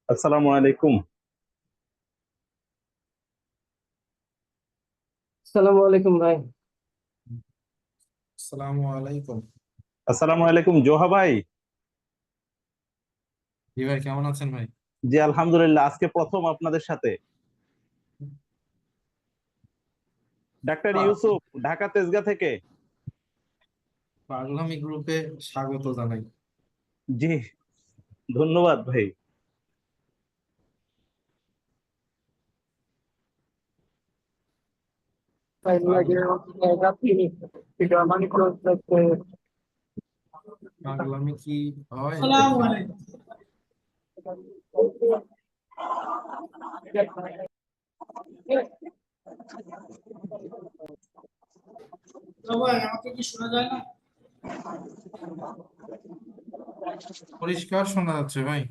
আসসালামু আলাইকুম। আসসালামু আলাইকুম ভাই। আসসালামু আলাইকুম। আসসালামু আলাইকুম জোহা ভাই। জি ভাই, কেমন আছেন ভাই? জি আলহামদুলিল্লাহ, আজকে প্রথম আপনাদের সাথে। ডাক্তার ইউসুফ, ঢাকা তেজগাঁ থেকে। পাগলামি গ্রুপে স্বাগত জানাই। জি, ধন্যবাদ ভাই। পাগল- ragazzi che chiamano con পাগলামি কি হয় Assalamu দেখেন। alaikum. ভাই আমাকে কি শোনা যায় না? পরিষ্কার শোনা যাচ্ছে ভাই।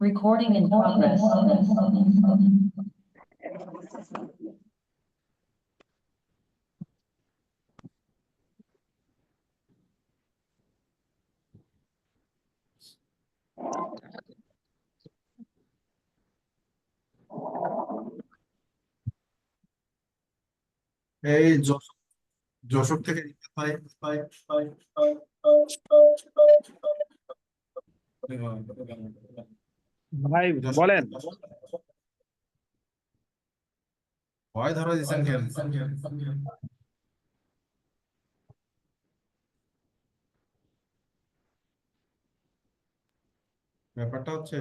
Recording in progress. এই যশোর থেকে ভাই ভাই ভাই ভাই যশোর বলেন। ভয় ধরা দিচ্ছেন কেন? ব্যাপারটা হচ্ছে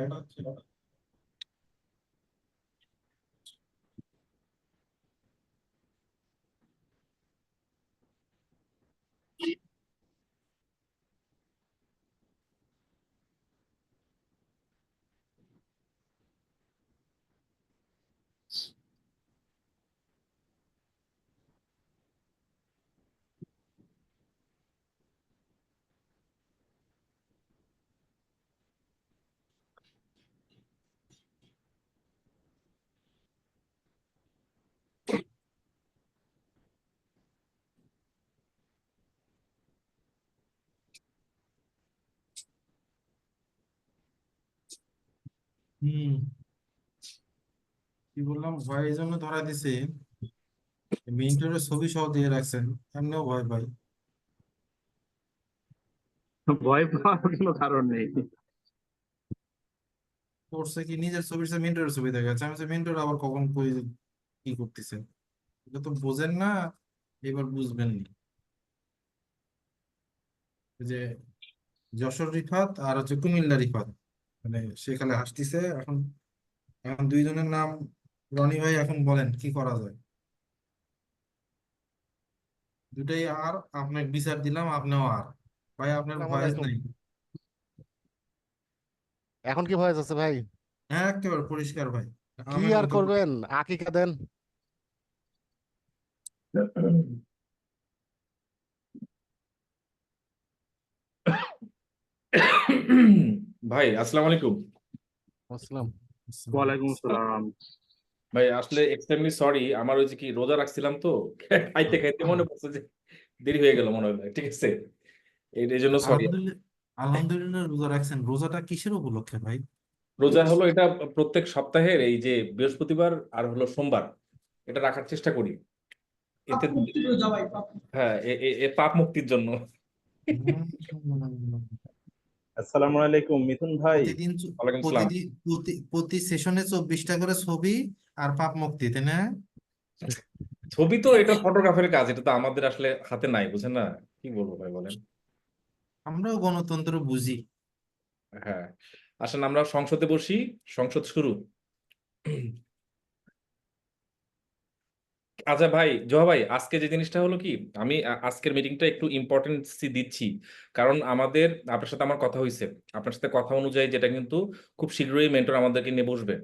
হুম কি বললাম, ভয় এই জন্য ধরা দিছে, মিন্টুরের ছবি সহ দিয়ে রাখছেন, এমনিও ভয় পাই। ভয় পাওয়ার কোনো কারণ নেই। করছে কি, নিজের ছবির সাথে মিন্টুরের ছবি দেখা যাচ্ছে। আমি বলছি, মিন্টুর আবার কখন কি করতেছে, এটা তো বোঝেন না, এবার বুঝবেন নি। এই যে যশোর রিফাত আর হচ্ছে কুমিল্লা রিফাত, মানে সেখানে হাসতিছে এখন। এখন দুইজনের নাম রনি ভাই, এখন বলেন কি করা যায়? দুটাই আর, আপনার বিচার দিলাম, আপনিও আর। ভাই আপনার আসসালামু ভয়েস আলাইকুম। নাই। এখন কি ভয়েস আছে ভাই? হ্যাঁ, একেবারে পরিষ্কার ভাই, কি আমের আর মতো। করবেন, আকিকা দেন। ভাই আসসালামু আলাইকুম। আসসালাম। ওয়ালাইকুম আসসালাম। ভাই আসলে এক্সট্রিমলি সরি, আমার ওই যে কি রোজা রাখছিলাম তো, খাইতে খাইতে মনে পড়ছে যে দেরি হয়ে গেল মনে হয় ভাই, ঠিক আছে, এই জন্য সরি। আলহামদুলিল্লাহ। আলহামদুলিল্লাহ, রোজা রাখছেন। রোজাটা কিসের উপলক্ষে ভাই? রোজা হলো এটা প্রত্যেক সপ্তাহের এই যে বৃহস্পতিবার আর হলো সোমবার, এটা রাখার চেষ্টা করি পাপ এতে। মুক্তি করে যাও ভাই, পাপ মুক্তি। হ্যাঁ, এ পাপ মুক্তির জন্য। আসসালামু আলাইকুম মিথুন ভাই। প্রতিদিন ওয়ালাইকুম সালাম। প্রতি সেশনে 24টা করে ছবি আর পাপ মুক্তি, তাই না? ছবি তো এটা ফটোগ্রাফের কাজ, এটা তো আমাদের আসলে হাতে নাই, বুঝেন না, কি বলবো ভাই বলেন। আমরাও গণতন্ত্র বুঝি। হ্যাঁ, আসেন আমরা সংসদে বসি, সংসদ শুরু। আচ্ছা ভাই, জোহা ভাই, আজকে যে জিনিসটা হলো কি, আমি আজকের মিটিংটা একটু ইম্পর্টেন্স দিচ্ছি, কারণ আমাদের আপনার সাথে আমার কথা হয়েছে, আপনার সাথে কথা অনুযায়ী যেটা কিন্তু খুব শীঘ্রই মেন্টর আমাদেরকে নিয়ে বসবে।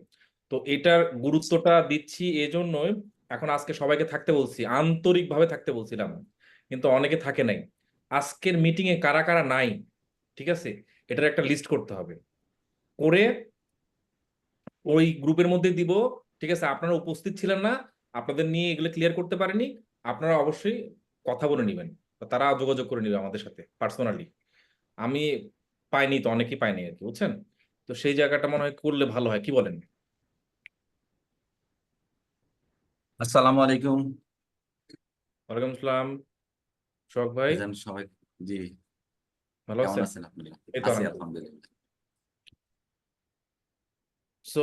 তো এটার গুরুত্বটা দিচ্ছি এজন্যই, এখন আজকে সবাইকে থাকতে বলছি, আন্তরিকভাবে থাকতে বলছিলাম, কিন্তু অনেকে থাকে নাই। আজকের মিটিং এ কারা কারা নাই, ঠিক আছে, এটার একটা লিস্ট করতে হবে, করে ওই গ্রুপের মধ্যে দিব। ঠিক আছে, আপনারা উপস্থিত ছিলেন না, আপনাদের নিয়ে এগুলো ক্লিয়ার করতে পারেনি, আপনারা অবশ্যই কথা বলে নেবেন, তারা যোগাযোগ করে নেবে আমাদের সাথে পার্সোনালি। আমি পাইনি তো, অনেকেই পাইনি আর কি, বুঝছেন। তো সেই জায়গাটা মনে হয় করলে ভালো হয়, কি বলেন? আসসালামু আলাইকুম। ওয়ালাইকুম আসসালাম। শখ ভাই, ভাইজান সবাই, জি, ভালো কেমন আছেন? আছেন আপনি? এই তো আছি আলহামদুলিল্লাহ। আলহামদুলিল্লাহ। সো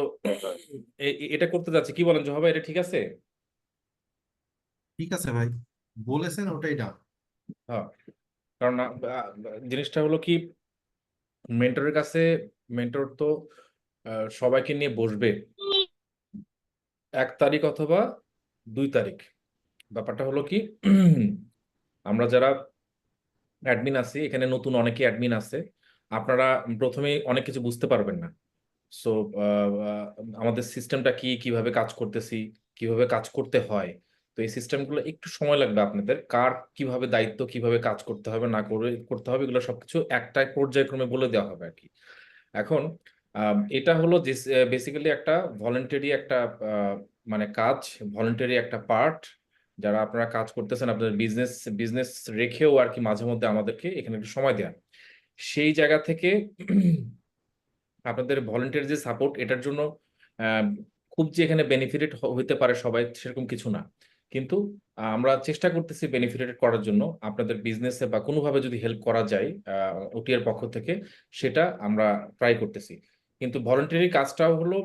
এটা করতে যাচ্ছি, কি বলেন জহা ভাই, এটা ঠিক আছে? ঠিক আছে ভাই, বলেছেন ওটাই ডান। হ্যাঁ, কারণ জিনিসটা হলো কি, মেন্টরের কাছে, মেন্টর তো সবাইকে নিয়ে বসবে 1 তারিখ অথবা 2 তারিখ। ব্যাপারটা হলো কি, আমরা যারা অ্যাডমিন আছি এখানে, নতুন অনেকে অ্যাডমিন আছে, আপনারা প্রথমেই অনেক কিছু বুঝতে পারবেন না। সো আমাদের সিস্টেমটা কি, কিভাবে কাজ করতেছি, কিভাবে কাজ করতে হয়, তো এই সিস্টেমগুলো একটু সময় লাগবে আপনাদের, কার কিভাবে দায়িত্ব, কিভাবে কাজ করতে হবে না করে করতে হবে, এগুলো সবকিছু একটা পর্যায়ক্রমে বলে দেওয়া হবে আর কি। এখন এটা হলো যে বেসিক্যালি একটা ভলেন্টারি একটা মানে কাজ, ভলেন্টারি একটা পার্ট, যারা আপনারা কাজ করতেছেন আপনাদের বিজনেস বিজনেস রেখেও আর কি, মাঝে মধ্যে আমাদেরকে এখানে একটু সময় দেয়া, সেই জায়গা থেকে আপনাদের ভলেন্টিয়ার যে সাপোর্ট, এটার জন্য আহ, খুব যে এখানে বেনিফিটেড হইতে পারে সবাই সেরকম কিছু না, কিন্তু আমরা চেষ্টা করতেছি বেনিফিটেড করার জন্য। আপনাদের বিজনেসে বা কোনোভাবে যদি হেল্প করা যায় ওটিআর পক্ষ থেকে, সেটা আমরা ট্রাই করতেছি। কিন্তু ভলেন্টারি কাজটাও হলো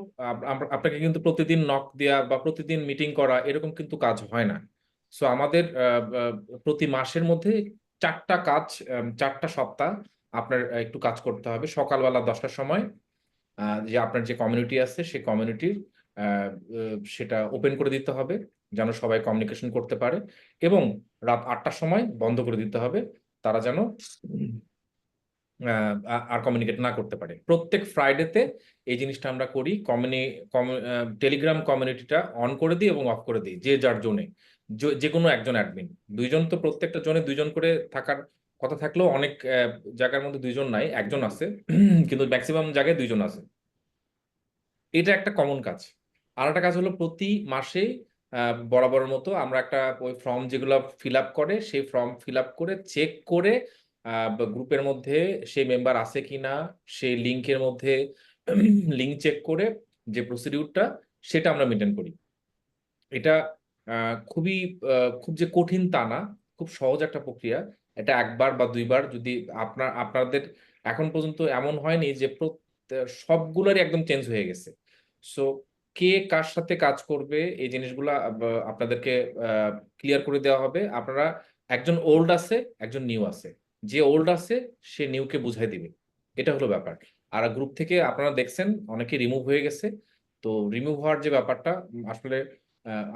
আপনাকে কিন্তু প্রতিদিন নক দেওয়া বা প্রতিদিন মিটিং করা এরকম কিন্তু কাজ হয় না। সো আমাদের প্রতি মাসের মধ্যে 4টা কাজ, 4টা সপ্তাহ আপনার একটু কাজ করতে হবে। সকালবেলা 10টার সময় যে আপনার যে কমিউনিটি আছে সেই কমিউনিটির সেটা ওপেন করে দিতে হবে, যেন সবাই কমিউনিকেশন করতে পারে, এবং রাত 8টার সময় বন্ধ করে দিতে হবে, তারা যেন আর কমিউনিকেট না করতে পারে। প্রত্যেক ফ্রাইডেতে এই জিনিসটা আমরা করি। টেলিগ্রাম কমিউনিটিটা অন করে দিই এবং অফ করে দিই, যে যার জোনে, যে কোনো একজন অ্যাডমিন। 2জন তো প্রত্যেকটা জোনে 2জন করে থাকার কথা থাকলেও অনেক জায়গার মধ্যে 2জন নাই, একজন আছে, কিন্তু ম্যাক্সিমাম জায়গায় 2জন আছে। এটা একটা কমন কাজ। আর একটা কাজ হলো প্রতি মাসে বরাবরের মতো আমরা একটা ওই ফর্ম যেগুলো ফিল আপ করে, সেই ফর্ম ফিল আপ করে চেক করে গ্রুপের মধ্যে সেই মেম্বার আছে কিনা, সেই লিঙ্কের মধ্যে লিঙ্ক চেক করে যে প্রসিডিউরটা, সেটা আমরা মেনটেন করি। এটা খুবই খুব যে কঠিন তা না, খুব সহজ একটা প্রক্রিয়া। এটা 1বার বা 2বার যদি আপনাদের এখন পর্যন্ত এমন হয়নি যে সবগুলোরই একদম চেঞ্জ হয়ে গেছে। সো কে কার সাথে কাজ করবে এই জিনিসগুলা আপনাদেরকে ক্লিয়ার করে দেওয়া হবে। আপনারা, একজন ওল্ড আছে, একজন নিউ আছে, যে ওল্ড আছে সে নিউকে বুঝাই দিবে, এটা হলো ব্যাপার। আর গ্রুপ থেকে আপনারা দেখছেন অনেকে রিমুভ হয়ে গেছে। তো রিমুভ হওয়ার যে ব্যাপারটা, আসলে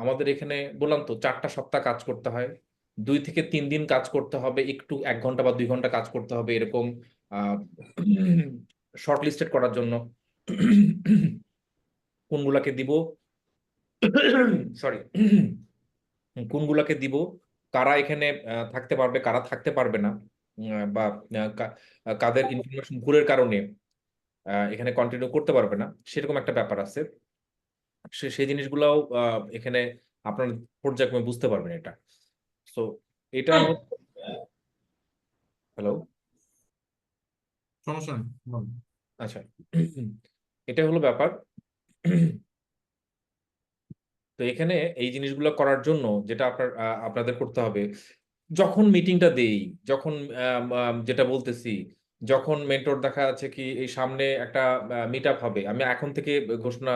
আমাদের এখানে বললাম তো 4টা সপ্তাহ কাজ করতে হয়, 2 থেকে 3 দিন কাজ করতে হবে, একটু 1 ঘন্টা বা 2 ঘন্টা কাজ করতে হবে এরকম শর্ট লিস্টেড করার জন্য। কোনগুলাকে দিব, সরি, কোনগুলাকে দিব, কারা এখানে থাকতে পারবে, কারা থাকতে পারবে না, বা কাদের ইনফরমেশন ভুলের কারণে এখানে কন্টিনিউ করতে পারবে না, সেরকম একটা ব্যাপার আছে। সেই জিনিসগুলাও এখানে আপনার পর্যায়ক্রমে বুঝতে পারবেন এটা। সো এটা হ্যালো, সমস্যা নেই, বলুন। আচ্ছা, এটা হলো ব্যাপার। তো এখানে এই জিনিসগুলো করার জন্য যেটা আপনাদের করতে হবে, যখন মিটিংটা দেই, যখন যেটা বলতেছি, যখন মেন্টর দেখা যাচ্ছে কি এই সামনে একটা মিট আপ হবে, আমি এখন থেকে ঘোষণা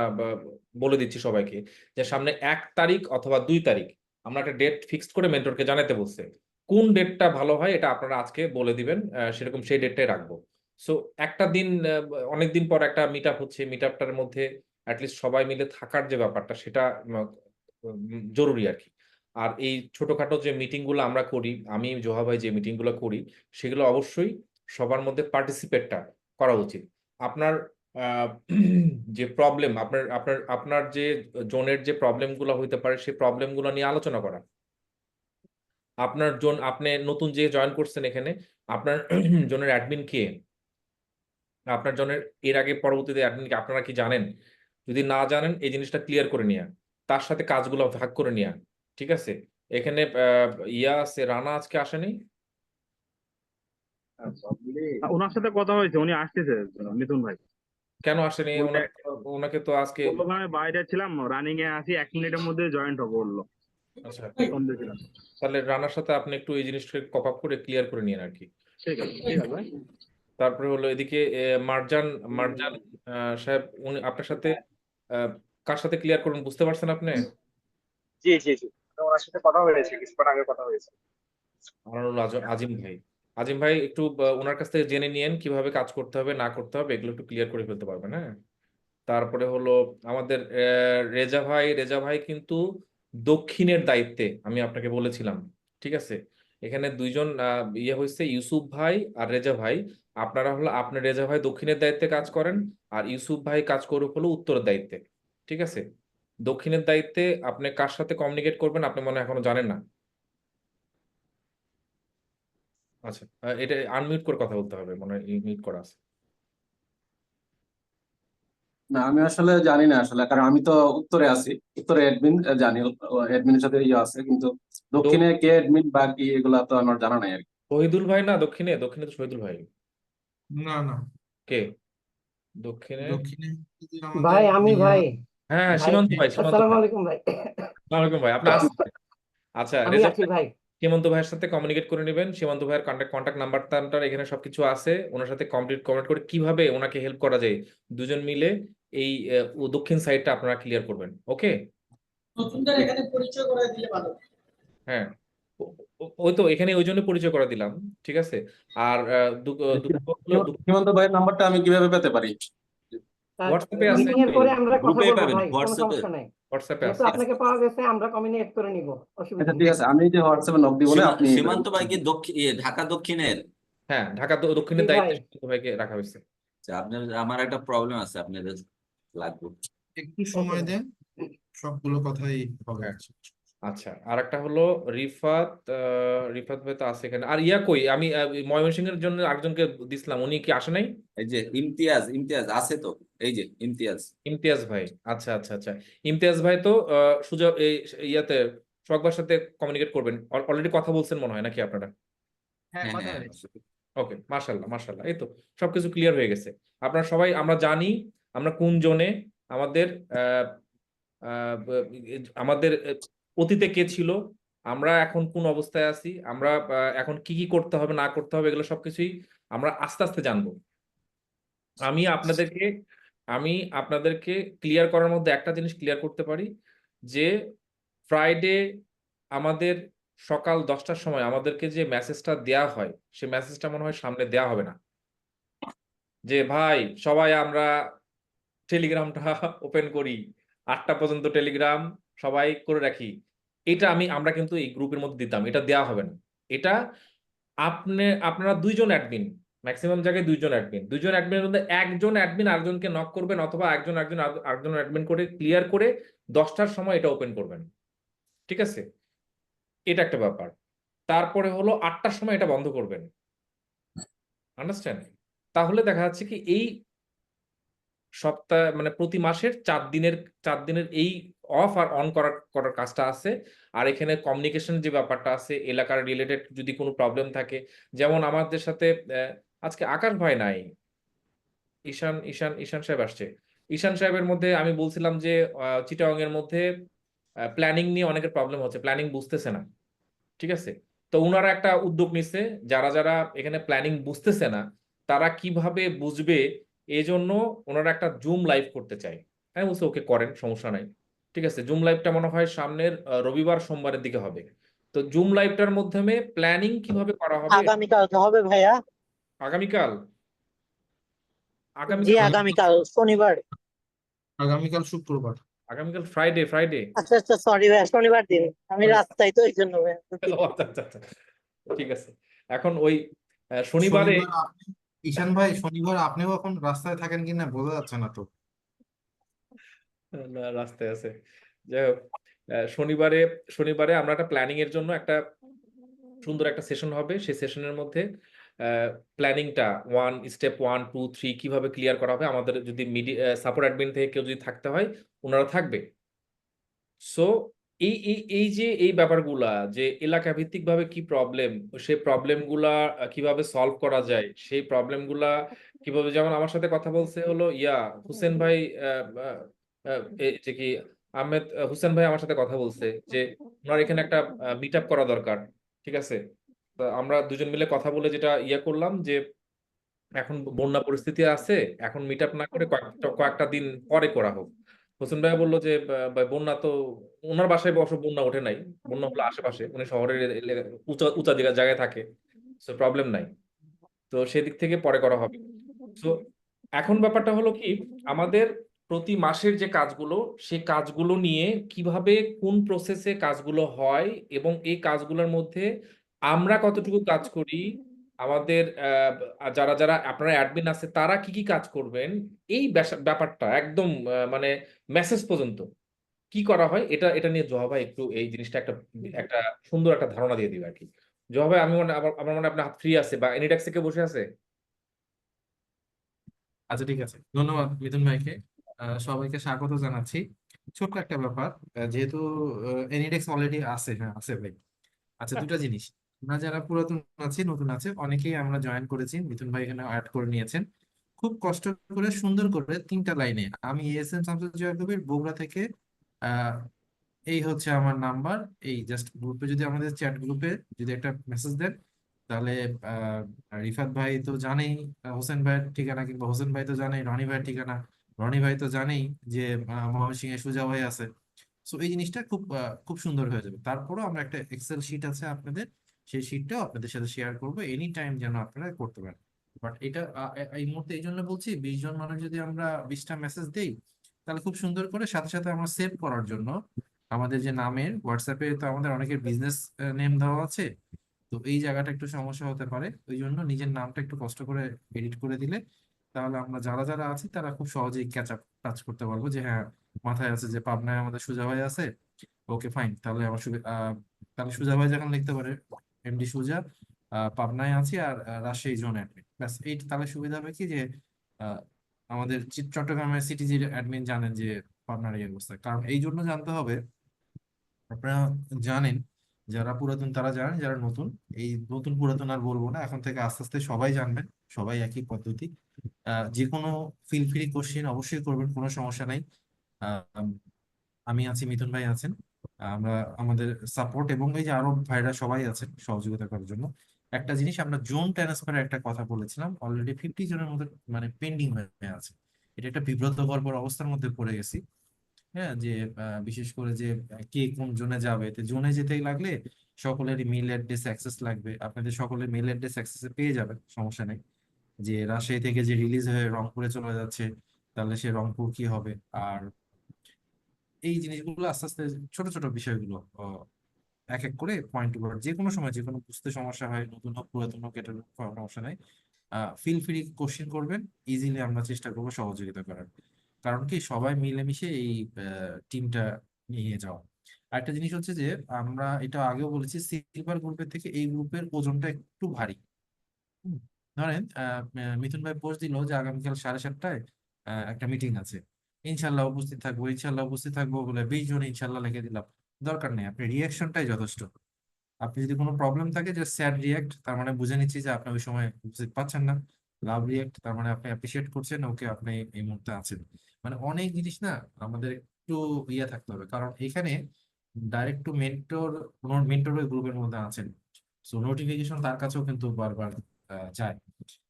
বলে দিচ্ছি সবাইকে যে সামনে 1 তারিখ অথবা 2 তারিখ আমরা একটা ডেট ফিক্সড করে মেন্টরকে জানাতে বলছে। কোন ডেটটা ভালো হয় এটা আপনারা আজকে বলে দিবেন, সেরকম সেই ডেটটাই রাখবো। সো একটা দিন, অনেকদিন পর একটা মিট আপ হচ্ছে, মিট আপটার মধ্যে অ্যাটলিস্ট সবাই মিলে থাকার যে ব্যাপারটা, সেটা জরুরি আর কি। আর এই ছোটখাটো যে মিটিং গুলো আমরা করি, আমি জোহা ভাই যে মিটিং গুলো করি, সেগুলো অবশ্যই সবার মধ্যে পার্টিসিপেটটা করা উচিত। আপনার আহ, যে প্রবলেম, আপনার আপনার আপনার যে জোনের যে প্রবলেম গুলো হইতে পারে, সেই প্রবলেম গুলো নিয়ে আলোচনা করা। আপনার জোন, আপনি নতুন যে জয়েন করছেন এখানে, আপনার জোনের অ্যাডমিন কে, আপনার জনের এর আগে পরবর্তীতে অ্যাডমিন কে আপনারা কি জানেন? যদি না জানেন, এই জিনিসটা ক্লিয়ার করে নিয়া, তার সাথে কাজগুলো ভাগ করে নিয়া, ঠিক আছে? এখানে ইয়া আছে, রানা আজকে আসেনি। ওনার সাথে কথা হয়েছে, উনি আসতেছে, মিথুন ভাই। কেন আসেনি? ওটা- ওনাকে তো আজকে ওখানে বাইরে ছিলাম, রানিং এ আসি, 1 মিনিটের মধ্যে জয়েন্ট হবো বললো। আচ্ছা, ফোন দিয়েছিলাম। তাহলে রানার সাথে আপনি একটু এই জিনিসটা কপ আপ করে ক্লিয়ার করে নিন আর কি। ঠিক আছে, ঠিক আছে ভাই। তারপরে হলো এদিকে মার্জান মার্জান সাহেব, উনি আপনার সাথে আহ, কার সাথে ক্লিয়ার করুন বুঝতে পারছেন আপনি? জি জি জি, ওনার সাথে কথা হয়েছে, কিছুক্ষণ আগে কথা হয়েছে। আমার হলো আজিম ভাই। আজিম ভাই একটু ওনার কাছ থেকে জেনে নিয়েন কিভাবে কাজ করতে হবে না করতে হবে, এগুলো একটু ক্লিয়ার করে ফেলতে পারবেন। হ্যাঁ, তারপরে হলো আমাদের রেজা ভাই কিন্তু দক্ষিণের দায়িত্বে, আমি আপনাকে বলেছিলাম। ঠিক আছে, এখানে দুইজন ইয়ে হয়েছে, ইউসুফ ভাই আর রেজা ভাই। আপনারা হলো, আপনার রেজা ভাই দক্ষিণের দায়িত্বে কাজ করেন, আর ইউসুফ ভাই কাজ করুক হলো উত্তরের দায়িত্বে। ঠিক আছে, দক্ষিণের দায়িত্বে আপনি কার সাথে কমিউনিকেট করবেন আপনি মনে হয় এখনো জানেন না। আচ্ছা, এটা আনমিউট করে কথা বলতে হবে, মনে হয় মিউট করা আছে। না, আমি আসলে জানি না আসলে, কারণ আমি তো উত্তরে আছি। উত্তরে অ্যাডমিন জানি, অ্যাডমিনের সাথে ইয়ে আছে, কিন্তু দক্ষিণে কে অ্যাডমিন বা কি এগুলা তো আমার জানা নাই আর কি। শহীদুল ভাই না, দক্ষিণে দক্ষিণে তো শহীদুল ভাই। না না, কে দক্ষিণে? দক্ষিণে যদি আমাদের ভাই আমি ইয়ে ভাই হ্যাঁ, ভাই সীমান্ত ভাই, সীমান্ত আসসালামু ভাই। আলাইকুম ভাই। আসসালামাইকুম ভাই, আপনি আসছেন? আচ্ছা, আমি রেজা আছি ভাই, ভাই। সীমান্ত ভাইয়ের সাথে কমিউনিকেট করে নেবেন। সীমান্ত ভাইয়ের কন্ট্যাক্ট নাম্বার টাম্বার এখানে সবকিছু আছে, ওনার সাথে কমিউনিকেট করে কিভাবে ওনাকে হেল্প করা যায়, দুজন মিলে এই দক্ষিণ সাইডটা আপনারা ক্লিয়ার করবেন। ওকে, নতুনদের এখানে পরিচয় করে দিলে ভালো। হ্যাঁ, ওই তো এখানে ওই জন্য পরিচয় করে দিলাম। ঠিক আছে, আর সীমান্ত ভাইয়ের নাম্বারটা আমি কিভাবে পেতে পারি? হোয়াটসঅ্যাপে আছে, মিটিং এর পরে আমরা কথা গ্রুপে বলবো পাবেন, ভাই, কোনো হোয়াটসঅ্যাপে। সমস্যা নাই। হোয়াটসঅ্যাপে যেহেতু আছে। আপনাকে পাওয়া গেছে আমরা কমিউনিকেট করে নিব, অসুবিধা আচ্ছা নেই। ঠিক আছে, আমি যে হোয়াটসঅ্যাপে নক দিব না, আপনি সীমান্ত ভাই কি ঢাকা দক্ষিণের? হ্যাঁ, ঢাকা জি দক্ষিণের ভাই। দায়িত্বে সীমান্ত ভাইকে রাখা হয়েছে। আচ্ছা, আপনার আমার একটা প্রবলেম আছে, আপনাদের লাগবে। একটু সময় দেন, সবগুলো কথাই হবে। হ্যাঁ, আচ্ছা, আর একটা হলো রিফাত রিফাত ভাই তো আছে এখানে। আর ইয়া কই, আমি ময়মনসিংহ এর জন্য আরেকজনকে দিছিলাম, উনি কি আসে নাই? এই যে ইমতিয়াজ, ইমতিয়াজ আছে তো, এই যে ইমতিয়াজ। ইমতিয়াজ ভাই, আচ্ছা আচ্ছা আচ্ছা। ইমতিয়াজ ভাই তো সুযোগ এই ইয়াতে সোহাগবার সাথে কমিউনিকেট করবেন, অলরেডি কথা বলছেন মনে হয় নাকি আপনারা? হ্যাঁ, হ্যাঁ কথা হ্যাঁ, হয়েছে। ওকে, মাশাল্লাহ মাশাল্লাহ, এই তো সবকিছু ক্লিয়ার হয়ে গেছে। আপনারা সবাই, আমরা জানি আমরা কোন জোনে, আমাদের আহ, আহ, আমাদের অতীতে কে ছিল, আমরা এখন কোন অবস্থায় আছি, আমরা এখন কি কি করতে হবে না করতে হবে, এগুলো সবকিছুই আমরা আস্তে আস্তে জানবো। আমি আপনাদেরকে আমি আপনাদেরকে ক্লিয়ার করার মধ্যে একটা জিনিস ক্লিয়ার করতে পারি, যে ফ্রাইডে আমাদের সকাল 10টার সময় আমাদেরকে যে মেসেজটা দেয়া হয়, সে মেসেজটা মনে হয় সামনে দেয়া হবে না, যে ভাই সবাই আমরা টেলিগ্রামটা ওপেন করি, 8টা পর্যন্ত টেলিগ্রাম সবাই করে রাখি। এটা আমরা কিন্তু এই গ্রুপের মধ্যে দিতাম, এটা দেয়া হবে না। এটা আপনারা দুইজন অ্যাডমিন, ম্যাক্সিমাম জায়গায় দুইজন অ্যাডমিনের মধ্যে একজন অ্যাডমিন আরেকজনকে নক করবেন, অথবা আরেকজন অ্যাডমিন করে ক্লিয়ার করে 10টার সময় এটা ওপেন করবেন। ঠিক আছে, এটা একটা ব্যাপার। তারপরে হলো 8টার সময় এটা বন্ধ করবেন। আন্ডারস্ট্যান্ড? তাহলে দেখা যাচ্ছে কি এই সপ্তাহ মানে প্রতি মাসের 4 দিনের এই অফ আর অন করার করার কাজটা আছে। আর এখানে কমিউনিকেশন যে ব্যাপারটা আছে, এলাকার রিলেটেড যদি কোনো প্রবলেম থাকে, যেমন আমাদের সাথে আজকে আকাশ ভাই নাই, ঈশান ঈশান ঈশান সাহেব আসছে। ঈশান সাহেবের মধ্যে আমি বলছিলাম যে চিটাগং এর মধ্যে প্ল্যানিং নিয়ে অনেকের প্রবলেম হচ্ছে, প্ল্যানিং বুঝতেছে না। ঠিক আছে, তো উনারা একটা উদ্যোগ নিচ্ছে, যারা যারা এখানে প্ল্যানিং বুঝতেছে না তারা কিভাবে বুঝবে, এই জন্য ওনারা একটা জুম লাইভ করতে চায়। আমি বলছি ওকে করেন, সমস্যা নাই। ঠিক আছে, জুম লাইভটা মনে হয় সামনের রবিবার সোমবারের দিকে হবে। তো জুম লাইভটার মাধ্যমে প্ল্যানিং কিভাবে করা হবে। আগামীকাল হবে ভাইয়া? আগামীকাল? জি আগামীকাল? আগামীকাল শনিবার। আগামীকাল শুক্রবার। আগামীকাল ফ্রাইডে। আচ্ছা আচ্ছা, সরি ভাইয়া, শনিবার দিন আমি রাস্তায়, তো এই জন্য ভাইয়া। ও, আচ্ছা আচ্ছা আচ্ছা, ঠিক আছে। এখন ওই শনিবারে শনিবার ঈশান ভাই, শনিবার আপনিও এখন রাস্তায় থাকেন কিনা বোঝা যাচ্ছে না তো। না, রাস্তায় আছে। যাই হোক, শনিবারে শনিবারে আমরা একটা প্ল্যানিং এর জন্য একটা সুন্দর একটা সেশন হবে। সেই সেশনের মধ্যে প্ল্যানিংটা স্টেপ 1 2 3 কিভাবে ক্লিয়ার করা হবে, আমাদের যদি সাপোর্ট অ্যাডমিন থেকে কেউ যদি থাকতে হয় ওনারা থাকবে। সো এই এই এই যে এই ব্যাপারগুলা, যে এলাকা ভিত্তিক ভাবে কি প্রবলেম, সেই প্রবলেমগুলা কিভাবে সলভ করা যায়, সেই প্রবলেমগুলা কিভাবে, যেমন আমার সাথে কথা বলছে হলো হুসেন ভাই, যে কি আহমেদ হুসেন ভাই আমার সাথে কথা বলছে যে ওনার এখানে একটা মিট আপ করা দরকার। ঠিক আছে, তো আমরা দুজন মিলে কথা বলে যেটা করলাম যে এখন বন্যা পরিস্থিতি আছে, এখন মিট আপ না করে কয়েকটা দিন পরে করা হোক। হোসেন ভাই বললো যে ভাই বন্যা তো ওনার বাসায় অবশ্য বন্যা ওঠে নাই, বন্যা হলো আশেপাশে, উনি শহরের উঁচা উঁচা জায়গায় থাকে, তো প্রবলেম নাই। তো সেদিক থেকে পরে করা হবে। তো এখন ব্যাপারটা হলো কি, আমাদের প্রতি মাসের যে কাজগুলো, সেই কাজগুলো নিয়ে কিভাবে কোন প্রসেসে কাজগুলো হয় এবং এই কাজগুলোর মধ্যে আমরা কতটুকু কাজ করি, আমাদের যারা যারা আপনারা অ্যাডমিন আছে তারা কি কি কাজ করবেন, এই ব্যাপারটা একদম মানে মেসেজ পর্যন্ত কি করা হয়, এটা এটা নিয়ে জোহা ভাই একটু এই জিনিসটা একটা একটা সুন্দর একটা ধারণা দিয়ে দিবে আর কি। জোহা ভাই, আমি মনে আমার মনে হয় আপনার হাত ফ্রি আছে বা এনি ট্যাক্সে কেউ বসে আছে? আচ্ছা ঠিক আছে, ধন্যবাদ মিথুন ভাইকে। সবাইকে স্বাগত জানাচ্ছি। ছোট্ট একটা ব্যাপার, যেহেতু এনিডেক্স অলরেডি আছে, হ্যাঁ আছে ভাই। আচ্ছা, দুটা জিনিস, আমরা যারা পুরাতন আছি নতুন আছে অনেকেই আমরা জয়েন করেছি, মিথুন ভাই এখানে অ্যাড করে নিয়েছেন। খুব কষ্ট করে সুন্দর করে 3টা লাইনে, আমি এস এম শামসুল জহুর কবির, বগুড়া থেকে, আহ এই হচ্ছে আমার নাম্বার, এই জাস্ট গ্রুপে যদি আমাদের চ্যাট গ্রুপে যদি একটা মেসেজ দেন, তাহলে আহ রিফাত ভাই তো জানেই হোসেন ভাইয়ের ঠিকানা, কিংবা হোসেন ভাই তো জানেই রনি ভাইয়ের ঠিকানা, রনি ভাই তো জানেই যে ময়মনসিংহে সুজা ভাই আছে। সো এই জিনিসটা খুব সুন্দর হয়ে যাবে। তারপরও আমরা একটা এক্সেল শিট আছে আপনাদের, সেই শিটটাও আপনাদের সাথে শেয়ার করবো, এনি টাইম যেন আপনারা করতে পারেন। বাট এটা এই মুহূর্তে এই জন্য বলছি, 20 জন মানুষ যদি আমরা 20টা মেসেজ দেই, তাহলে খুব সুন্দর করে সাথে সাথে আমরা সেভ করার জন্য আমাদের যে নামের হোয়াটসঅ্যাপে তো আমাদের অনেকের বিজনেস নেম দেওয়া আছে, তো এই জায়গাটা একটু সমস্যা হতে পারে। ওই জন্য নিজের নামটা একটু কষ্ট করে এডিট করে দিলে, তাহলে আমরা যারা যারা আছি তারা খুব সহজেই ক্যাচ আপ টাচ করতে পারবো, যে হ্যাঁ মাথায় আছে যে পাবনায় আমাদের সুজা ভাই আছে। ওকে ফাইন, তাহলে আমার তাহলে সুজা ভাই যখন লিখতে পারে এমডি সুজা, পাবনায় আছি আর রাজশাহী জোন অ্যাডমিন, ব্যাস এই তাহলে সুবিধা হবে কি যে আহ, আমাদের চট্টগ্রামের সিটিজির অ্যাডমিন জানেন যে পাবনার এই অবস্থা। কারণ এই জন্য জানতে হবে, আপনারা জানেন, যারা পুরাতন তারা জানেন, যারা নতুন, এই নতুন পুরাতন আর বলবো না, এখন থেকে আস্তে আস্তে সবাই জানবেন, সবাই একই পদ্ধতি। যে কোনো ফিল ফ্রি কোশ্চেন অবশ্যই করবেন, কোনো সমস্যা নাই। আহ, আমি আছি, মিথুন ভাই আছেন, আমরা আমাদের সাপোর্ট এবং এই যে আরো ভাইরা সবাই আছেন সহযোগিতা করার জন্য। একটা জিনিস, আমরা জোন ট্রান্সফারের একটা কথা বলেছিলাম, অলরেডি 50 জনের মধ্যে মানে পেন্ডিং হয়ে আছে। এটা একটা বিব্রতকর অবস্থার মধ্যে পড়ে গেছি। হ্যাঁ, যে বিশেষ করে যে কে কোন জোনে যাবে, তো জোনে যেতে লাগলে সকলেরই মেল অ্যাড্রেস অ্যাক্সেস লাগবে। আপনাদের সকলের মেল অ্যাড্রেস অ্যাক্সেস পেয়ে যাবেন, সমস্যা নেই। যে রাজশাহী থেকে যে রিলিজ হয়ে রংপুরে চলে যাচ্ছে, তাহলে সে রংপুর কি হবে। আর এই জিনিসগুলো আস্তে আস্তে, ছোট ছোট বিষয়গুলো এক এক করে পয়েন্ট টু পয়েন্ট, যে কোনো সময় যে কোনো বুঝতে সমস্যা হয়, নতুন হোক পুরাতন হোক, এটা সমস্যা নাই। ফিল ফ্রি কোশ্চেন করবেন, ইজিলি আমরা চেষ্টা করবো সহযোগিতা করার। কারণ কি, সবাই মিলেমিশে এই টিমটা নিয়ে যাওয়া। আরেকটা জিনিস হচ্ছে যে, আমরা এটা আগেও বলেছি, সিলভার গ্রুপের থেকে এই গ্রুপের ওজনটা একটু ভারী। হুম, ধরেন মিথুন ভাই পোস্ট দিল যে আগামীকাল 7:30টায় একটা মিটিং আছে, ইনশাল্লাহ উপস্থিত থাকবো, ইনশাল্লাহ উপস্থিত থাকবো বলে 20 জন ইনশাল্লাহ লিখে দিলাম। দরকার নেই, আপনি রিয়াকশনটাই যথেষ্ট। আপনি যদি কোনো প্রবলেম থাকে, যে স্যাড রিয়াক্ট, তার মানে বুঝে নিচ্ছি যে আপনি ওই সময় উপস্থিত পাচ্ছেন না। লাভ রিয়াক্ট, তার মানে আপনি অ্যাপ্রিসিয়েট করছেন ওকে, আপনি এই মুহূর্তে আছেন। মানে অনেক জিনিস না, আমাদের একটু ইয়ে থাকতে হবে, কারণ এখানে ডাইরেক্ট টু মেন্টর, মেন্টর ওই গ্রুপের মধ্যে আছেন, সো নোটিফিকেশন তার কাছেও কিন্তু বারবার যায়।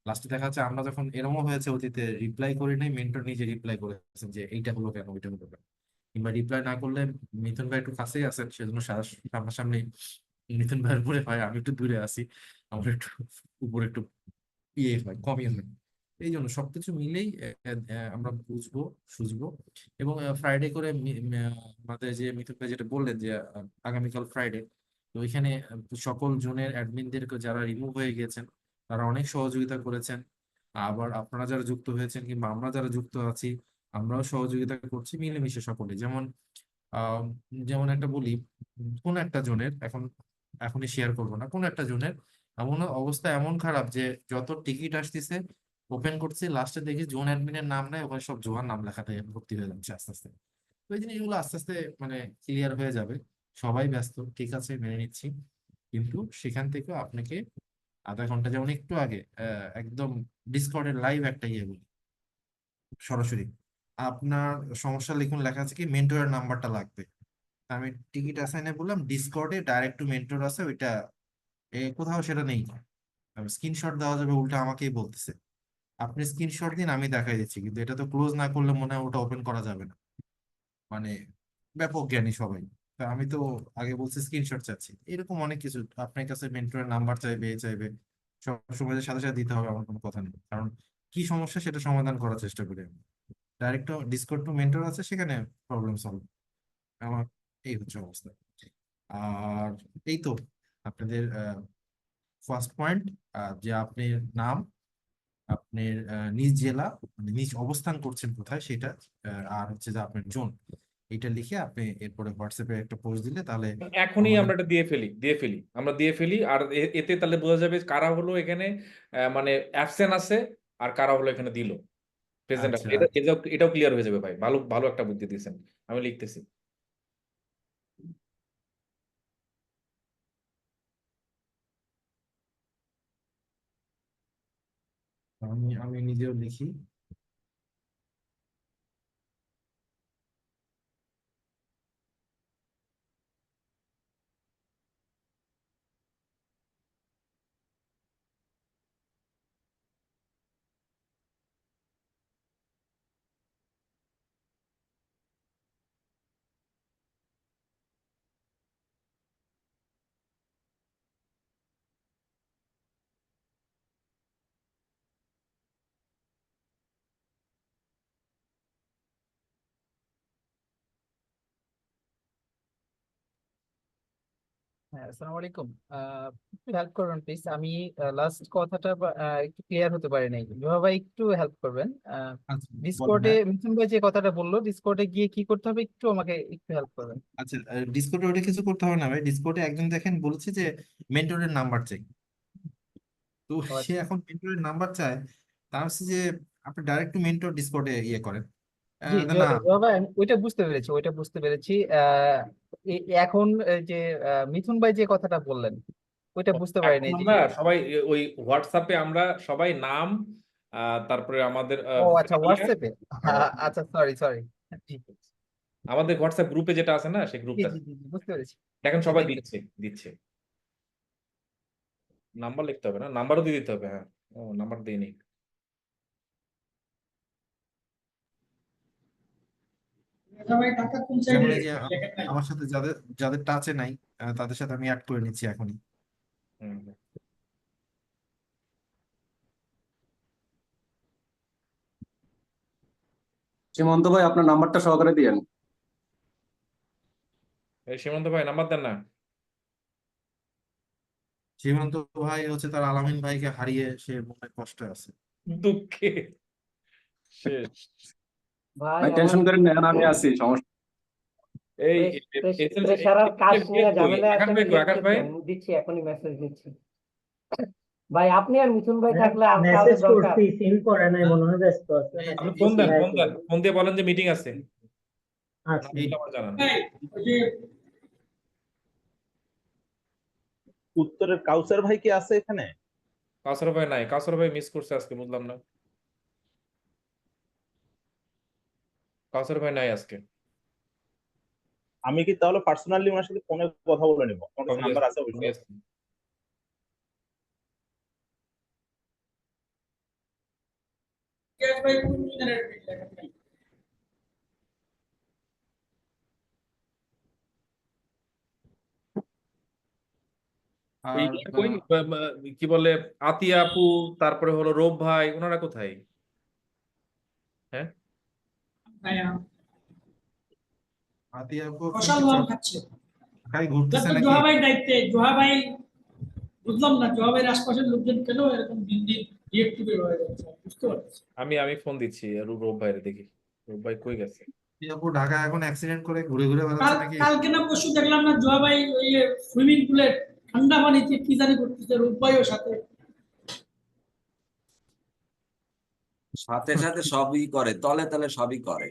লাস্টে দেখা যাচ্ছে আমরা যখন, এরকমও হয়েছে অতীতে, রিপ্লাই করি নাই, মেন্টর নিজে রিপ্লাই করেছেন যে এইটা হলো কেন, ওইটা হলো কেন। কিংবা রিপ্লাই না করলে, মিথুন ভাই একটু কাছেই আছেন সেজন্য সামনাসামনি মিথুন ভাইয়ের উপরে হয়, আমি একটু দূরে আছি, আমার একটু উপরে একটু ইয়ে হয়, কমই হয়। এই জন্য সবকিছু মিলেই আমরা বুঝবো, সুঝবো। এবং ফ্রাইডে করে আমাদের যে মিথুন ভাই যেটা বললেন যে আগামীকাল ফ্রাইডে, তো ওইখানে সকল জোনের অ্যাডমিনদের যারা রিমুভ হয়ে গেছেন, তারা অনেক সহযোগিতা করেছেন। আবার আপনারা যারা যুক্ত হয়েছেন কিংবা আমরা যারা যুক্ত আছি, আমরাও সহযোগিতা করছি মিলেমিশে সকলে। যেমন আহ, যেমন একটা বলি, কোন একটা জোনের এখনই শেয়ার করবো না, কোন একটা জোনের এমন অবস্থা এমন খারাপ যে যত টিকিট আসতেছে ওপেন করছে, লাস্টে দেখি জোন অ্যাডমিনের নাম নেই, ওখানে সব জোয়ার নাম লেখাতে ভর্তি হয়ে যাচ্ছে আস্তে আস্তে। তো এই জিনিসগুলো আস্তে আস্তে মানে ক্লিয়ার হয়ে যাবে। সবাই ব্যস্ত, ঠিক আছে, মেনে নিচ্ছি, কিন্তু সেখান থেকেও আপনাকে আধা ঘন্টা যেমন একটু আগে একদম ডিসকর্ডের লাইভ একটা ইয়ে বলি সরাসরি আপনার সমস্যা লিখুন, লেখা আছে কি মেন্টরের নাম্বারটা লাগবে। আমি টিকিট অ্যাসাইনে বললাম ডিসকর্ডে ডাইরেক্ট টু মেন্টর আছে, ওইটা কোথাও সেটা নেই। স্ক্রিনশট দেওয়া যাবে, উল্টা আমাকেই বলতেছে আপনি স্ক্রিনশট দিন আমি দেখাই দিচ্ছি, কিন্তু এটা তো ক্লোজ না করলে মনে হয় ওটা ওপেন করা যাবে না। মানে ব্যাপক জ্ঞানী সবাই। তা আমি তো আগে বলছি স্ক্রিনশট চাচ্ছি, এরকম অনেক কিছু আপনার কাছে মেন্টরের নাম্বার চাইবে চাইবে, সব সময় যে সাথে সাথে দিতে হবে আমার কোনো কথা নেই, কারণ কি সমস্যা সেটা সমাধান করার চেষ্টা করি আমি। ডাইরেক্ট ডিসকর্ড টু মেন্টর আছে, সেখানে প্রবলেম সলভ আমার। এই হচ্ছে অবস্থা। আর এই তো আপনাদের ফার্স্ট পয়েন্ট, যে আপনার নাম, আপনার নিজ জেলা মানে নিজ অবস্থান করছেন কোথায় সেটা, আর হচ্ছে যে আপনার জোন, এটা লিখে আপনি এরপরে হোয়াটসঅ্যাপে একটা পোস্ট দিলে তাহলে এখনই আমাদের আমরা এটা দিয়ে ফেলি আর এতে তাহলে বোঝা যাবে কারা হলো এখানে মানে অ্যাবসেন্ট আছে আর কারা হলো এখানে দিল প্রেজেন্ট আছে। আচ্ছা এটাও ক্লিয়ার হয়ে যাবে ভাই। ভালো ভালো একটা বুদ্ধি দিয়েছেন, আমি লিখতেছি। আমি আমি নিজেও লিখি। হ্যাঁ, আসসালামু আলাইকুম। একটু হেল্প করবেন প্লিজ, আমি লাস্ট কথাটা একটু ক্লিয়ার হতে পারি নাই। জোহা ভাই একটু হেল্প করবেন। আচ্ছা বলেন। ডিসকর্ডে হ্যাঁ মিথুন ভাই যে কথাটা বললো, ডিসকর্ডে গিয়ে কি করতে হবে একটু আমাকে একটু হেল্প করবেন। আচ্ছা, ডিসকর্ডে ওটা কিছু করতে হবে না ভাই। ডিসকর্ডে একজন দেখেন বলেছে যে মেন্টরের নাম্বার চাই, তো ও সে আচ্ছা, এখন মেন্টরের নাম্বার চায়। তার হচ্ছে যে আপনি ডাইরেক্ট টু মেন্টর ডিসকর্ডে ইয়ে করেন। জি না জোহা ভাই আমি ওইটা বুঝতে পেরেছি। এখন এই যে মিথুন ভাই যে কথাটা বললেন ওইটা বুঝতে পারিনি এখন যে। আমরা সবাই ওই হোয়াটসঅ্যাপে আমরা সবাই নাম তারপরে আমাদের ও আচ্ছা, হোয়াটসঅ্যাপে। আচ্ছা, সরি সরি। জি আমাদের হোয়াটসঅ্যাপ গ্রুপে যেটা আছে না সেই জি গ্রুপটা জি জি, বুঝতে পেরেছি। দেখেন জি সবাই থ্যাংক ইউ। দিচ্ছে নাম্বার লিখতে হবে না, নাম্বারও দিয়ে দিতে হবে। হ্যাঁ, ও নাম্বার দিয়ে নেই। যেমন এই যে আমার সাথে যাদের যাদের টাচে নাই, তাদের সাথে আমি অ্যাড করে নিচ্ছি এখনই। হুম। সীমন্ত ভাই আপনার নাম্বারটা সহকারে দিয়েন। এই সীমান্ত ভাই নাম্বার দেন না। সীমান্ত ভাই হচ্ছে তার আলামিন ভাইকে হারিয়ে সে মনে কষ্ট আছে। দুঃখে শেষ। ভাই ভাই আমার টেনশন করেন না, এখন আমি আছি, সমস্যা এই প্রেশার আর কাজ নিয়ে ঝামেলা আছে, আমি আকাশ লিখতেছি, ভাই আমি দিচ্ছি, এখনই মেসেজ দিচ্ছি। ভাই আপনি আর মিথুন ভাই থাকলে আর কাউকে মেসেজ দরকার। করছি, সিন করে নাই, মনে হয় ব্যস্ত আছে। আপনি ফোন দেন, ফোন দিয়ে বলেন যে মিটিং আছে, আচ্ছা এইটা আমার জানান। উত্তরের কাউসার ভাই কি আছে এখানে? কাসর ভাই নাই, কাসর ভাই মিস করছে আজকে, বুঝলাম না। কাসর ভাই নাই আজকে। আমি কি তাহলে পার্সোনালি ওনার সাথে ফোনে কথা বলে নিব? আমার কাছে নাম্বার আছে অবশ্য। আর কই কি বলে আতিয়া আপু, তারপরে হলো রূপ ভাই, ওনারা কোথায়? হ্যাঁ আতিয়া আপু ঢাকায় ঘুরতেছে নাকি? বুঝলাম না, জবাবের আশপাশের লোকজন কেন এরকম দিন দিন ডিএক্টিভেট হয়ে যাচ্ছে, বুঝতে পারছি। আমি ফোন দিচ্ছি রূপ ভাইরে, দেখি রূপ ভাই কই গেছে। আতিয়া আপু ঢাকায় এখন অ্যাক্সিডেন্ট করে ঘুরে ঘুরে বেড়াচ্ছে নাকি? কালকে না পরশু দেখলাম না জোয়া ভাই ওই সুইমিং পুলে ঠান্ডা পানিতে কি জানি করতেছে, রূপ ভাইও সাথে। সাথে সাথে সবই করে, তলে তলে সবই করে।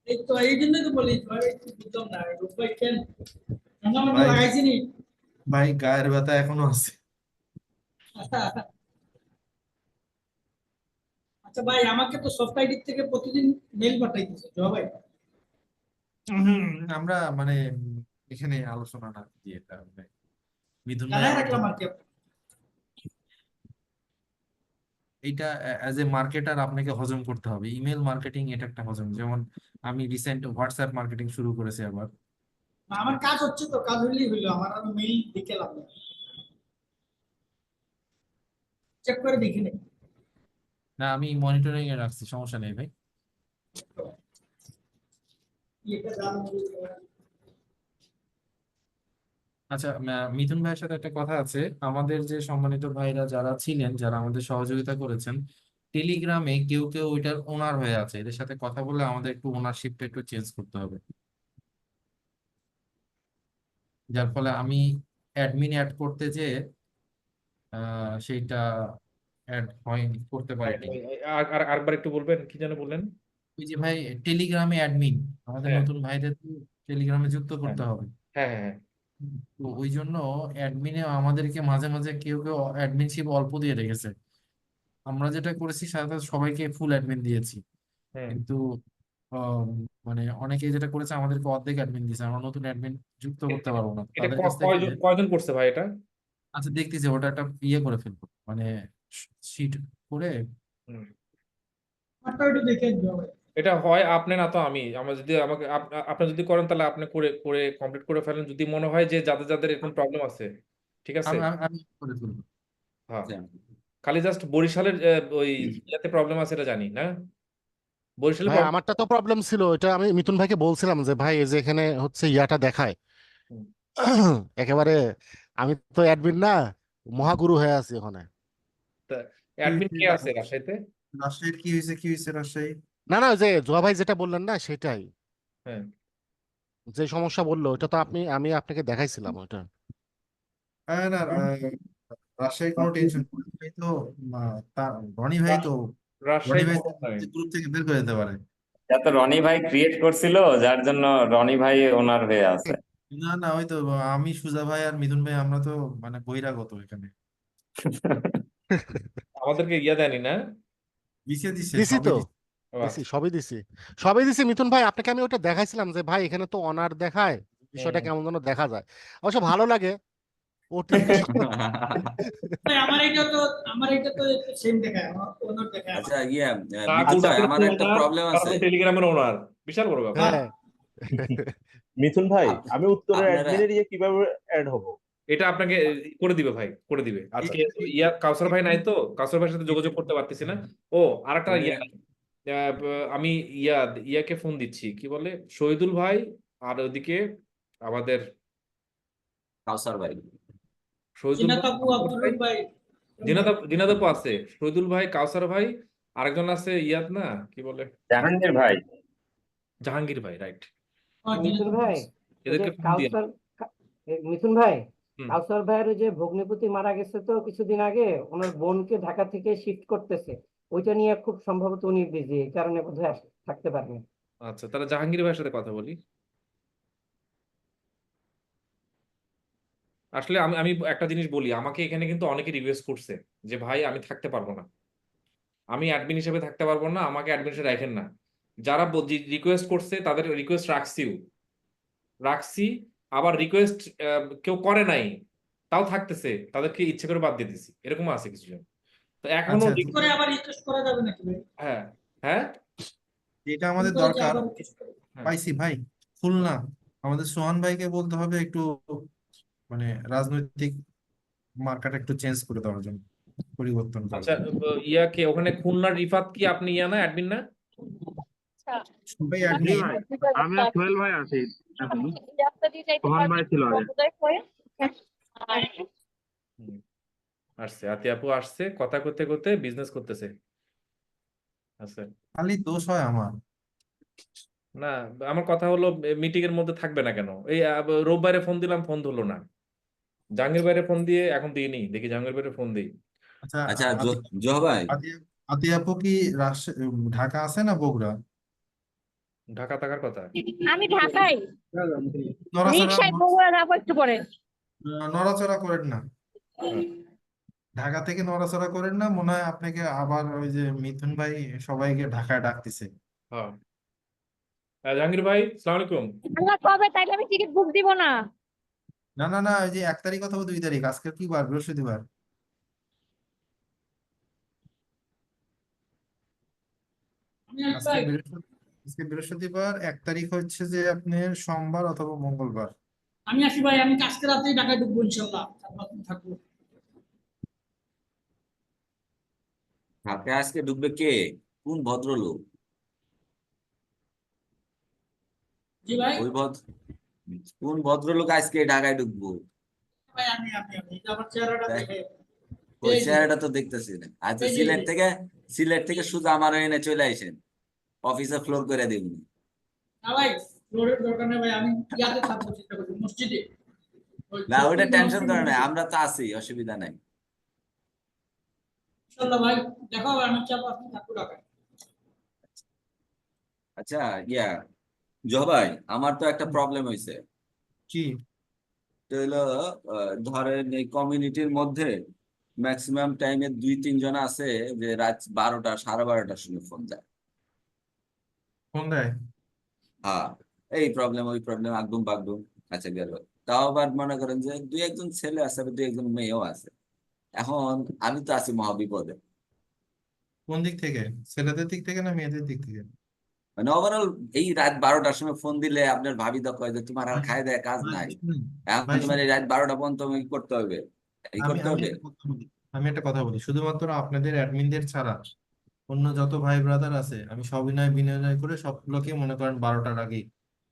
এই তো এই জন্যই তো বলি ভাই, একটু বুঝলাম না রূপ ভাই কেন ঠান্ডা পানি ভাই লাগাইছিনি। ভাই গায়ের ব্যথা এখনো আছে। আচ্ছা ভাই, আমাকে তো সফট আইডি থেকে প্রতিদিন মেল পাঠাইতেছে জোয়া ভাই। আমরা মানে এখানে আলোচনা না দিয়ে এটা মানে মিথুন ভাই জানাই আমার রাখলাম আর কি। এইটা অ্যাজ এ মার্কেটার আপনাকে হজম করতে হবে। ইমেল মার্কেটিং এটা একটা হজম, যেমন আমি রিসেন্ট হোয়াটসঅ্যাপ মার্কেটিং শুরু করেছি আবার। না, আমার কাজ হচ্ছে তো, কাজ হইলেই হইলো, আমার আর মেল দেখে লাভ নেই, চেক করে দেখি নেই। না, আমি মনিটরিং এ রাখছি, সমস্যা নেই ভাই। এটা জানো। আচ্ছা, মিথুন ভাইয়ের সাথে একটা কথা আছে। আমাদের যে সম্মানিত ভাইরা যারা ছিলেন, যারা আমাদের সহযোগিতা করেছেন, টেলিগ্রামে কেউ কেউ ওইটার ওনার হয়ে আছে। এদের সাথে কথা বলে আমাদের একটু ওনারশিপটা একটু চেঞ্জ করতে হবে, যার ফলে আমি অ্যাডমিন অ্যাড করতে যে সেইটা অ্যাড হয়নি, করতে পারিনি। আরেকবার একটু বলবেন, কি যেন বললেন? ওই যে ভাই, টেলিগ্রামে অ্যাডমিন আমাদের হ্যাঁ নতুন ভাইদের তো টেলিগ্রামে যুক্ত হ্যাঁ করতে হবে। হ্যাঁ হ্যাঁ হ্যাঁ। তো ওই জন্য অ্যাডমিনে আমাদেরকে মাঝে মাঝে কেউ কেউ অ্যাডমিনশিপ অল্প দিয়ে রেখেছে। আমরা যেটা করেছি সাধারণত সবাইকে ফুল অ্যাডমিন দিয়েছি, হুম। কিন্তু আম, মানে অনেকে যেটা করেছে আমাদেরকে অর্ধেক অ্যাডমিন দিয়েছে। আমরা নতুন অ্যাডমিন যুক্ত করতে পারবো না এটা তাদের কাছ থেকে। কয়জন কয়জন করছে ভাই এটা? আচ্ছা, দেখতেছি ওটা একটা ইয়ে করে ফেলবো, মানে শিট করে। হুম। আমারটা একটু দেখে জোয়া ভাই। এটা হয় আপনি না তো আমি, আমার যদি আমাকে আপনি যদি করেন তাহলে আপনি করে করে কমপ্লিট করে ফেলেন, যদি মনে হয় যে যাদের যাদের এরকম প্রবলেম আছে। ঠিক আছে? আমি করে ফেলবো। হ্যাঁ, আচ্ছা। খালি জাস্ট বরিশালের ওই ইয়াতে প্রবলেম আছে এটা জানি না, বরিশালে ভাই আমারটা তো প্রবলেম ছিল, এটা আমি মিথুন ভাইকে বলছিলাম যে ভাই এই যে এখানে হচ্ছে ইয়াটা দেখায় একেবারে আমি তো অ্যাডমিন না, মহাগুরু হয়ে আছি ওখানে। অ্যাডমিন কে আছে রাজশাহীতে? রাজশাহীর কি হয়েছে, কি হয়েছে রাজশাহী? না না, ওই যে জোয়া ভাই যেটা বললেন না সেটাই, হ্যাঁ, যে সমস্যা বললো ওটা তো আমি আপনাকে দেখাইছিলাম ওটা। হ্যাঁ, না, রাজশাহীর কোনো টেনশন নেই তো। রনি ভাই তো, রনি রাজশাহী ভাই খবর নাই। গ্রুপ থেকে বের করে দিতে পারে। এটা তো রনি ভাই ক্রিয়েট করছিল, যার জন্য রনি ভাই ওনার হয়ে আছে। না না, ওই তো আমি, সুজা ভাই আর মিথুন ভাই, আমরা তো মানে বহিরাগত এখানে। আমাদেরকে ইয়া দেয়নি না? দিছে দিছে দিছি সবই তো, দিছে। ও দিছি আচ্ছা। সবই দিছি মিথুন ভাই, আপনাকে আমি ওটা দেখাইছিলাম যে ভাই এখানে তো অনার দেখায়, বিষয়টা হুম। কেমন যেন দেখা যায়, অবশ্য ভালো লাগে ওটিপি। ভাই, আমার এটা তো সেম দেখায়, আমার ওনার দেখায় আমার। আচ্ছা তার মিথুন আচ্ছা, ভাই আপনি আমার একটা ওনার, প্রবলেম আছে। তারপরে টেলিগ্রামের ওনার, বিশাল বড় ব্যাপার। হ্যাঁ মিথুন ভাই, আপ- আমি উত্তরের আপনারা অ্যাডমিনের ইয়ে কিভাবে অ্যাড হব? এটা আপনাকে করে দিবে ভাই, করে দিবে আজকে। ইয়া কাউসার ভাই নাই তো, কাউসার ভাইয়ের সাথে যোগাযোগ করতে পারতেছি না। ও আরেকটা ইয়া, আমি ইয়াকে ফোন দিচ্ছি, কি বলে, শহীদুল ভাই, আর ওদিকে আমাদের কাউসার ভাই। শহীদুল জিনাত ভাই, আপু, আব্দুল রব ভাই। দিনাদ আপু আছে, শহীদুল ভাই, কাউসার ভাই, আরেকজন আছে ইয়াদ না, কি বলে, জাহাঙ্গীর ভাই। জাহাঙ্গীর ভাই, রাইট। মিথুন ভাই, ওই যে এদেরকে ফোন দিয়ে মিথুন ভাই, হুম। কাউসার ভাইয়ের ওই যে ভগ্নিপতি মারা গেছে তো কিছুদিন আগে, ওনার বোনকে ঢাকা থেকে শিফট করতেছে, ওইটা নিয়ে খুব সম্ভবত উনি বিজি, এই কারণে বোধহয় থাকতে পারেনি। আচ্ছা, তাহলে জাহাঙ্গীর ভাইয়ের সাথে কথা বলি। আসলে আমি আমি একটা জিনিস বলি, আমাকে এখানে কিন্তু অনেকে রিকোয়েস্ট করছে যে ভাই আমি থাকতে পারবো না, আমি অ্যাডমিন হিসেবে থাকতে পারবো না, আমাকে অ্যাডমিন হিসেবে রাখেন না। যারা রিকোয়েস্ট করছে তাদের রিকোয়েস্ট রাখছি, আবার রিকোয়েস্ট কেউ করে নাই তাও থাকতেছে, তাদেরকে ইচ্ছে করে বাদ দিয়ে দিছি, এরকম আছে কিছু জন। তো এখনো আচ্ছা, করে আবার রিকোয়েস্ট করা যাবে নাকি ভাই? হ্যাঁ হ্যাঁ যেটা আমাদের করে যে দরকার আবার request করে। হ্যাঁ। পাইছি ভাই, খুলনা। আমাদের সোহান ভাইকে বলতে হবে একটু মানে রাজনৈতিক মার্কাটা একটু চেঞ্জ করে দেওয়ার জন্য, পরিবর্তন করার আচ্ছা, জন্য। ইয়াকে ওখানে খুলনার রিফাত কি আপনি ইয়া না, অ্যাডমিন না? সবাই অ্যাডমিন। আমি আর সোহেল ভাই আছি এখন, সোহান ভাই ছিল আগে। হুম, আসছে, আতি আপু আসছে, কথা করতে করতে বিজনেস করতেছে। আচ্ছা, খালি দোষ হয় আমার। না, আমার কথা হলো মিটিং এর মধ্যে থাকবে না কেন? এই রোববারে ফোন দিলাম, ফোন ধরলো না। জাহাঙ্গীর বাইরে ফোন দিয়ে এখন দিইনি, দেখি জাহাঙ্গীর বাইরে ফোন দিই। আচ্ছা, আচ্ছা জোহা ভাই, আতি আপু কি ঢাকা আছে না বগুড়া? ঢাকা থাকার কথা। আমি ঢাকায়, নড়াচড়া রিক্সায় বগুড়া যাবো একটু পরে। নড়াচড়া করেন না। ঢাকা থেকে নড়াচড়া করেন না, মনে হয় আপনাকে আবার ওই যে মিথুন ভাই সবাইকে ঢাকায় ডাকতেছে। হ্যাঁ জাহাঙ্গীর ভাই, সালাম আলাইকুম। আমরা কবে তাইলে আমি টিকিট বুক দিব না। না না না, ওই যে 1 তারিখ অথবা 2 তারিখ, আজকে কি বার? বৃহস্পতিবার। আমি আসি আজকে ভাই। আজকে বৃহস্পতিবার, 1 তারিখ হচ্ছে যে আপনার সোমবার অথবা মঙ্গলবার। আমি আসি ভাই, আমি আজকে রাতেই ঢাকায় ঢুকবো ইনশাল্লাহ, 4-5 দিন থাকবো। ঢাকা আজকে ঢুকবে কে? কোন ভদ্রলোক? জি ভাই। কোন ভদ্রলোক আজকে ঢাকায় ঢুকবো? ভাই আমি এটা আমার চেহারাটা তাই? দেখে। ওই এই যে, চেহারাটা তো দেখতেছি না। আচ্ছা, এই যে, সিলেট থেকে শুধু আমার এনে চলে আসেন, অফিসে ফ্লোর করে দিন। না ভাই, ফ্লোরের দরকার নেই ভাই, আমি ইয়াতে থাকবো, চেষ্টা করছি মসজিদে। ওই না, ওইটা 36 টেনশন নম্বর করে না, মসজিদে। আমরা তো আছি, অসুবিধা নাই। ইনশাল্লাহ ভাই, দেখা হবে, আমি 4-5 দিন থাকবো ঢাকায়। আচ্ছা, জহ ভাই, আমার তো একটা প্রবলেম হয়েছে। কি? তো হলো ধরেন এই কমিউনিটির মধ্যে ম্যাক্সিমাম টাইমে 2-3 জন আছে যে রাত 12টা 12:30টার সময় ফোন দেয়। ফোন দেয়? হ্যাঁ, এই প্রবলেম ওই প্রবলেম, আগডুম বাগডুম। আচ্ছা, গেল। তাও আবার মনে করেন যে 2-1 জন ছেলে আছে, আবার 2-1 জন মেয়েও আছে। এখন আমি তো আছি মহাবিপদে। কোন দিক থেকে? ছেলেদের দিক থেকে না মেয়েদের দিক থেকে? মানে ওভারঅল এই রাত 12টার সময় ফোন দিলে আপনার ভাবি তো কয় যে তোমার আর খায় দেয় কাজ ভাই নাই, শুনুন, এখন ভাই তোমার শুনুন, এই রাত 12টা পর্যন্ত করতে হবে, এই আমি করতে আমি হবে। একটা কথা বলি, শুধুমাত্র আপনাদের অ্যাডমিনদের ছাড়া অন্য যত ভাই ব্রাদার আছে, আমি সবিনয় বিনয় করে সবগুলোকে মনে করেন 12টার আগেই,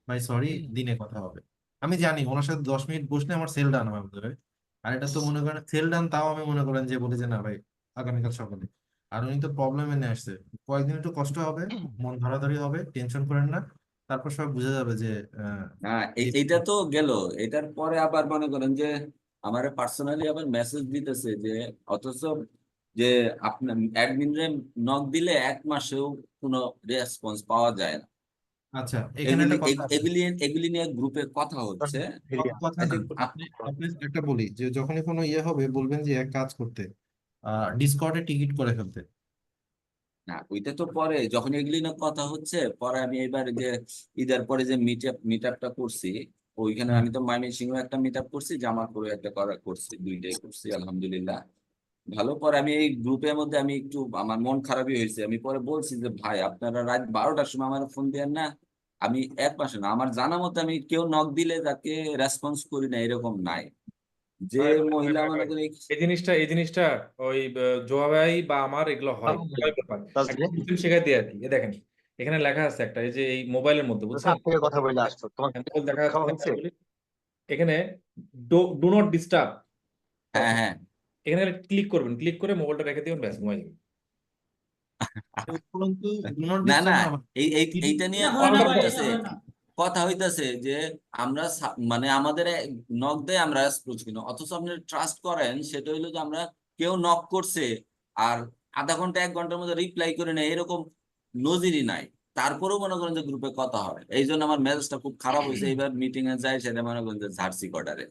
ভাই সরি, দিনে কথা হবে। আমি জানি ওনার সাথে 10 মিনিট বসলে আমার সেল ডান হবে বোধ হয়। আর এটা তো মনে করেন সেল ডান, তাও আমি মনে করেন যে বলি যে না ভাই, আগামীকাল সকালে। আর উনি তো প্রবলেম এনে আসছে, কয়েকদিন একটু কষ্ট হবে, মন ধরাধরি হবে, টেনশন করেন না, তারপর সব বুঝে যাবে যে হ্যাঁ, এই এইটা তো গেল। এটার পরে আবার মনে করেন যে আমার পার্সোনালি আবার মেসেজ দিতেছে যে অথচ যে আপনার অ্যাডমিনরে নক দিলে 1 মাসেও কোনো রেসপন্স পাওয়া যায় না। আচ্ছা, এখানে একটা কথা আছে। এগুলি নিয়ে গ্রুপে কথা হচ্ছে। সব কথা আচ্ছা, না, আপনি একটা বলি যে যখনই কোনো হবে বলবেন যে এক কাজ করতে, ডিসকর্ডে টিকিট করে ফেলতে। না, ওইটা তো পরে যখন এগুলি না কথা হচ্ছে, পরে আমি এবার যে ঈদের পরে যে মিট আপটা করছি, ওইখানে হ্যাঁ, আমি তো ময়মনসিংহে একটা মিট আপ করছি, জামালপুরে একটা করছি, 2টাই করছি আলহামদুলিল্লাহ ভালো। পরে আমি এই গ্রুপের মধ্যে আমি একটু আমার মন খারাপই হয়েছে। আমি পরে বলছি যে ভাই, আপনারা রাত 12টার সময় আমার ফোন দেন না। আমি 1 মাসে না, আমার জানা মতো আমি কেউ নক দিলে তাকে রেসপন্স করি না, এরকম নাই। যে ভাই ভাই ভাই মহিলা ভাই মনে ভাই, করি এই জিনিসটা ওই জোয়া ভাই বা আমার এগুলো হয়, স্বাভাবিক ব্যাপার। একটা সিস্টেম শেখাই দিয়ে আর কি। এ দেখেন, এখানে লেখা আছে একটা, এই যে এই মোবাইলের মধ্যে, বুঝছেন? কথা বলে আসছো, তোমার মোবাইল দেখা খাওয়া দেখা হয়েছে? বলি। এখানে ডু নট ডিস্টার্ব হ্যাঁ, অপশন, হ্যাঁ। এখানে ক্লিক করবেন, ক্লিক করে মোবাইলটা রেখে দিবেন, ব্যাস ঘুমাই যাবেন। উপরন্তু do not না, না, disturb না ভাই। এইটা নিয়ে এটা হয় না কথা ভাই, এটা হইতেছে, হয় না। যে আমরা মানে আমাদের নক দেয়, আমরা রেসপন্স করি না। অথচ আপনি ট্রাস্ট করেন, সেটা হইলো যে আমরা কেউ নক করছে আর আধা ঘন্টা 1 ঘন্টার মধ্যে রিপ্লাই করে না, এরকম নজিরই নাই। তারপরেও মনে করেন যে গ্রুপে কথা হয়, এই জন্য আমার মেজাজটা খুব খারাপ হয়েছে। এইবার মিটিং এ যাই, সেটা মনে করেন যে ঝাড়সি কটারে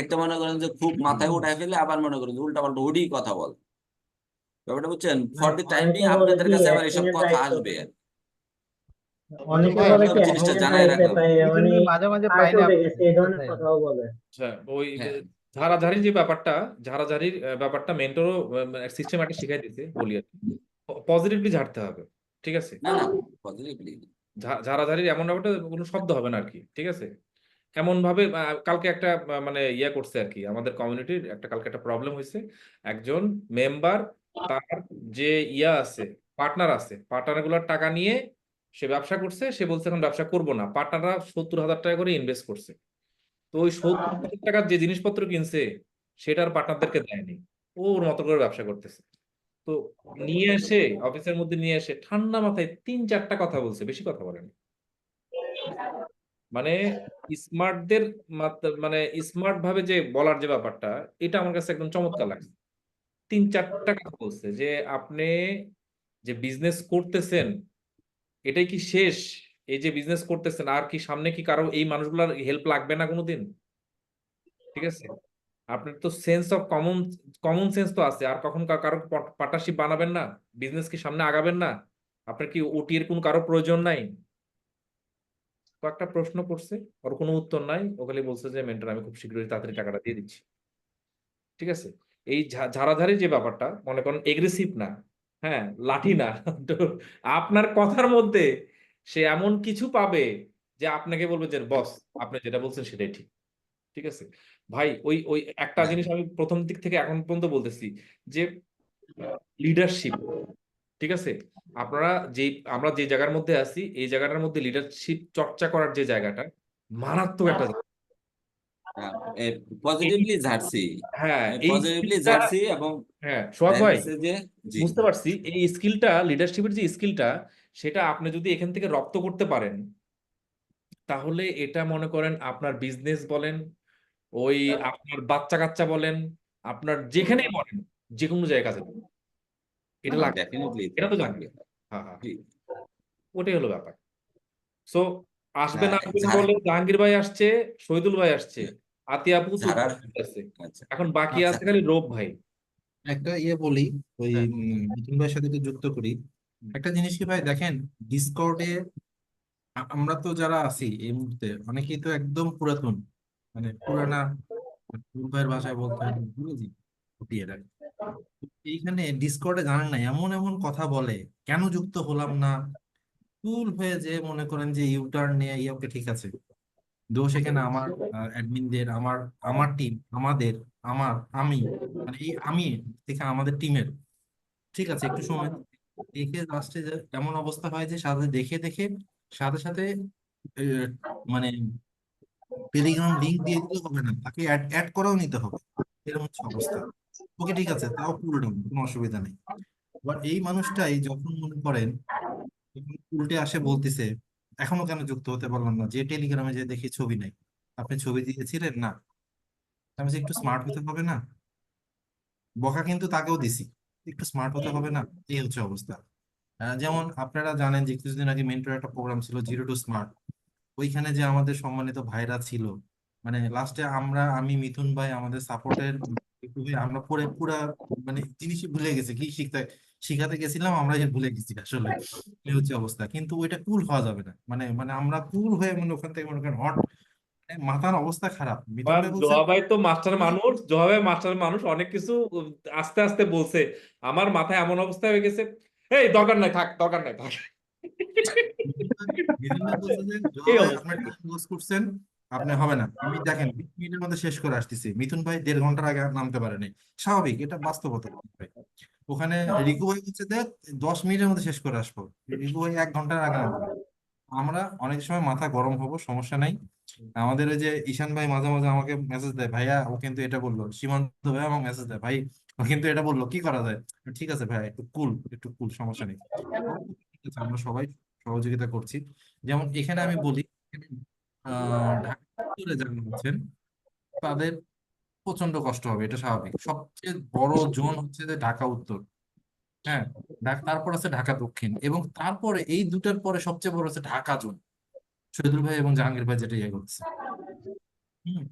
একটা মনে করেন যে খুব মাথায় উঠায় ফেলে, আবার মনে করেন যে উল্টাপাল্টা ওডি কথা বল। ব্যাপারটা বুঝছেন? ফর দি টাইম বিং আপনাদের কাছে আবার এসব কথা আসবে। মিথুন ভাই আমি জিনিসটা জানাই রাখলাম। মিথুন ভাই মাঝে মাঝে পাই না আপনাকে। আচ্ছা, ওই হ্যাঁ, ঝাড়াঝাড়ির যে ব্যাপারটা, ঝাড়াঝাড়ির ব্যাপারটা মেন্টরও সিস্টেমেটিক শিখাই দিতে বলি আর কি। পজিটিভলি ঝাড়তে হবে, ঠিক আছে? না, না, পজিটিভলি। ঝাড়াঝাড়ির এমন ব্যাপারটা কোনো শব্দ হবে না আর কি, ঠিক আছে? এমন ভাবে কালকে একটা মানে করছে আর কি, আমাদের কমিউনিটির একটা কালকে একটা প্রবলেম হয়েছে। একজন মেম্বার তার যে আছে, পার্টনার আছে, পার্টনার গুলোর টাকা নিয়ে সে ব্যবসা করছে। সে বলছে এখন ব্যবসা করবো না। পার্টনাররা 70,000 টাকা করে ইনভেস্ট করছে। তো ওই 70,000 টাকার যে জিনিসপত্র কিনছে সেটার পার্টনারদেরকে দেয়নি। ও ওর মতো করে ব্যবসা করতেছে। তো নিয়ে এসে অফিসের মধ্যে নিয়ে এসে ঠান্ডা মাথায় 3-4টা কথা বলছে, বেশি কথা বলেনি। মানে স্মার্টদের মানে স্মার্ট ভাবে যে বলার যে ব্যাপারটা, এটা আমার কাছে একদম চমৎকার লাগছে। 3-4টা কথা বলছে যে আপনি যে বিজনেস করতেছেন এটাই কি শেষ? এই যে বিজনেস করতেছেন, আর কি সামনে কি কারো এই মানুষগুলোর হেল্প লাগবে না কোনোদিন? ঠিক আছে? আপনার তো সেন্স অফ কমন সেন্স তো আছে, আর কখন কারো পার্টনারশিপ বানাবেন না? বিজনেস কি সামনে আগাবেন না? আপনার কি ওটি এর কোনো কারো প্রয়োজন নাই? কয়েকটা প্রশ্ন করছে, ওর কোনো উত্তর নাই, ও খালি বলছে যে মেন্টর আমি খুব শীঘ্রই তাড়াতাড়ি টাকাটা দিয়ে দিচ্ছি। ঠিক আছে, এই ঝাড়াঝাড়ি যে ব্যাপারটা, মনে করেন এগ্রেসিভ না, হ্যাঁ লাঠি না, তো আপনার কথার মধ্যে সে এমন কিছু পাবে যে আপনাকে বলবে যে বস আপনি যেটা বলছেন সেটাই ঠিক। ঠিক আছে ভাই, ওই ওই একটা জিনিস আমি প্রথম দিক থেকে এখন পর্যন্ত বলতেছি যে লিডারশিপ, ঠিক আছে, আপনারা যে আমরা যে জায়গার মধ্যে আছি এই জায়গাটার মধ্যে লিডারশিপ চর্চা করার যে জায়গাটা মারাত্মক একটা জায়গা। পজিটিভলি ঝাড়ছি, হ্যাঁ এই পজিটিভলি স্কিলটা, ঝাড়ছি এবং হ্যাঁ সোহাগ দেখা ভাই গেছে যে জি বুঝতে পারছি এই স্কিলটা, লিডারশিপের যে স্কিলটা, সেটা আপনি যদি এখান থেকে রপ্ত করতে পারেন তাহলে এটা মনে করেন আপনার বিজনেস বলেন, ওই আপনার বাচ্চা কাচ্চা বলেন, আপনার যেখানেই বলেন যে কোনো জায়গায় কাজে লাগবে। এটা লাগবে, ডেফিনেটলি এটা তো লাগবে। লাগবে। হ্যাঁ হ্যাঁ, জি ওটাই হলো ব্যাপার। সো আসবেন না, আসবেন ঝাড়া বলে জাহাঙ্গীর ভাই আসছে, শহীদুল ভাই আসছে, আতিয়া আপু তো ঝাড়ার আছে, আচ্ছা এখন বাকি আচ্ছা, আছে খালি রূপ ভাই। একটা বলি, ওই হ্যাঁ মিথুন ভাইয়ের সাথে একটু যুক্ত করি। একটা জিনিস কি ভাই দেখেন, ডিসকর্ডে আমরা তো যারা আছি এই মুহূর্তে অনেকেই তো একদম পুরাতন, মানে পুরানা, রূপ ভাইয়ের ভাষায় বলতে হয় বুঝেছি এরা। এইখানে ডিসকর্ডে জানেন না এমন এমন কথা বলে, কেন যুক্ত হলাম না, কুল হয়ে যে মনে করেন যে ইউটার্ন নিয়ে ওকে ঠিক আছে, দোষ এখানে আমার, অ্যাডমিনদের, আমার আমার টিম, আমাদের, আমি, মানে এই আমি থেকে আমাদের টিমের। ঠিক আছে, একটু সময় দেখে লাস্টে এমন অবস্থা হয় যে সাথে দেখে দেখে সাথে সাথে আহ, মানে টেলিগ্রাম লিংক দিয়ে দিলে হবে না, তাকে অ্যাড অ্যাড করাও নিতে হবে, এরকম হচ্ছে অবস্থা। ওকে ঠিক আছে, তাও পুরো ডাউন, কোনো অসুবিধা নেই। এবার এই মানুষটাই যখন মনে করেন যখন উল্টে আসে বলতেছে এখনো কেন যুক্ত হতে পারলাম না, যে টেলিগ্রামে যে দেখি ছবি নাই, আপনি ছবি দিয়েছিলেন না, আমি বলছি, একটু স্মার্ট হতে হবে না? বকা কিন্তু তাকেও দিছি, একটু স্মার্ট হতে হবে না? এই হচ্ছে অবস্থা। যেমন আপনারা জানেন যে কিছুদিন আগে মেন্টর একটা প্রোগ্রাম ছিল জিরো টু স্মার্ট, ওইখানে যে আমাদের সম্মানিত ভাইরা ছিল, মানে লাস্টে আমি মিথুন ভাই আমাদের সাপোর্টের আমরা পরে পুরা মানে জিনিসই ভুলে গেছি, কি শিখাতে গেছিলাম আমরা ভুলে গেছি আসলে। এই হচ্ছে অবস্থা, কিন্তু ওইটা কুল হওয়া যাবে না, মানে মানে আমরা কুল হয়ে মানে ওখান থেকে মনে করেন হট, মাথার অবস্থা খারাপ। মিথুন ভাই বলছে জোহা ভাই তো মাস্টার মানুষ, জোহা ভাই মাস্টার মানুষ, অনেক কিছু আস্তে আস্তে বলছে, আমার মাথায় এমন অবস্থা হয়ে গেছে, এই দরকার নাই থাক, দরকার নাই থাক। মিথুন ভাই বলছে যে এই ভাই অবস্থা। আপনার টাইম লস করছেন, আপনি হবে না, আমি দেখেন 20 মিনিটের মধ্যে শেষ করে আসতেছি। মিথুন ভাই 1.5 ঘন্টার আগে নামতে পারেনি, স্বাভাবিক, এটা বাস্তবতা ভাই। ওখানে রিকু ভাই হচ্ছে যে 10 মিনিটের মধ্যে শেষ করে আসবো, রিকু ভাই 1 ঘন্টার আগে নামবে। আমরা অনেক সময় মাথা গরম হবো, সমস্যা নাই। আমাদের ওই যে ঈশান ভাই মাঝে মাঝে আমাকে মেসেজ দেয়, ভাইয়া ও কিন্তু এটা বললো, সীমান্ত ভাই আমাকে মেসেজ দেয়, ভাই ও কিন্তু এটা বললো, কি করা যায়? ঠিক আছে ভাই, একটু কুল, সমস্যা নেই। ঠিক আছে, আমরা সবাই সহযোগিতা করছি। যেমন এখানে আমি বলি, ঢাকা উত্তরে যারা আছেন তাদের প্রচন্ড কষ্ট হবে, এটা স্বাভাবিক। সবচেয়ে বড় জোন হচ্ছে যে ঢাকা উত্তর, হ্যাঁ, তারপর আছে ঢাকা দক্ষিণ, এবং তারপরে এই দুটার পরে সবচেয়ে বড় হচ্ছে ঢাকা জোন, শহীদুল ভাই এবং জাহাঙ্গীর ভাই যেটা ইয়ে করছে। হম,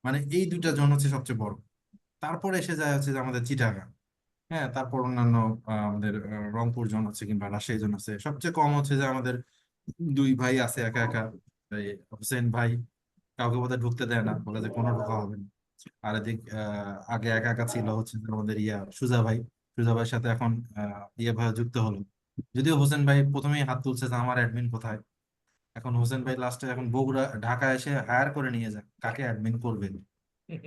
মানে এই দুটা জোন হচ্ছে সবচেয়ে বড়। তারপরে এসে যায় হচ্ছে যে আমাদের চিটাগাং, হ্যাঁ, তারপর অন্যান্য আমাদের রংপুর জোন আছে কিংবা রাজশাহী জোন আছে। সবচেয়ে কম হচ্ছে যে আমাদের দুই ভাই আছে একা একা, এই হোসেন ভাই, কাউকে বোধহয় ঢুকতে দেয় না, বলে যে কোনো ঢোকা হবে না। আর এদিক আগে একা একা ছিল হচ্ছে যে আমাদের সুজা ভাই, সুজা ভাইয়ের সাথে এখন ভাই যুক্ত হলো। যদিও হোসেন ভাই প্রথমেই হাত তুলছে যে আমার অ্যাডমিন কোথায়। এখন হোসেন ভাই লাস্টে এখন বগুড়া ঢাকা এসে হায়ার করে নিয়ে যায় কাকে অ্যাডমিন করবে,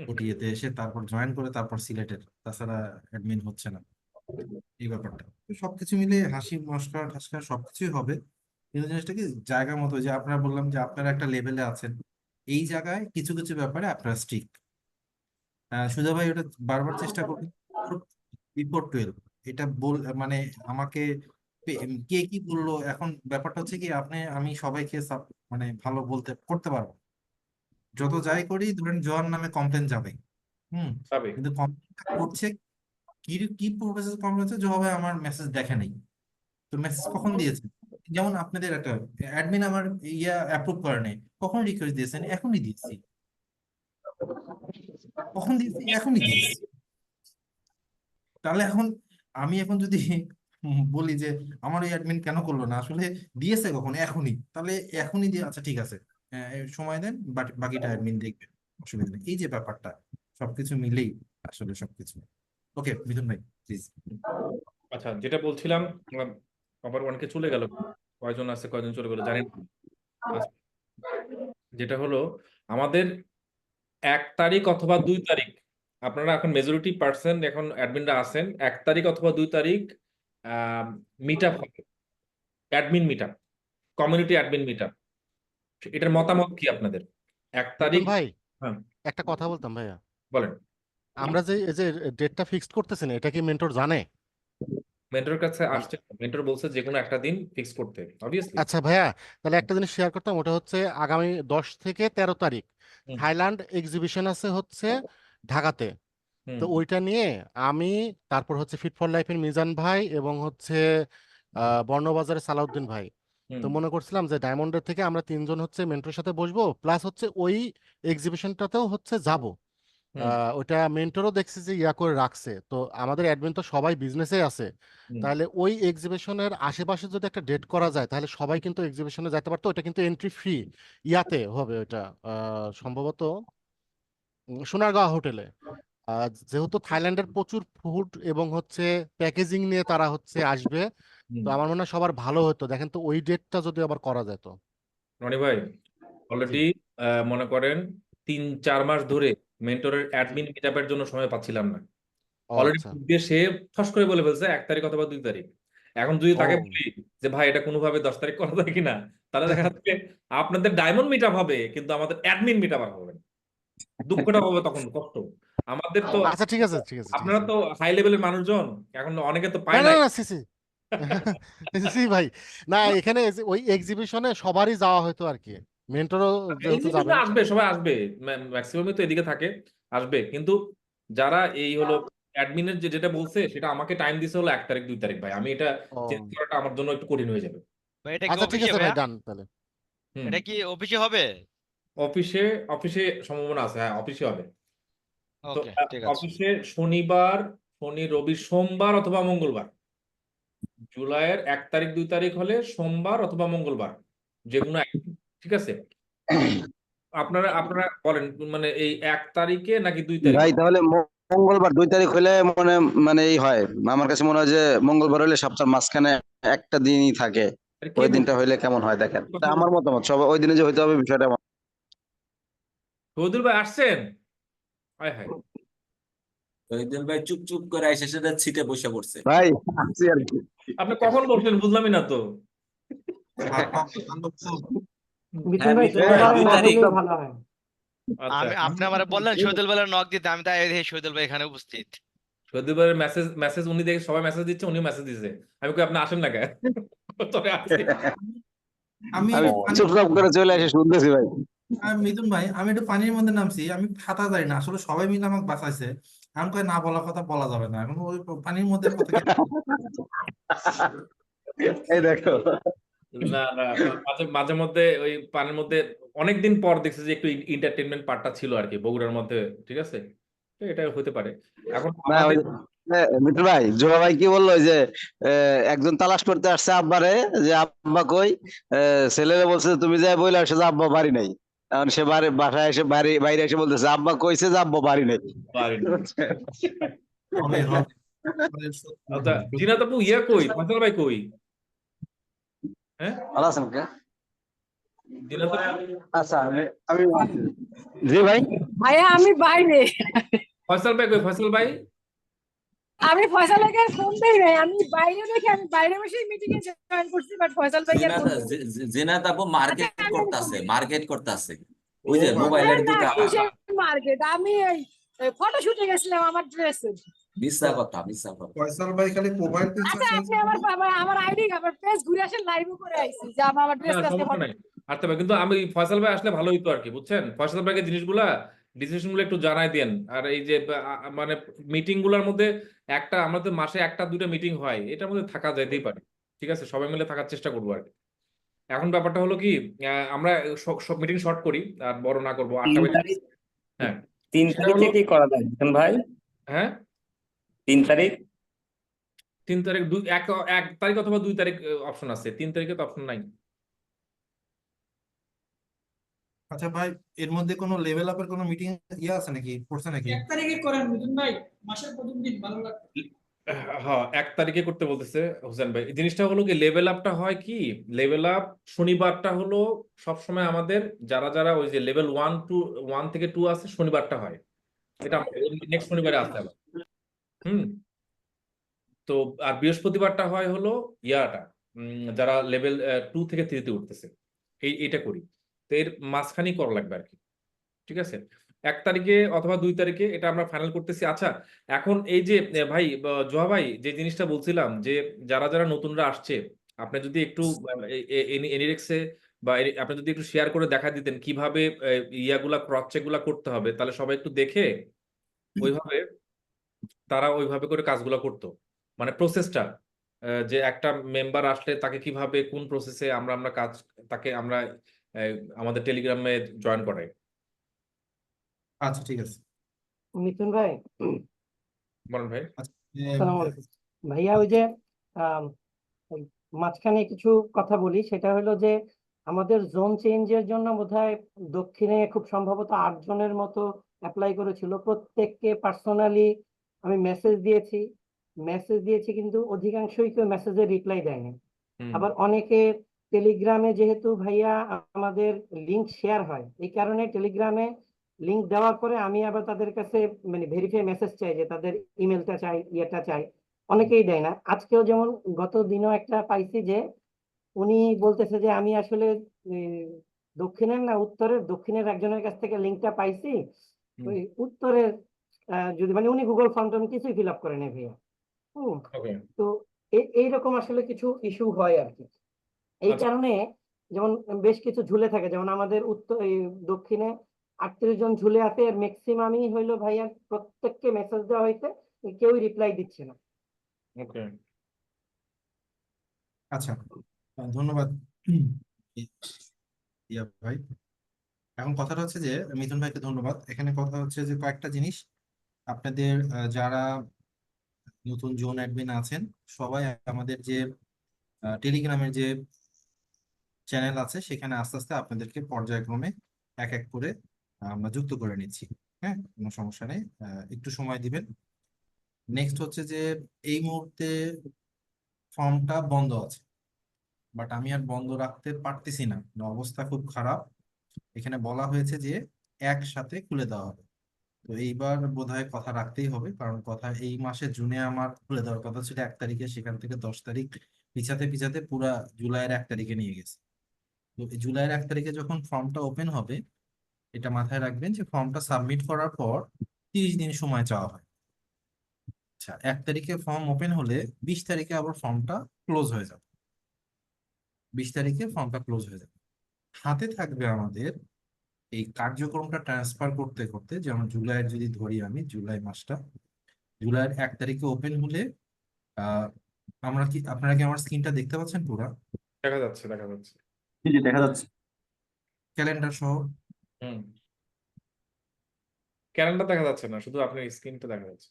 ওটিএতে এসে তারপর জয়েন করে তারপর সিলেটের, তাছাড়া অ্যাডমিন হচ্ছে না। এই ব্যাপারটা তো সবকিছু মিলে হাসি মশকরা ঠাসকা সবকিছুই হবে, কিন্তু জিনিসটা কি জায়গা মতো, যে আপনারা বললাম যে আপনারা একটা লেভেলে আছেন, এই জায়গায় কিছু কিছু ব্যাপারে আপনারা স্ট্রিক্ট। সুজা ভাই ওটা বারবার চেষ্টা করবেন, বিফোর 12 এটা মানে আমাকে কে কি বললো, এখন ব্যাপারটা হচ্ছে কি আমি সবাইকে মানে ভালো বলতে করতে পারবো, যত যাই করি ধরেন জোয়ার নামে কমপ্লেন যাবে। হুম, যাবে। কিন্তু কমপ্লেনটা করছে কি কি প্রসেস, কমপ্লেন হচ্ছে জোয়া ভাই আমার মেসেজ দেখে নাই, তো মেসেজ কখন দিয়েছে? যেমন আপনাদের একটা অ্যাডমিন আমার অ্যাপ্রুভ করে নাই, কখন রিকোয়েস্ট দিয়েছেন? এখনই দিয়েছি। কখন দিয়েছি? এখনই দিয়েছি। তাহলে এখন আমি এখন যদি বলি যে আমার ওই অ্যাডমিন কেন করলো না, আসলে দিয়েছে কখন? এখনই। তাহলে এখনই দিয়ে আচ্ছা ঠিক আছে, সময় দেন, বাকিটা অ্যাডমিন দেখবে, অসুবিধা নেই। এই যে ব্যাপারটা, সবকিছু মিলেই আসলে সবকিছু। ওকে মিথুন ভাই প্লিজ। আচ্ছা, যেটা বলছিলাম, আবার অনেকে চলে গেল, কয়জন আছে কয়জন চলে গেল জানি না। আচ্ছা, যেটা হলো আমাদের 1 তারিখ অথবা 2 তারিখ, আপনারা এখন মেজরিটি পার্সেন্ট এখন অ্যাডমিনরা আছেন, 1 তারিখ অথবা 2 তারিখ মিট আপ হবে, admin meet up, community admin meet up. এটার মতামত কি আপনাদের? 1 মিথুন তারিখ। ভাই হ্যাঁ, একটা কথা বলতাম ভাইয়া, বলেন। আমরা যে এই যে ডেটটা ফিক্সড করতেছেন এটা কি মেন্টর জানে? মেন্টরের কাছে আসছে, মেন্টর বলছে যে কোনো একটা দিন ফিক্স করতে, অবভিয়াসলি। আচ্ছা ভাইয়া, তাহলে একটা জিনিস শেয়ার করতাম, ওটা হচ্ছে আগামী 10 থেকে 13 তারিখ হুম থাইল্যান্ড এক্সিবিশন আছে হচ্ছে ঢাকাতে। হুম তো ওইটা নিয়ে আমি, তারপর হচ্ছে ফিট ফর লাইফের মিজান ভাই এবং হচ্ছে বর্ণবাজারের সালাউদ্দিন ভাই, হুম তো মনে করছিলাম যে ডায়মন্ডের থেকে আমরা তিনজন হচ্ছে মেন্টরের সাথে বসবো, প্লাস হচ্ছে ওই এক্সিবিশনটাতেও হচ্ছে যাব। হুম ওটা মেন্টরও দেখছি যে ইয়া করে রাখছে, তো আমাদের অ্যাডমিন তো সবাই বিজনেসে আছে। হুম তাহলে ওই এক্সিবিশনের আশেপাশে যদি একটা ডেট করা যায় তাহলে সবাই কিন্তু এক্সিবিশনে যেতে পারতো। ওটা কিন্তু এন্ট্রি ফ্রি ইয়াতে হবে, ওটা সম্ভবত সোনারগাঁও হোটেলে। যেহেতু থাইল্যান্ডের প্রচুর ফুড এবং হচ্ছে প্যাকেজিং নিয়ে তারা হচ্ছে আসবে, হুম। তো আমার মনে হয় সবার ভালো হতো, দেখেন তো ওই ডেটটা যদি আবার করা যেত। রনি ভাই, জি। অলরেডি মনে করেন 3-4 মাস ধরে মেন্টরের অ্যাডমিন মিটআপের জন্য সময় পাচ্ছিলাম না। ও অলরেডি আচ্ছা। দিয়ে সে ফস করে বলে ফেলছে 1 তারিখ অথবা 2 তারিখ। এখন যদি তাকে ও বলি যে ভাই এটা কোনোভাবে 10 তারিখ করা যায় কিনা, তাহলে দেখা যাচ্ছে আপনাদের ডায়মন্ড মিটআপ হবে কিন্তু আমাদের অ্যাডমিন মিটআপ আর হবে না। দুঃখটা হবে তখন, কষ্ট আমাদের তো। আচ্ছা ঠিক আছে ঠিক আছে ঠিক আপনারা আছে। তো হাই লেভেলের মানুষজন, এখন অনেকে তো না পায় না নাই। না সি সি সি ভাই, না এখানে ওই এক্সিবিশনে সবারই যাওয়া হয়তো আর কি, মেন্টরও যেহেতু এক্সিবিশনে যাবেন। আসবে, সবাই আসবে, ম্যাক্সিমামই তো এদিকে থাকে, আসবে। কিন্তু যারা এই হলো অ্যাডমিনের যেটা বলছে সেটা আমাকে টাইম দিছে হলো 1 তারিখ 2 তারিখ, ভাই আমি এটা ও চেঞ্জ করাটা আমার জন্য একটু কঠিন হয়ে যাবে। ভাই এটা কি আচ্ছা ঠিক অফিসে আছে ভাই, ভাইয়া? ডান তাহলে। হুম এটা কি অফিসে হবে? অফিসে, অফিসে সম্ভাবনা আছে, হ্যাঁ অফিসে হবে। তো ওকে ঠিক আছে। অফিসে শনিবার, শনি রবি সোমবার অথবা মঙ্গলবার, জুলাইয়ের 1 তারিখ 2 তারিখ হলে সোমবার অথবা মঙ্গলবার, যে কোনো একদিন, ঠিক আছে? আপনারা আপনারা বলেন মানে এই 1 তারিখে নাকি 2 তারিখে? ভাই তাহলে মঙ্গলবার 2 তারিখ হলে মানে এই হয়, আমার কাছে মনে হয় যে মঙ্গলবার হলে সপ্তাহের মাঝখানে একটা দিনই থাকে, আরে কে ওই দিনটা বলছে? হইলে কেমন হয় দেখেন, কথা তা আমার মতামত সব ওই দিনে যে হইতে হবে বিষয়টা শহীদুল ভাই আসছেন? হায় হায়, শহীদুল ভাই চুপ চুপ করে এসে সেটা ছিটে বসে পড়ছে। ভাই আছি আর কি। আপনি কখন বলছেন বুঝলামই না তো। মিঠুন ভাই মিঠুন শুক্রবার ভাই 2 না তারিখ। দিলেই ভালো হয়। আচ্ছা, আপনি আমার বললেন শহীদুল ভাইয়ের নক দিতে, আমি তাই দেখি শহীদুল ভাই এখানে উপস্থিত। শহীদুল ভাইয়ের মেসেজ মেসেজ উনি দেখে সবাই মেসেজ দিচ্ছে, উনিও মেসেজ দিচ্ছে। আমি কই আপনি আসেন না কেন? তোরে আসছি। আমি আমি পানি- চুপচাপ করে চলে এসে শুনতেছি ভাই। মিথুন ভাই, আমি একটু পানির মধ্যে নামছি, আমি সাঁতার জানি না, আসলে সবাই মিলে আমাকে বাঁচাইছে। আমি কই না, বলার কথা বলা যাবে না, এখন ওই পানির মধ্যে কথা এই দেখো না না, মাঝে মাঝে মধ্যে ওই পানির মধ্যে অনেকদিন পর দেখছি যে একটু এন্টারটেইনমেন্ট পার্টটা ছিল আর কি বগুড়ার মধ্যে, ঠিক আছে? তো এটা হতে পারে। এখন না ওই আমাদের মিত্র ভাই, জোয়া ভাই কি বললো ওই যে একজন তালাশ করতে আসছে আব্বারে, যে আব্বা কই, ছেলেরে বলছে তুমি যাই বইলে আসে যে আব্বা বাড়ি নাই, এখন সে বাসায় এসে বাইরে এসে বলতেছে আব্বা কইছে যে আব্বা বাড়ি নাই। পারি না। হবে হবে। আচ্ছা, জিনাত আপু ইয়া কই, ফয়সাল ভাই কই? হ্যাঁ, ভালো আছেন কে? জিনাত আপু, আচ্ছা আমি জি ভাই, ভাইয়া আমি বাইরে, ফয়সাল ভাই কই, ফয়সাল ভাই? আমি ফয়সাল ভাইকে ফোন দেই নাই, আমি বাইরে দেখি, আমি বাইরে বসে মিটিং এ জয়েন করছি, বাট ফয়সাল ভাইকে আর ফোন দেই নাই। জেনাত আপু মার্কেট আচ্ছা, করতেছে ওই যে মোবাইলের না দোকান। কিসের মার্কেট, আমি এই ফটোশুটে গেছিলাম আমার ড্রেসের। মিথ্যা কথা, মিথ্যা কথা। ফয়সাল ভাই খালি প্রোফাইল পিকচার আচ্ছা চেঞ্জ আপনি আমার আইডি আমার পেজ ঘুরে আসেন, লাইভও করে আইছি যে আমার ড্রেস না কাছে সমস্যা নাই, আচ্ছা ভাই, কিন্তু আমি ফয়সাল ভাই আসলে ভালো হইতো আর কি, বুঝছেন? ফয়সাল ভাইকে জিনিসগুলা ডিসিশন গুলো একটু জানাই দেন। আর এই যে মানে মিটিং গুলার মধ্যে একটা, আমাদের মাসে 1-2টা মিটিং হয়, এটার মধ্যে থাকা যাইতেই পারে, ঠিক আছে? সবাই মিলে থাকার চেষ্টা করবো আর কি। এখন ব্যাপারটা হলো কি, আমরা সব মিটিং শর্ট করি আর বড় না করবো, 8টা 3 মিটিং। তারিখ হ্যাঁ, 3 সেটা তারিখে হলো কি করা যায় মিথুন ভাই? হ্যাঁ 3 তারিখ? 3 তারিখ 1 তারিখ অথবা 2 তারিখ অপশন আছে, 3 তারিখে তো অপশন নাই। আচ্ছা ভাই, এর মধ্যে কোনো লেভেল আপের কোনো মিটিং আছে নাকি, করছে নাকি? 1 তারিখে করেন মিঠুন ভাই, মাসের প্রথম দিন ভালো লাগবে। হ্যাঁ 1 তারিখে করতে বলতেছে হোসেন ভাই। জিনিসটা হলো কি, লেভেল আপটা হয় কি, লেভেল আপ শনিবারটা হলো সবসময় আমাদের যারা যারা ওই যে লেভেল 1 থেকে 2 আছে, শনিবারটা হয়। এটা নেক্সট শনিবারে আছে আবার। হুম। তো আর বৃহস্পতিবারটা হয় হলো ইয়াটা, যারা লেভেল 2 থেকে 3 তে উঠতেছে, এইটা করি। তো এর মাঝখানেই করা লাগবে আর কি। ঠিক আছে, 1 তারিখে অথবা 2 তারিখে এটা আমরা ফাইনাল করতেছি। আচ্ছা, এখন এই যে ভাই জোহা ভাই, যে জিনিসটা বলছিলাম যে যারা যারা নতুনরা আসছে, আপনি যদি একটু এনিডেক্সে বা আপনি যদি একটু শেয়ার করে দেখা দিতেন কিভাবে ইয়াগুলা ক্রস চেক গুলা করতে হবে, তাহলে সবাই একটু দেখে ওইভাবে তারা ওইভাবে করে কাজগুলো করতো। মানে প্রসেসটা, যে একটা মেম্বার আসলে তাকে কিভাবে কোন প্রসেসে আমরা আমরা কাজ, তাকে আমরা আমাদের টেলিগ্রামে জয়েন করাই। আচ্ছা ঠিক আছে। মিথুন ভাই, বলেন ভাই। আচ্ছা, আসসালামু আলাইকুম ভাইয়া। ওই যে আম, ওই মাঝখানে কিছু কথা বলি, সেটা হলো যে আমাদের জোন চেঞ্জের জন্য বোধহয় দক্ষিণে খুব সম্ভবত 8 জনের মতো অ্যাপ্লাই করেছিল। প্রত্যেককে পার্সোনালি আমি মেসেজ দিয়েছি কিন্তু অধিকাংশই কেউ মেসেজের রিপ্লাই দেয়নি। আবার অনেকে টেলিগ্রামে, যেহেতু ভাইয়া আমাদের লিংক শেয়ার হয়, এই কারণে টেলিগ্রামে লিংক দেওয়ার পরে আমি আবার তাদের কাছে মানে ভেরিফাই মেসেজ চাই যে তাদের ইমেলটা চাই, ইয়েটা চাই, অনেকেই দেয় না। আজকেও যেমন গত দিনও একটা পাইছি যে উনি বলতেছে যে আমি আসলে দক্ষিণের না উত্তরের, দক্ষিণের একজনের কাছ থেকে লিঙ্কটা পাইছি, ওই উত্তরের যদি মানে উনি গুগল ফর্ম টর্ম কিছুই ফিল আপ করে নেই ভাইয়া। তো এইরকম আসলে কিছু ইস্যু হয় আর কি। এই কারণে যেমন বেশ কিছু ঝুলে থাকে, যেমন আমাদের দক্ষিণে 38 জন ঝুলে আছে, এর ম্যাক্সিমামই হইলো ভাইয়া প্রত্যেককে মেসেজ দেওয়া হয়েছে, কেউই রিপ্লাই দিচ্ছে না। ওকে, আচ্ছা ধন্যবাদ ইয়া ভাই। এখন কথাটা হচ্ছে যে মিথুন ভাইকে ধন্যবাদ। এখানে কথা হচ্ছে যে কয়েকটা জিনিস আপনাদের যারা নতুন জোন অ্যাডমিন আছেন সবাই আমাদের যে টেলিগ্রামের যে চ্যানেল আছে সেখানে আস্তে আস্তে আপনাদেরকে পর্যায়ক্রমে এক এক করে আমরা যুক্ত করে নিচ্ছি। হ্যাঁ, কোনো সমস্যা নেই, একটু সময় দিবেন। নেক্সট হচ্ছে যে এই মুহূর্তে ফর্মটা বন্ধ আছে, বাট আমি আর বন্ধ রাখতে পারতেছি না, অবস্থা খুব খারাপ। এখানে বলা হয়েছে যে একসাথে খুলে দেওয়া হবে। তো এইবার বোধহয় কথা রাখতেই হবে, কারণ কথা এই মাসে জুনে আমার খুলে দেওয়ার কথা ছিল 1 তারিখে, সেখান থেকে 10 তারিখ পিছাতে পিছাতে পুরা জুলাইয়ের 1 তারিখে নিয়ে গেছে। তো এই জুলাইয়ের 1 তারিখে যখন ফর্মটা ওপেন হবে, এটা মাথায় রাখবেন যে ফর্মটা সাবমিট করার পর 30 দিন সময় চাওয়া হয়। আচ্ছা, 1 তারিখে ফর্ম ওপেন হলে 20 তারিখে আবার ফর্মটা ক্লোজ হয়ে যাবে। 20 তারিখে ফর্মটা ক্লোজ হয়ে যাবে। হাতে থাকবে আমাদের এই কার্যক্রমটা ট্রান্সফার করতে করতে, যেমন জুলাইয়ের যদি ধরি আমি, জুলাই মাসটা জুলাইয়ের 1 তারিখে ওপেন হলে আপনারা কি আমার স্ক্রিনটা দেখতে পাচ্ছেন পুরো? দেখা যাচ্ছে, দেখা যাচ্ছে। জি দেখা যাচ্ছে। ক্যালেন্ডার সহ। ক্যালেন্ডার দেখা যাচ্ছে না, শুধু আপনার স্ক্রিনটা দেখা যাচ্ছে।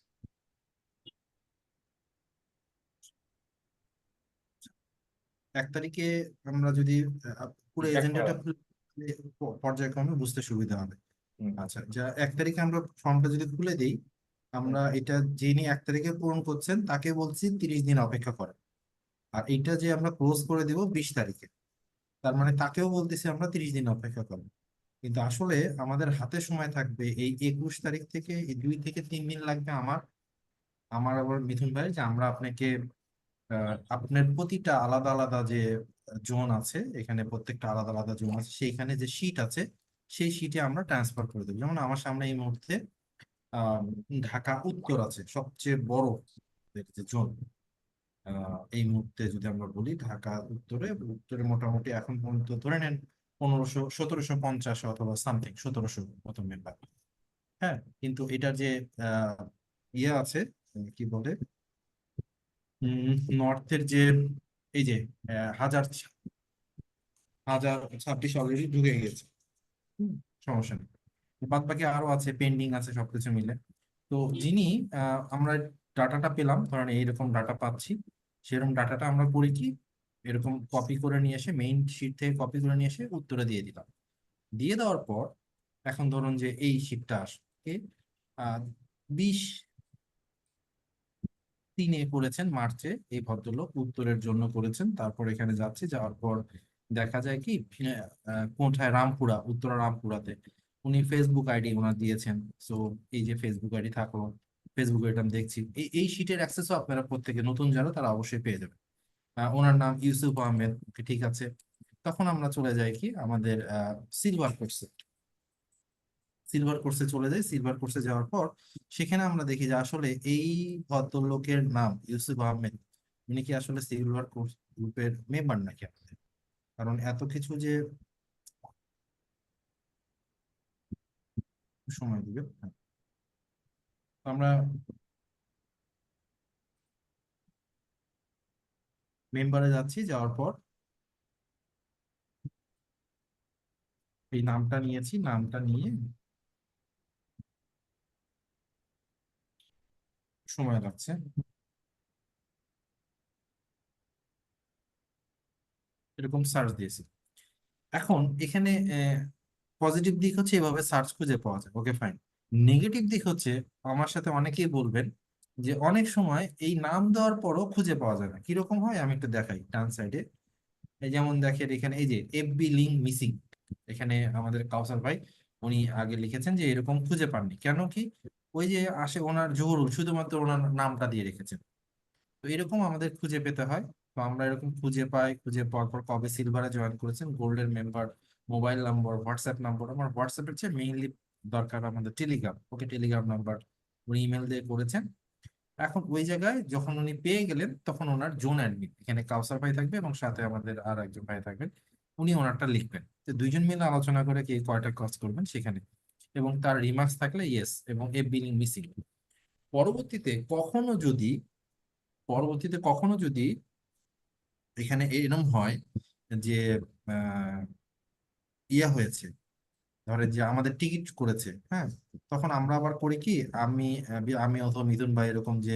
1 তারিখে আমরা যদি পুরো এজেন্ডাটা পর্যায়ক্রমে বুঝতে সুবিধা হবে। আচ্ছা, যা 1 তারিখে আমরা ফর্মটা যদি খুলে দিই, আমরা এটা যিনি 1 তারিখে পূরণ করছেন তাকে বলছি 30 দিন অপেক্ষা করে, আর এটা যে আমরা ক্লোজ করে দিব 20 তারিখে, তার মানে তাকেও বলতেছি আমরা 30 দিন অপেক্ষা করব। কিন্তু আসলে আমাদের হাতে সময় থাকবে এই 21 তারিখ থেকে, এই 2 থেকে 3 দিন লাগবে আমার আবার মিথুন ভাই, যে আমরা আপনাকে আপনার প্রতিটা আলাদা আলাদা যে জোন আছে, এখানে প্রত্যেকটা আলাদা আলাদা জোন আছে, সেইখানে যে শীট আছে সেই শীটে আমরা ট্রান্সফার করে দেবো। যেমন আমার সামনে এই মুহূর্তে ঢাকা উত্তর আছে, সবচেয়ে বড় যে জোন। এই মুহূর্তে যদি আমরা বলি ঢাকা উত্তরে মোটামুটি এখন পর্যন্ত ধরে নেন 1750 অথবা সামথিং 1700 মতো মেম্বার। হ্যাঁ, কিন্তু এটার যে ইয়ে আছে কি বলে, নর্থের যে এই যে 1026 অলরেডি ঢুকে গেছে, সমস্যা নেই। বাদ বাকি আরো আছে, পেন্ডিং আছে, সবকিছু মিলে। তো যিনি আমরা ডাটাটা পেলাম, ধরেন এইরকম ডাটা পাচ্ছি, সেরকম ডাটাটা আমরা করি কি, এরকম কপি করে নিয়ে এসে মেইন শিট থেকে কপি করে নিয়ে এসে উত্তরে দিয়ে দিলাম। দিয়ে দেওয়ার পর এখন ধরুন যে এই শিটটা আসে 20/3 করেছেন মার্চে, এই ভদ্রলোক উত্তরের জন্য করেছেন। তারপর এখানে যাচ্ছে, যাওয়ার পর দেখা যায় কি কোথায়, রামপুরা, উত্তরা রামপুরাতে উনি ফেসবুক আইডি ওনার দিয়েছেন। সো এই যে ফেসবুক আইডি থাকলো, ফেসবুক আইডি আমি দেখছি, এই শিটের অ্যাক্সেসও আপনারা প্রত্যেকে নতুন যারা তারা অবশ্যই পেয়ে যাবেন। ওনার নাম ইউসুফ আহমেদ, ওকে, ঠিক আছে। তখন আমরা চলে যাই কি আমাদের সিলভার কোর্সে, চলে যাই। সিলভার কোর্সে যাওয়ার পর সেখানে আমরা দেখি যে আসলে এই ভদ্রলোকের নাম ইউসুফ আহমেদ, উনি কি আসলে সিলভার কোর্স গ্রুপের মেম্বার নাকি আমাদের, কারণ এত কিছু যে সময় দিবে। হ্যাঁ। তো আমরা মেম্বারে যাচ্ছি, যাওয়ার পর এই নামটা নিয়েছি, নামটা নিয়ে সময় লাগছে। এরকম সার্চ দিয়েছি। এখন এখানে পজিটিভ দিক হচ্ছে এভাবে সার্চ খুঁজে পাওয়া যায়, ওকে ফাইন। নেগেটিভ দিক হচ্ছে, আমার সাথে অনেকেই বলবেন যে অনেক সময় এই নাম দেওয়ার পরও খুঁজে পাওয়া যায় না। কিরকম হয় আমি একটু দেখাই, ডান সাইডে এই যেমন দেখেন এখানে এই যে এফবি লিঙ্ক মিসিং, এখানে আমাদের কাউসার ভাই উনি আগে লিখেছেন যে এরকম খুঁজে পাননি, কেন কি ওই যে আসে ওনার জহুরুল, শুধুমাত্র ওনার নামটা দিয়ে রেখেছেন। তো এরকম আমাদের খুঁজে পেতে হয়। তো আমরা এরকম খুঁজে পাই, খুঁজে পাওয়ার পর কবে সিলভারে জয়েন করেছেন, গোল্ডের member, mobile number, WhatsApp number, আমার হোয়াটসঅ্যাপের চেয়ে মেইনলি দরকার আমাদের টেলিগ্রাম, ওকে, টেলিগ্রাম নাম্বার উনি ইমেল দিয়ে করেছেন। এখন ওই জায়গায় যখন উনি পেয়ে গেলেন তখন ওনার জোন অ্যাডমিন, এখানে কাউসার ভাই থাকবে এবং সাথে আমাদের আর একজন ভাই থাকবেন, উনি ওনারটা লিখবেন। তো দুইজন মিলে আলোচনা করে কে কয়টা কাজ করবেন সেখানে, এবং তার রিমার্কস থাকলে ইয়েস, এবং এফ বিলিং মিসিং। পরবর্তীতে কখনো যদি এখানে এরকম হয় যে আহ, ইয়া হয়েছে, ধরেন যে আমাদের টিকিট করেছে, হ্যাঁ, তখন আমরা আবার করি কি, আমি অথবা মিথুন ভাই এরকম যে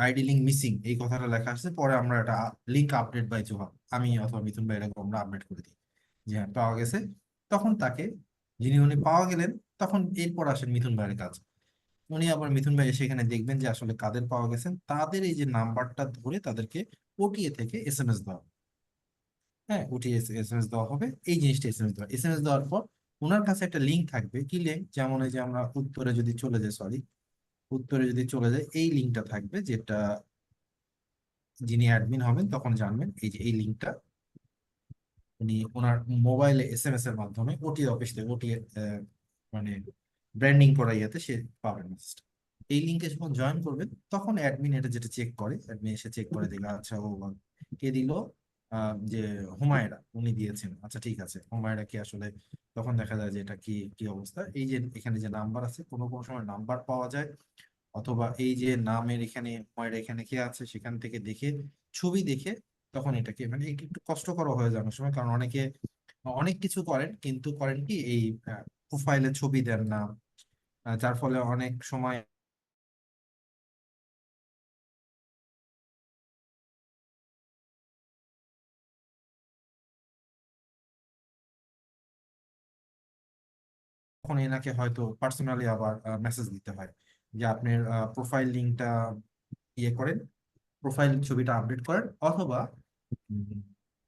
আইডি লিঙ্ক মিসিং এই কথাটা লেখা আসছে, পরে আমরা এটা লিঙ্ক আপডেট বাই জোহা, আমি অথবা মিথুন ভাই এরকম আমরা আপডেট করে দিই যে হ্যাঁ পাওয়া গেছে। তখন তাকে, যিনি উনি পাওয়া গেলেন, তখন এরপর আসেন মিথুন ভাইয়ের কাজ। উনি আবার মিথুন ভাই সেখানে দেখবেন যে আসলে কাদের পাওয়া গেছেন, তাদের এই যে নাম্বারটা ধরে তাদেরকে ওটিএ থেকে এসএমএস দেওয়া, হ্যাঁ, ওটিএ এসএমএস দেওয়া হবে। এই জিনিসটা এসএমএস দেওয়ার পর ওনার কাছে একটা লিঙ্ক থাকবে, কি লিঙ্ক, যেমন এই যে আমরা উত্তরে যদি চলে যাই, এই লিঙ্কটা থাকবে, যেটা যিনি অ্যাডমিন হবেন তখন জানবেন, এই যে এই লিঙ্কটা উনি ওনার মোবাইলে এসএমএস এর মাধ্যমে ওটিএ অফিস থেকে, ওটিএ মানে ব্র্যান্ডিং করা ইয়েতে সে পাবেন মেসেজটা। এই লিঙ্কে যখন জয়েন করবেন তখন অ্যাডমিন এটা যেটা চেক করে, অ্যাডমিন এসে চেক করে দিলে আচ্ছা ও কে দিল, যে হুমায়রা উনি দিয়েছেন, আচ্ছা ঠিক আছে, হুমায়রা কি আসলে, তখন দেখা যায় যে এটা কি কি অবস্থা। এই যে এখানে যে নাম্বার আছে, কোনো কোনো সময় নাম্বার পাওয়া যায়, অথবা এই যে নামের এখানে হুমায়রা এখানে কে আছে সেখান থেকে দেখে, ছবি দেখে, তখন এটাকে মানে একটু একটু কষ্টকর হয়ে যায় অনেক সময়, কারণ অনেকে অনেক কিছু করেন কিন্তু করেন কি এই প্রোফাইলে ছবি দেন না, যার ফলে অনেক সময় তখন এনাকে হয়তো পার্সোনালি আবার মেসেজ দিতে হয় যে আপনার প্রোফাইল লিঙ্কটা ইয়ে করেন, প্রোফাইল ছবিটা আপডেট করেন, অথবা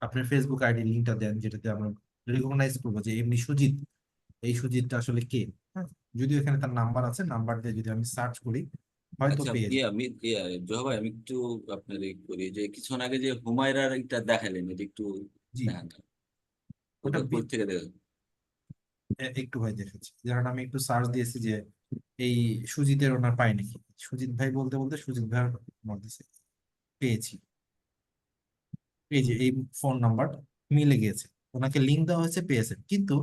আপনার ফেসবুক আইডি লিঙ্কটা দেন, যেটাতে আমরা রিকগনাইজ করবো যে এমনি সুজিত, এই সুজিতটা আসলে কে। হ্যাঁ, যদিও এখানে তার নাম্বার আছে, নাম্বার দিয়ে যদি আমি সার্চ করি হয়তো আচ্ছা, পেয়ে যাই। জোহা ভাই, আমি একটু আপনার করি যে কিছুক্ষণ আগে যে হুমায়রার একটা দেখালেন, এটা একটু জি, দেখান। ওটা ওটা কই থেকে দেখেন? একটু ভাই দেখেছি, যেমন আমি একটু সার্চ দিয়েছি যে এই সুজিতের ওনার পাই নাকি, সুজিত ভাই বলতে বলতে সুজিত ভাইয়ের মধ্যে পেয়েছি, এই যে এই ফোন নাম্বার মিলে গিয়েছে, ওনাকে লিঙ্ক দেওয়া হয়েছে, পেয়েছেন। কিন্তু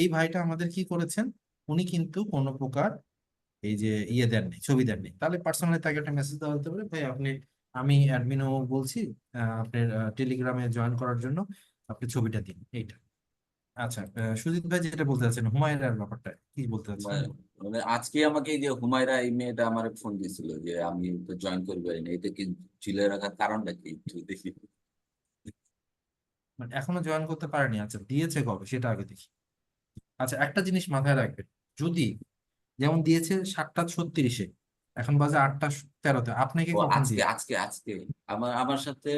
এই ভাইটা আমাদের কি করেছেন, উনি কিন্তু কোনো প্রকার এই যে ইয়ে দেননি, ছবি দেননি। তাহলে পার্সোনালি তাকে একটা মেসেজ দেওয়া হতে পারে, ভাই আপনি, আমি অ্যাডমিনও বলছি আপনার টেলিগ্রামে জয়েন করার জন্য, আপনি ছবিটা দিন, এইটা। আচ্ছা, সুজিত ভাই যেটা বলতে চাচ্ছেন হুমায়রার ব্যাপারটা কি বলতে চাচ্ছেন? মানে আজকে আমাকে এই যে হুমায়রা এই মেয়েটা আমার ফোন দিয়েছিল যে আমি তো জয়েন করবো না, এটা কি ঝুলে রাখার কারণটা কি একটু দেখি। মানে এখনো জয়েন করতে পারেনি, আচ্ছা দিয়েছে কবে সেটা আগে দেখি। আচ্ছা, একটা জিনিস মাথায় রাখবেন, যদি যেমন দিয়েছে 7:36, এখন বাজে 8:13, আপনাকে ও কখন আজকে দিয়েছে? আজকে আজকে আমার সাথে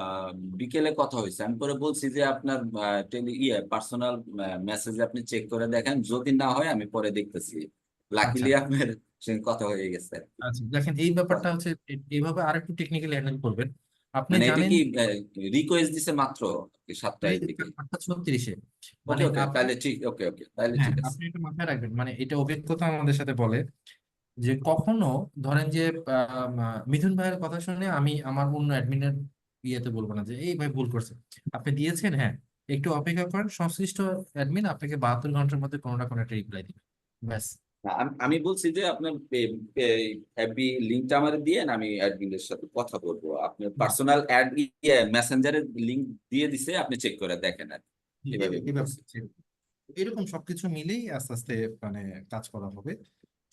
আহ, বিকেলে কথা হয়েছে। আমি পরে বলছি যে আপনার পার্সোনাল মেসেজ আপনি চেক করে দেখেন, যদি না হয় আমি পরে দেখতেছি। আচ্ছা লাকিলি আপনার সঙ্গে কথা হয়ে গেছে। আচ্ছা, দেখেন এই ব্যাপারটা হচ্ছে এইভাবে আরেকটু টেকনিক্যালি হ্যান্ডেল করবেন। আপনি মানে এটা জানেন কি রিকোয়েস্ট দিছে মাত্র 7টার দিকে? 8:36, ওকে মানে ওকে, আপনি, তাহলে ঠিক, ওকে ওকে, তাহলে হ্যাঁ ঠিক আছে। আপনি এটা মাথায় রাখবেন, মানে এটা অভিজ্ঞতা আমাদের সাথে বলে যে কখনো ধরেন যে মিথুন ভাইয়ের কথা শুনে আমি আমার অন্য অ্যাডমিনের ইয়েতে বলবো না যে এই ভাই ভুল করছে, আপনি দিয়েছেন, হ্যাঁ একটু অপেক্ষা করেন, সংশ্লিষ্ট অ্যাডমিন আপনাকে 72 ঘন্টার মধ্যে কোনো না কোনো একটা রিপ্লাই দিবে, ব্যাস। না, আমি বলছি যে আপনার এফবি লিঙ্কটা আমার দিয়ে আমি অ্যাডমিনের সাথে কথা বলবো। আপনার পার্সোনাল অ্যাড মেসেঞ্জারের লিঙ্ক দিয়ে দিছে, আপনি চেক করে দেখেন আর কি। এভাবে বলছি। এরকম সবকিছু মিলেই আস্তে আস্তে মানে কাজ করা হবে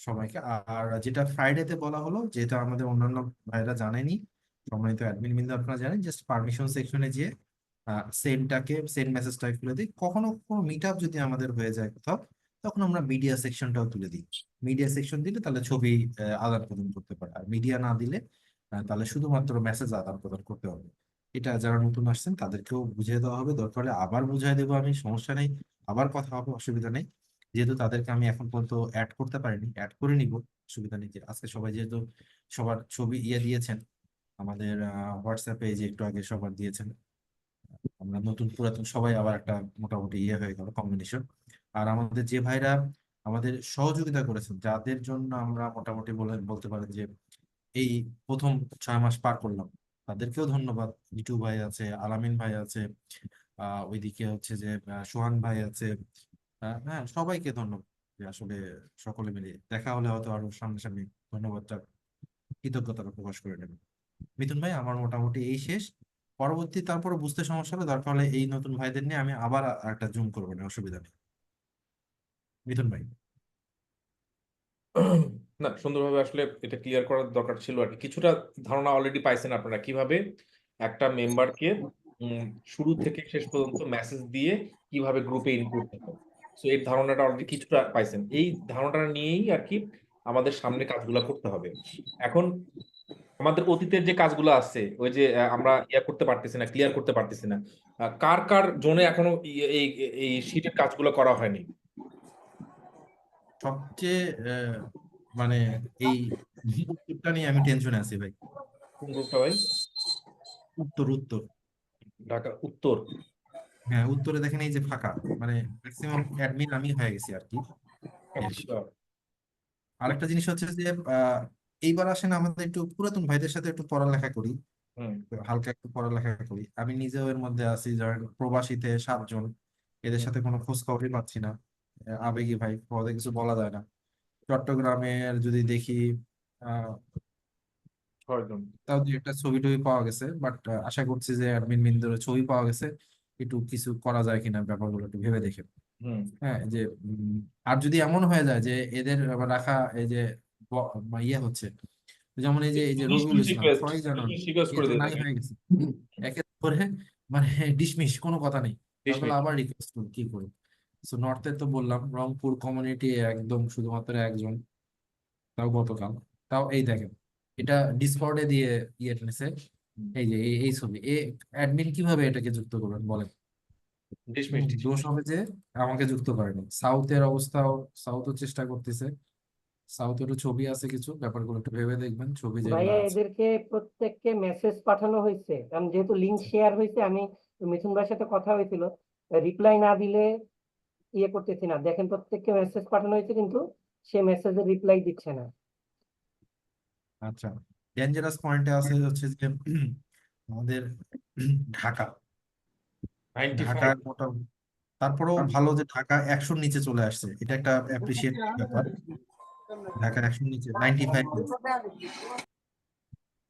সবাইকে। আর যেটা ফ্রাইডেতে বলা হলো, যেটা আমাদের অন্যান্য ভাইরা জানেনি, সম্মানিত অ্যাডমিন বিন্দু আপনারা জানেন, জাস্ট পারমিশন সেকশনে গিয়ে সেন্ড মেসেজটাকে খুলে দিই। কখনো কোনো মিট আপ যদি আমাদের হয়ে যায় কোথাও, তখন আমরা মিডিয়া সেকশনটাও তুলে দিই। মিডিয়া সেকশন দিলে তাহলে ছবি আদান প্রদান করতে পারে, আর মিডিয়া না দিলে তাহলে শুধুমাত্র মেসেজ আদান প্রদান করতে হবে। এটা যারা নতুন আসছেন তাদেরকেও বুঝিয়ে দেওয়া হবে, দরকার হলে আবার বুঝিয়ে দেবো আমি, সমস্যা নেই, আবার কথা হবে, অসুবিধা নেই। যেহেতু তাদেরকে আমি এখন পর্যন্ত অ্যাড করতে পারিনি, অ্যাড করে নিব, অসুবিধা নেই। যে আজকে সবাই যেহেতু সবার ছবি দিয়েছেন আমাদের হোয়াটসঅ্যাপে, যে একটু আগে সবার দিয়েছেন, আমরা নতুন পুরাতন সবাই আবার একটা মোটামুটি হয়ে গেল কম্বিনেশন। আর আমাদের যে ভাইরা আমাদের সহযোগিতা করেছেন, যাদের জন্য আমরা মোটামুটি বলতে পারেন যে এই প্রথম 6 মাস পার করলাম, তাদেরকেও ধন্যবাদ। লিটু ভাই আছে, আলামিন ভাই আছে, ওইদিকে হচ্ছে যে সোহান ভাই আছে, হ্যাঁ সবাইকে ধন্যবাদ। যে আসলে সকলে মিলে দেখা হলে হয়তো আরো সামনাসামনি ধন্যবাদটা, কৃতজ্ঞতাটা প্রকাশ করে নেবেন। মিথুন ভাই আমার মোটামুটি এই শেষ। পরবর্তী তারপরে বুঝতে সমস্যা হলে দরকার হলে এই নতুন ভাইদের নিয়ে আমি আবার একটা জুম করবো না, অসুবিধা নেই। মিথুন ভাই, না, সুন্দরভাবে আসলে এটা ক্লিয়ার করার দরকার ছিল আর কি। কিছুটা ধারণা অলরেডি পাইছেন আপনারা কিভাবে একটা মেম্বারকে শুরু থেকে শেষ পর্যন্ত মেসেজ দিয়ে কিভাবে গ্রুপে ইনক্লুড করতে। সো এই ধারণাটা অলরেডি কিছুটা পাইছেন। এই ধারণাটা নিয়েই আর কি আমাদের সামনে কাজগুলো করতে হবে। এখন আমাদের অতীতের যে কাজগুলো আছে, ওই যে আমরা করতে পারতেছি না, ক্লিয়ার করতে পারতেছি না, কার কার জোনে এখনো এই এই শীটের কাজগুলো করা হয়নি? সবচেয়ে মানে এই গ্রুপটা নিয়ে আমি টেনশনে আছি ভাই। কোন গ্রুপটা ভাই? উত্তর উত্তর ঢাকা উত্তর। হ্যাঁ, উত্তরে দেখেন এই যে ফাঁকা, মানে ম্যাক্সিমাম অ্যাডমিন আমি হয়ে গেছি আর কি। আচ্ছা। আরেকটা জিনিস হচ্ছে যে এইবার আসেন আমাদের একটু পুরাতন ভাইদের সাথে একটু পড়ালেখা করি, হালকা একটু পড়ালেখা করি। আমি নিজেও এর মধ্যে আছি, ধরেন প্রবাসীতে 7 জন, এদের সাথে কোনো খোঁজ খবরই পাচ্ছি না। আবেগী ভাই, পদে কিছু বলা যায় না। চট্টগ্রামের যদি দেখি আহ 6 জন। তাও দু একটা ছবি টবি পাওয়া গেছে, বাট আশা করছি যে অ্যাডমিন বিন্দুর ছবি পাওয়া গেছে, একটু কিছু করা যায় কিনা ব্যাপারগুলো একটু ভেবে দেখে। হ্যাঁ, যে আর যদি এমন হয়ে যায় যে এদের আবার রাখা এই যে হচ্ছে, যেমন এই যে রবিউল ইসলাম 6 জানুয়ারি এ তো নাই হয়ে গেছে একের পরে, মানে ডিসমিস, কোনো কথা নেই, তারপরে আবার রিকোয়েস্ট করি কি করি। সো নর্থে তো বললাম, রংপুর কমিউনিটি একদম শুধুমাত্র 1 জন, তাও গতকাল। তাও এই দেখেন, এটা ডিসকর্ডে দিয়ে নিছে, এই যে এই ছবি অ্যাডমিন কিভাবে এটাকে যুক্ত করবেন বলেন? দোষ হবে যে আমাকে যুক্ত করেনি। সাউথের অবস্থাও, সাউথও চেষ্টা করতেছে, সাউথেরও ছবি আছে, কিছু ব্যাপারগুলো একটু ভেবে দেখবেন, ছবি যেগুলো ভাইয়া আছে। এদেরকে প্রত্যেককে মেসেজ পাঠানো হয়েছে, কারণ যেহেতু লিংক শেয়ার হয়েছে, আমি মিথুন ভাইয়ের সাথে কথা হয়েছিল, রিপ্লাই না দিলে করতেছি না। দেখেন প্রত্যেককে মেসেজ পাঠানো হয়েছে, কিন্তু সে মেসেজের রিপ্লাই দিচ্ছে না। আচ্ছা, ডেঞ্জারাস পয়েন্টে আছে হচ্ছে যে আমাদের ঢাকা, ঢাকা মোটামুটি, তারপরেও ভালো যে ঢাকা 100-র নিচে চলে আসছে, এটা একটা অ্যাপ্রিসিয়েট ব্যাপার। ঢাকা 100-র নিচে 95।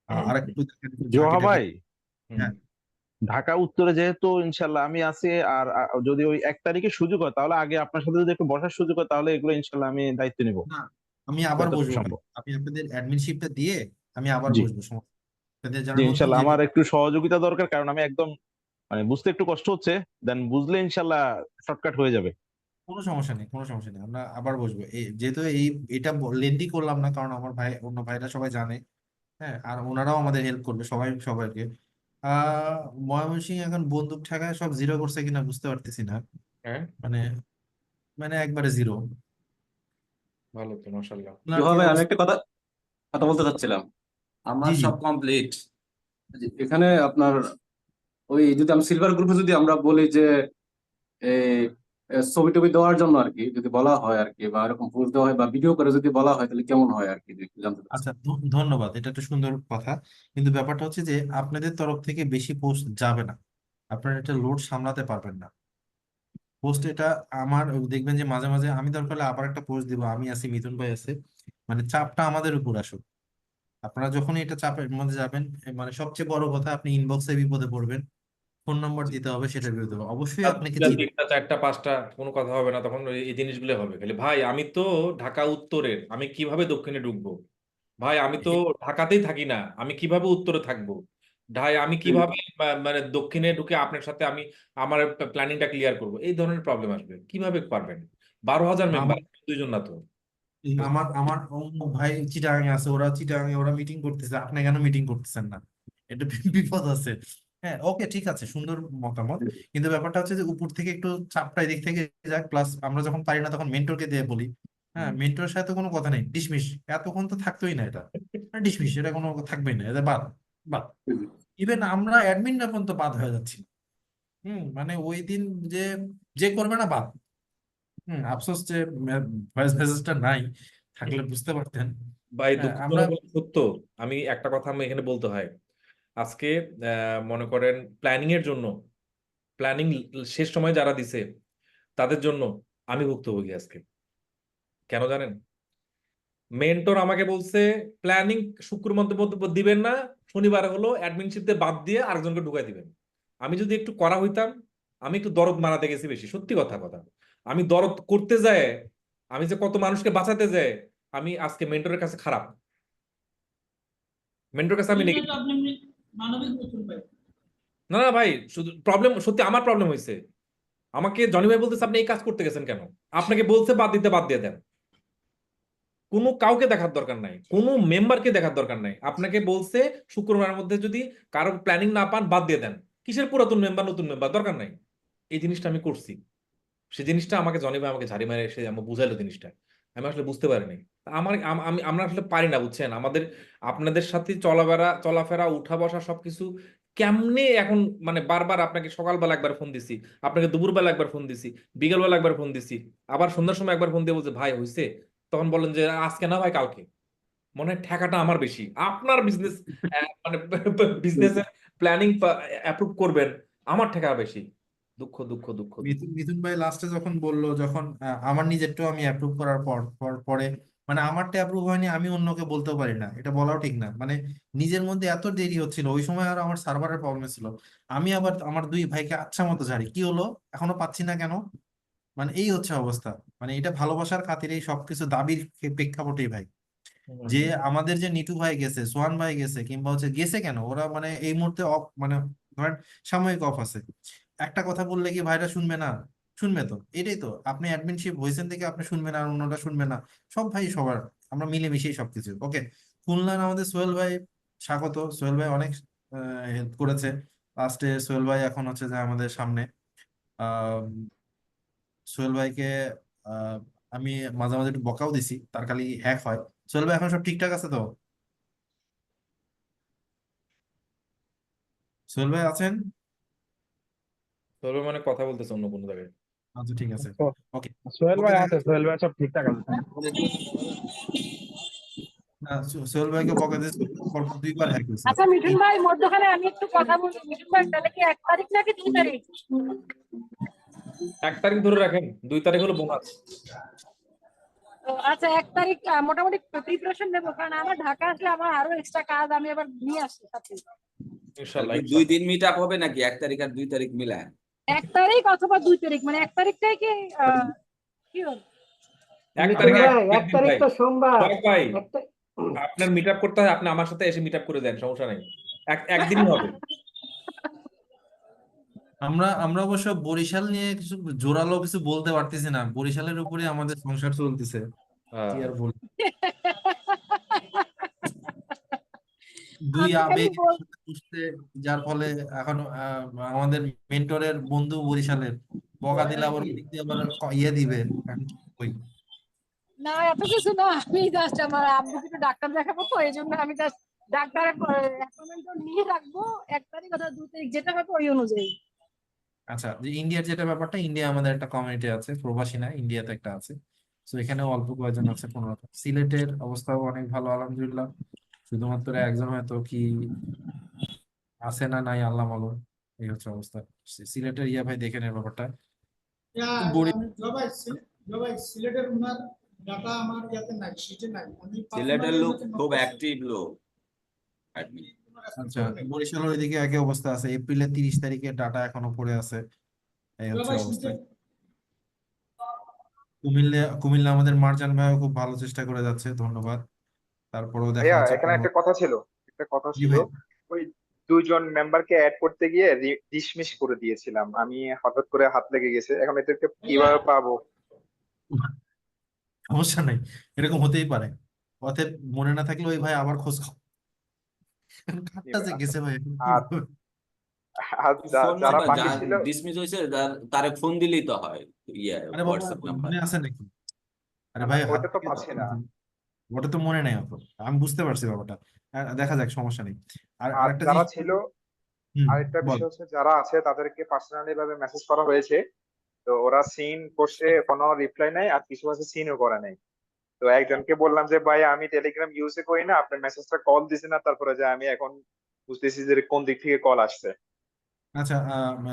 আরেকটু দেখেন জোহা ভাই, হ্যাঁ ঢাকা উত্তরে যেহেতু ইনশাল্লাহ আমি আছি, আর যদি ওই 1 তারিখে সুযোগ হয় তাহলে আগে আপনার সাথে যদি একটু বসার সুযোগ হয় তাহলে এগুলো ইনশাল্লাহ আমি দায়িত্ব নিব না, আমি আবার যতটুকু বসবো ভাই, সম্ভব। আপনি আপনাদের অ্যাডমিনশিপটা দিয়ে আমি আবার জি বসবো, আপনাদের যারা জি নতুন ইনশাল্লাহ, যেহেতু। আমার একটু সহযোগিতা দরকার, কারণ আমি একদম মানে বুঝতে একটু কষ্ট হচ্ছে, দেন বুঝলে ইনশাল্লাহ শর্টকাট হয়ে যাবে। কোনো সমস্যা নেই, কোনো সমস্যা নেই, আমরা আবার বসবো। যেহেতু এটা লেন্দি করলাম না, কারণ আমার ভাই অন্য ভাইরা সবাই জানে, হ্যাঁ, আর ওনারাও আমাদের হেল্প করবে সবাই সবাইকে। আহ ময়মনসিংহ এখন বন্দুক ঠেকায় সব জিরো করছে কিনা বুঝতে পারতেছি না, হ্যাঁ, মানে মানে একবারে জিরো। ভালো তো মাশাআল্লাহ। আপনার কি জোহা ভাই, আমি অবস্থা? একটা কথা কথা বলতে চাচ্ছিলাম। আমার জি জি, সব কমপ্লিট। এখানে আপনার ওই যদি আমি সিলভার গ্রুপে যদি আমরা বলি যে এই ছবি টবি দেওয়ার জন্য আর কি, যদি বলা হয় আর কি, বা এরকম পোস্ট দেওয়া হয় বা ভিডিও করে যদি বলা হয়, তাহলে কেমন হয় আর কি, যদি একটু জানতে চাচ্ছি। আচ্ছা ধন্যবাদ, এটা একটা সুন্দর কথা। কিন্তু ব্যাপারটা হচ্ছে যে আপনাদের তরফ থেকে বেশি পোস্ট যাবে না, আপনারা এটা লোড সামলাতে পারবেন না। পোস্ট এটা আমার দেখবেন যে মাঝে মাঝে আমি দরকার হলে আবার একটা পোস্ট দিব, আমি আছি, মিথুন ভাই আছে, মানে চাপটা আমাদের উপর আসুক। আপনারা যখনই এটা চাপের মধ্যে যাবেন, মানে সবচেয়ে বড় কথা, আপনি ইনবক্সে বিপদে পড়বেন, ফোন নম্বর দিতে হবে, সেটার বিরুদ্ধে অবশ্যই আপনাকে দুইটা, চিনি। তিনটা, চারটা, পাঁচটা কোনো কথা হবে না, তখন এই জিনিসগুলো হবে খালি। ভাই আমি তো ঢাকা উত্তরের, আমি কিভাবে দক্ষিণে ঢুকবো? ভাই আমি তো ঢাকাতেই থাকি না, আমি কিভাবে উত্তরে থাকবো? ভাই আমি কিভাবে মানে দক্ষিণে ঢুকে আপনার সাথে আমি আমার প্ল্যানিংটা ক্লিয়ার করবো? এই ধরনের প্রবলেম আসবে, কিভাবে পারবেন? 12,000 মেম্বার, আমার দুইজন না তো। আমার আমার অমুক ভাই চিটাগাঙে আছে, ওরা চিটাগাঙে ওরা মিটিং করতেছে, আপনি কেন মিটিং করতেছেন না? এটা বিপদ আছে। হ্যাঁ, ওকে, ঠিক আছে, সুন্দর মতামত। কিন্তু ব্যাপারটা হচ্ছে যে উপর থেকে একটু চাপটা এদিক থেকে যাক, প্লাস আমরা যখন পারি না তখন মেন্টরকে দিয়ে বলি। হ্যাঁ, মেন্টরের সাথে কোনো কথা নেই, ডিসমিস, এতক্ষণ তো থাকতোই না এটা, ডিসমিস, এটা কোনো থাকবেই না, এটা বাদ বাদ। ইভেন আমরা অ্যাডমিনরা পর্যন্ত বাদ হয়ে যাচ্ছি। মানে ওই দিন যে যে করবে না বাদ। আফসোস যে ভয়েস মেসেজটা নাই, থাকলে বুঝতে পারতেন। ভাই হ্যাঁ, আমরা দুঃখজনক হলেও সত্য, আমি একটা কথা আমি এখানে বলতে হয়। আজকে মনে করেন প্ল্যানিং এর জন্য, প্ল্যানিং শেষ সময় যারা দিছে তাদের জন্য আমি ভুক্তভোগী আজকে। কেন জানেন? মেন্টর আমাকে বলছে প্ল্যানিং শুক্র মধ্যে দিবেন না, শনিবার হলো অ্যাডমিনশিপতে বাদ দিয়ে আরেকজনকে ঢুকাই দিবেন। আমি যদি একটু করা হইতাম, আমি একটু দরদ মারাতে গেছি বেশি, সত্যি কথা কথা। আমি দরদ করতে যায়, আমি যে কত মানুষকে বাঁচাতে যাই, আমি আজকে মেন্টরের কাছে খারাপ, মেন্টরের কাছে আমি এটা তো নেগেটিভ। আপনি এমনি মানবিক মতন ভাই। না না ভাই, শুধু প্রবলেম সত্যি আমার প্রবলেম হয়েছে। আমাকে জনি ভাই বলতেছে আপনি এই কাজ করতে গেছেন কেন? আপনাকে বলছে বাদ দিতে, বাদ দিয়ে দেন। কোনো কাউকে দেখার দরকার নাই, কোনো মেম্বারকে দেখার দরকার নাই। আপনাকে বলছে শুক্রবারের মধ্যে যদি কারো প্ল্যানিং না পান বাদ দিয়ে দেন। কিসের পুরাতন মেম্বার নতুন মেম্বার, দরকার নাই। এই জিনিসটা আমি করছি, সেই জিনিসটা আমাকে জনি ভাই আমাকে ঝাড়ি মারে এসে আমাকে বুঝাইলো জিনিসটা, আমি আসলে বুঝতে পারিনি। আমার আমি আমরা আসলে পারি না, বুঝছেন? আমাদের আপনাদের সাথে চলাফেরা, উঠা বসা সবকিছু কেমনে এখন, মানে বারবার আপনাকে সকালবেলা একবার ফোন দিছি, আপনাকে দুপুরবেলা একবার ফোন দিছি, বিকেলবেলা একবার ফোন দিছি, আবার সন্ধ্যার সময় একবার ফোন দিয়ে বলছে ভাই হইছে, তখন বলেন যে আজকে না ভাই কালকে। মনে হয় ঠেকাটা আমার বেশি, আপনার বিজনেস মানে বিজনেসের প্ল্যানিং অ্যাপ্রুভ করবেন, আমার ঠেকা বেশি। দুঃখ দুঃখ দুঃখ দুঃখ। মিথুন ভাই লাস্টে যখন বললো, যখন আমার নিজেরটাও আমি অ্যাপ্রুভ করার পরে মানে আমারটা অ্যাপ্রুভ হয়নি, আমি অন্যকে বলতেও পারি না, এটা বলাও ঠিক না। মানে নিজের মধ্যে এত দেরি হচ্ছিল ওই সময়, আর আমার সার্ভারের প্রবলেম ছিল, আমি আবার আমার দুই ভাইকে আচ্ছা মতো ঝাড়ি, কি হলো এখনো পাচ্ছি না কেন, মানে এই হচ্ছে অবস্থা। মানে এটা ভালোবাসার খাতিরেই সবকিছু দাবির প্রেক্ষাপটেই ভাই, যে আমাদের যে নিটু ভাই গেছে, সোহান ভাই গেছে, কিংবা হচ্ছে গেছে কেন ওরা, মানে এই মুহূর্তে অফ, মানে ধরেন সাময়িক অফ আছে, একটা কথা বললে কি ভাইরা শুনবে না? শুনবে তো, এটাই তো, আপনি অ্যাডমিনশিপ হয়েছেন থেকে আপনি শুনবেন আর অন্যটা শুনবে না, সব ভাই সবার, আমরা মিলেমিশেই সবকিছু ওকে। খুলনার আমাদের সোহেল ভাই, স্বাগত, সোহেল ভাই অনেক হেল্প করেছে লাস্টে। সোহেল ভাই এখন হচ্ছে যে আমাদের সামনে, আহ সোহেল ভাইকে আহ আমি মাঝে মাঝে একটু বকাও দিছি, তার খালি হ্যাক হয়। সোহেল ভাই এখন সব ঠিকঠাক আছে তো? সোহেল ভাই আছেন? তবে মানে কথা বলতেছে অন্য কোনো জায়গায়। আচ্ছা, ঠিক আছে, তো ওকে। সোহেল ওকে, ভাই দেখা আছে, সোহেল ভাই সব ঠিকঠাক আছে। না, সোহেল ভাইকে বকা দিয়েছে, পরপর দুইবার হ্যাক হয়েছে। আচ্ছা মিঠুন ভাই, মধ্যখানে আমি একটু কথা বলছি। মিঠুন ভাই, তাহলে কি 1 তারিখ নাকি 2 তারিখ? 1 তারিখ ধরে রাখেন, 2 তারিখ হলো বোনাস। আচ্ছা 1 তারিখ মোটামুটি প্রিপারেশন নেবো, কারণ আমার ঢাকা আসলে আমার আরো এক্সট্রা কাজ আমি আবার নিয়ে আসছি সাথে। ইনশাল্লাহ কি 2 দিন মিট আপ হবে নাকি 1 তারিখ আর 2 তারিখ মিলায়? 1 তারিখ অথবা 2 তারিখ, মানে 1 তারিখটাই কি কি হবে? 1 মিঠুন তারিখে ভাই 1 তারিখ ভাই তো সোমবার। জয় ভাই, একটা আপনার মিট আপ করতে হয়, আপনি আমার সাথে এসে মিট আপ করে দেন, সমস্যা নেই, একদিনই হবে। আমরা অবশ্য বরিশাল নিয়ে কিছু জোরালো কিছু বলতে পারতেছি না, বরিশালের উপরে আমাদের সংসার চলতেছে, কি আর বল, দুই আপনি খালি আবেগ বল একসাথে মিশছে, যার ফলে এখন আমাদের মেন্টরের বন্ধু বরিশালের বকা দিলে আবার ওদিক দিয়ে আবার ইয়ে দিবে, এখন কি কই? না, এত কিছু না, আমি জাস্ট আমার আব্বুকে একটু ডাক্তার দেখাবো, তো এই জন্য আমি জাস্ট ডাক্তারের অ্যাপয়েন্টমেন্ট নিয়ে রাখবো 1 তারিখ অথবা 2 তারিখ, যেটা হবে ওই অনুযায়ী। আচ্ছা, যে ইন্ডিয়ার যেটা ব্যাপারটা, ইন্ডিয়া আমাদের একটা কমিউনিটি আছে, প্রবাসী না, ইন্ডিয়াতে একটা আছে, তো এখানে অল্প কয়েকজন আছে 15টা। সিলেটের অবস্থাও অনেক ভালো আলহামদুলিল্লাহ, শুধুমাত্র একজন হয়তো কি আছে না নাই আল্লাহ মালুম, এই হচ্ছে অবস্থা। সিলেটের ইয়া ভাই দেখেন এর ব্যাপারটা। বড়ি আমি জবাই সিলেটের উনার ডাটা আমার ইয়াতে নাই, শিটে নাই। আমি সিলেটের পার্সোনালি লোক ওনাকে নক খুব করছি, অ্যাক্টিভ লোক। আচ্ছা, বরিশালের ওইদিকে একই অবস্থা আছে, এপ্রিলের 30 তারিখের ডাটা এখনো পড়ে আছে, এই হচ্ছে জবাই অবস্থা। শুনছেন? কুমিল্লা আমাদের মার্জান ভাইও খুব ভালো চেষ্টা করে যাচ্ছে, ধন্যবাদ। তারপরেও দেখা ভাইয়া যাচ্ছে এখানে একটা কথা ছিল, জি ভাই। ওই 2 জন মেম্বারকে অ্যাড করতে গিয়ে ডিসমিস করে দিয়েছিলাম আমি, হঠাৎ করে হাত লেগে গেছে, এখন এদেরকে কিভাবে পাবো? সমস্যা নাই, এরকম হতেই পারে, অতএব মনে না থাকলে ওই ভাই আবার খোঁজ কাটটা যে গেছে ভাই, এখন কি আর হবে? আর ফোন যারা নাম্বার বাকি ছিল ডিসমিস হয়েছে তারে ফোন দিলেই তো হয়, আরে বাবা, হোয়াটসঅ্যাপ নাম্বার। মনে আছে নাকি? আরে ভাই হাত ওইটা তো থেকে পাচ্ছি না। ওটা তো মনে নাই অত, আমি বুঝতে পারছি ব্যাপারটা, দেখা যাক, সমস্যা নেই। আর আর আরেকটা যারা জিনিস, ছিল, হুম, আরেকটা বল। বিষয় হচ্ছে যারা আছে তাদেরকে পার্সোনালি ভাবে মেসেজ করা হয়েছে, তো ওরা সিন করছে, কোনো রিপ্লাই নাই, আর কিছু আছে সিনও করে নাই। তো একজনকে বললাম যে ভাই আমি টেলিগ্রাম ইউজে করি না, আপনার মেসেজটা কল দিছে না, তারপরে যে আমি এখন বুঝতেছি যে কোন দিক থেকে কল আসছে, আচ্ছা,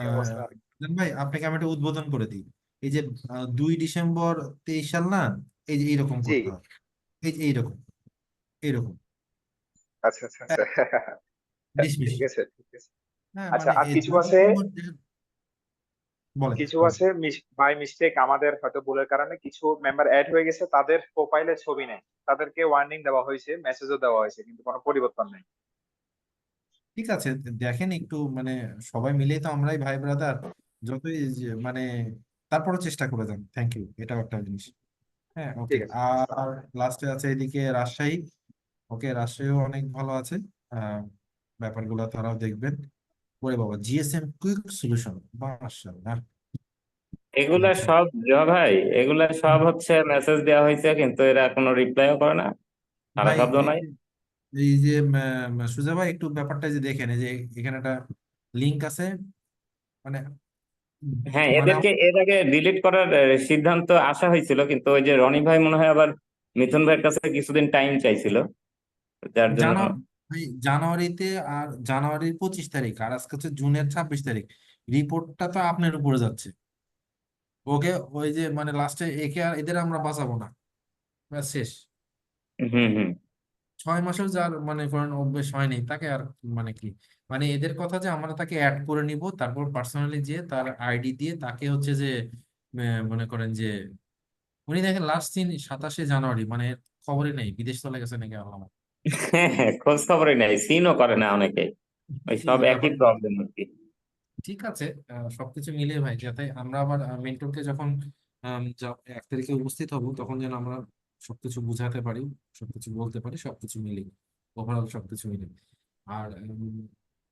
এই অবস্থা আর কি। জান ভাই আপনাকে আমি একটা উদ্বোধন করে দিই, এই যে 2 ডিসেম্বর 23 সাল না, এই যে এইরকম জি, করতে হবে, এই যে এইরকম এইরকম আচ্ছা আচ্ছা আচ্ছা। ডিসমিস, ঠিক আছে ঠিক আছে। হ্যাঁ আচ্ছা, মানে আর এই কিছু 2 আছে, ডিসেম্বর বলেন কিছু বলেন। আছে বাই মিস্টেক আমাদের হয়তো ভুলের কারণে কিছু মেম্বার অ্যাড হয়ে গেছে, তাদের প্রোফাইলে ছবি নেই, তাদেরকে ওয়ার্নিং দেওয়া হয়েছে, মেসেজও দেওয়া হয়েছে, কিন্তু কোনো পরিবর্তন নেই। ঠিক আছে, দেখেন একটু মানে সবাই মিলেই তো আমরাই ভাই ব্রাদার, যতই মানে তারপরও চেষ্টা করে যান, থ্যাংক ইউ, এটাও একটা জিনিস। হ্যাঁ, ওকে। ঠিক আছে। আর লাস্টে আছে এদিকে রাজশাহী, ওকে, রাজশাহীও অনেক ভালো আছে, আহ ব্যাপারগুলো তারাও দেখবেন। ওরে বাবা, জিএসএম কুইক সলিউশন, মাশাআল্লাহ। এগুলা সব জয় ভাই, এগুলা সব হচ্ছে মেসেজ দেওয়া হয়েছে কিন্তু এরা কোনো রিপ্লাইও করে না, সারা ভাই শব্দ নাই। এই যে সুজা ভাই একটু ব্যাপারটা যে দেখেন, এই যে এখানে একটা লিংক আছে, মানে হ্যাঁ, মানে এদেরকে এর আগে ডিলিট করার সিদ্ধান্ত আসা হয়েছিল, কিন্তু ওই যে রনি ভাই মনে হয় আবার মিথুন ভাইয়ের কাছে কিছুদিন টাইম চাইছিল, যার জন্য। জানুয়ারিতে, আর জানুয়ারির 25 তারিখ, আর আজকে হচ্ছে জুনের 26 তারিখ, রিপোর্টটা তো আপনার উপরে যাচ্ছে, ওকে, ওই যে মানে লাস্টে একে আর এদের আমরা বাঁচাবো না, ব্যাস শেষ। হুম হুম 6 মাসেও যার মানে করেন অভ্যেস হয়নি তাকে আর, মানে কি, মানে এদের কথা যে আমরা তাকে অ্যাড করে নিব, তারপর পার্সোনালি যে তার আইডি দিয়ে তাকে হচ্ছে যে মনে করেন যে উনি দেখেন লাস্ট দিন 27শে জানুয়ারি, মানে খবরই নেই বিদেশ চলে গেছে নাকি আল্লাহ মালুম। হ্যাঁ, খোঁজ খবরই নাই, সিনও করে না অনেকে, ওই এই সব যে একই ব্যাপার, প্রবলেম আর কি। ঠিক আছে, সবকিছু মিলিয়ে ভাই, যাতে আমরা আবার মেন্টরকে যখন 1 তারিখে উপস্থিত হব, তখন যেন আমরা সবকিছু বুঝাতে পারি, সবকিছু বলতে পারি, সবকিছু মিলিয়ে, ওভারঅল সবকিছু মিলিয়ে। আর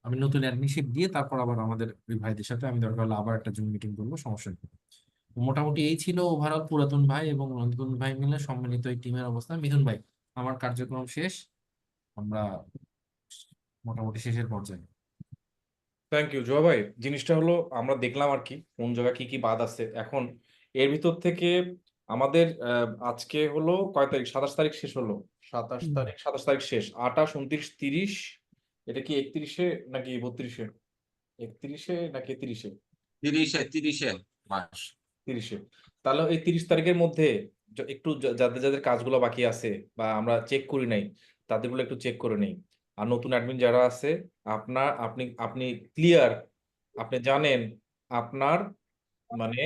আমি নতুন অ্যাডমিনশিপ দিয়ে তারপর আবার আমাদের ওই ভাইদের সাথে আমি দরকার হলে আবার একটা জুম মিটিং করবো, সমস্যা নেই। মোটামুটি এই ছিল ওভারঅল পুরাতন ভাই এবং নতুন ভাই মিলে সম্মিলিত এই টিমের অবস্থা। মিথুন ভাই, আমার কার্যক্রম শেষ, আমরা মোটামুটি শেষের পর্যায়ে। থ্যাংক ইউ জয় ভাই। জিনিসটা হলো আমরা দেখলাম আর কি কোন জায়গায় কি কি বাদ আছে। এখন এর ভিতর থেকে আমাদের আজকে হলো কয় তারিখ, 27 তারিখ শেষ হলো, 27 তারিখ শেষ, 28, 29, 30, এটা কি 31-এ নাকি 32-এ, 31-এ নাকি 30-এ? 30-এ মাস। 30-এ। তাহলে এই 30 তারিখের মধ্যে একটু যাদের যাদের কাজগুলো বাকি আছে বা আমরা চেক করি নাই, তাদেরগুলো একটু চেক করে নেই। আর নতুন অ্যাডমিন যারা আছে আপনি আপনি ক্লিয়ার, আপনি জানেন আপনার মানে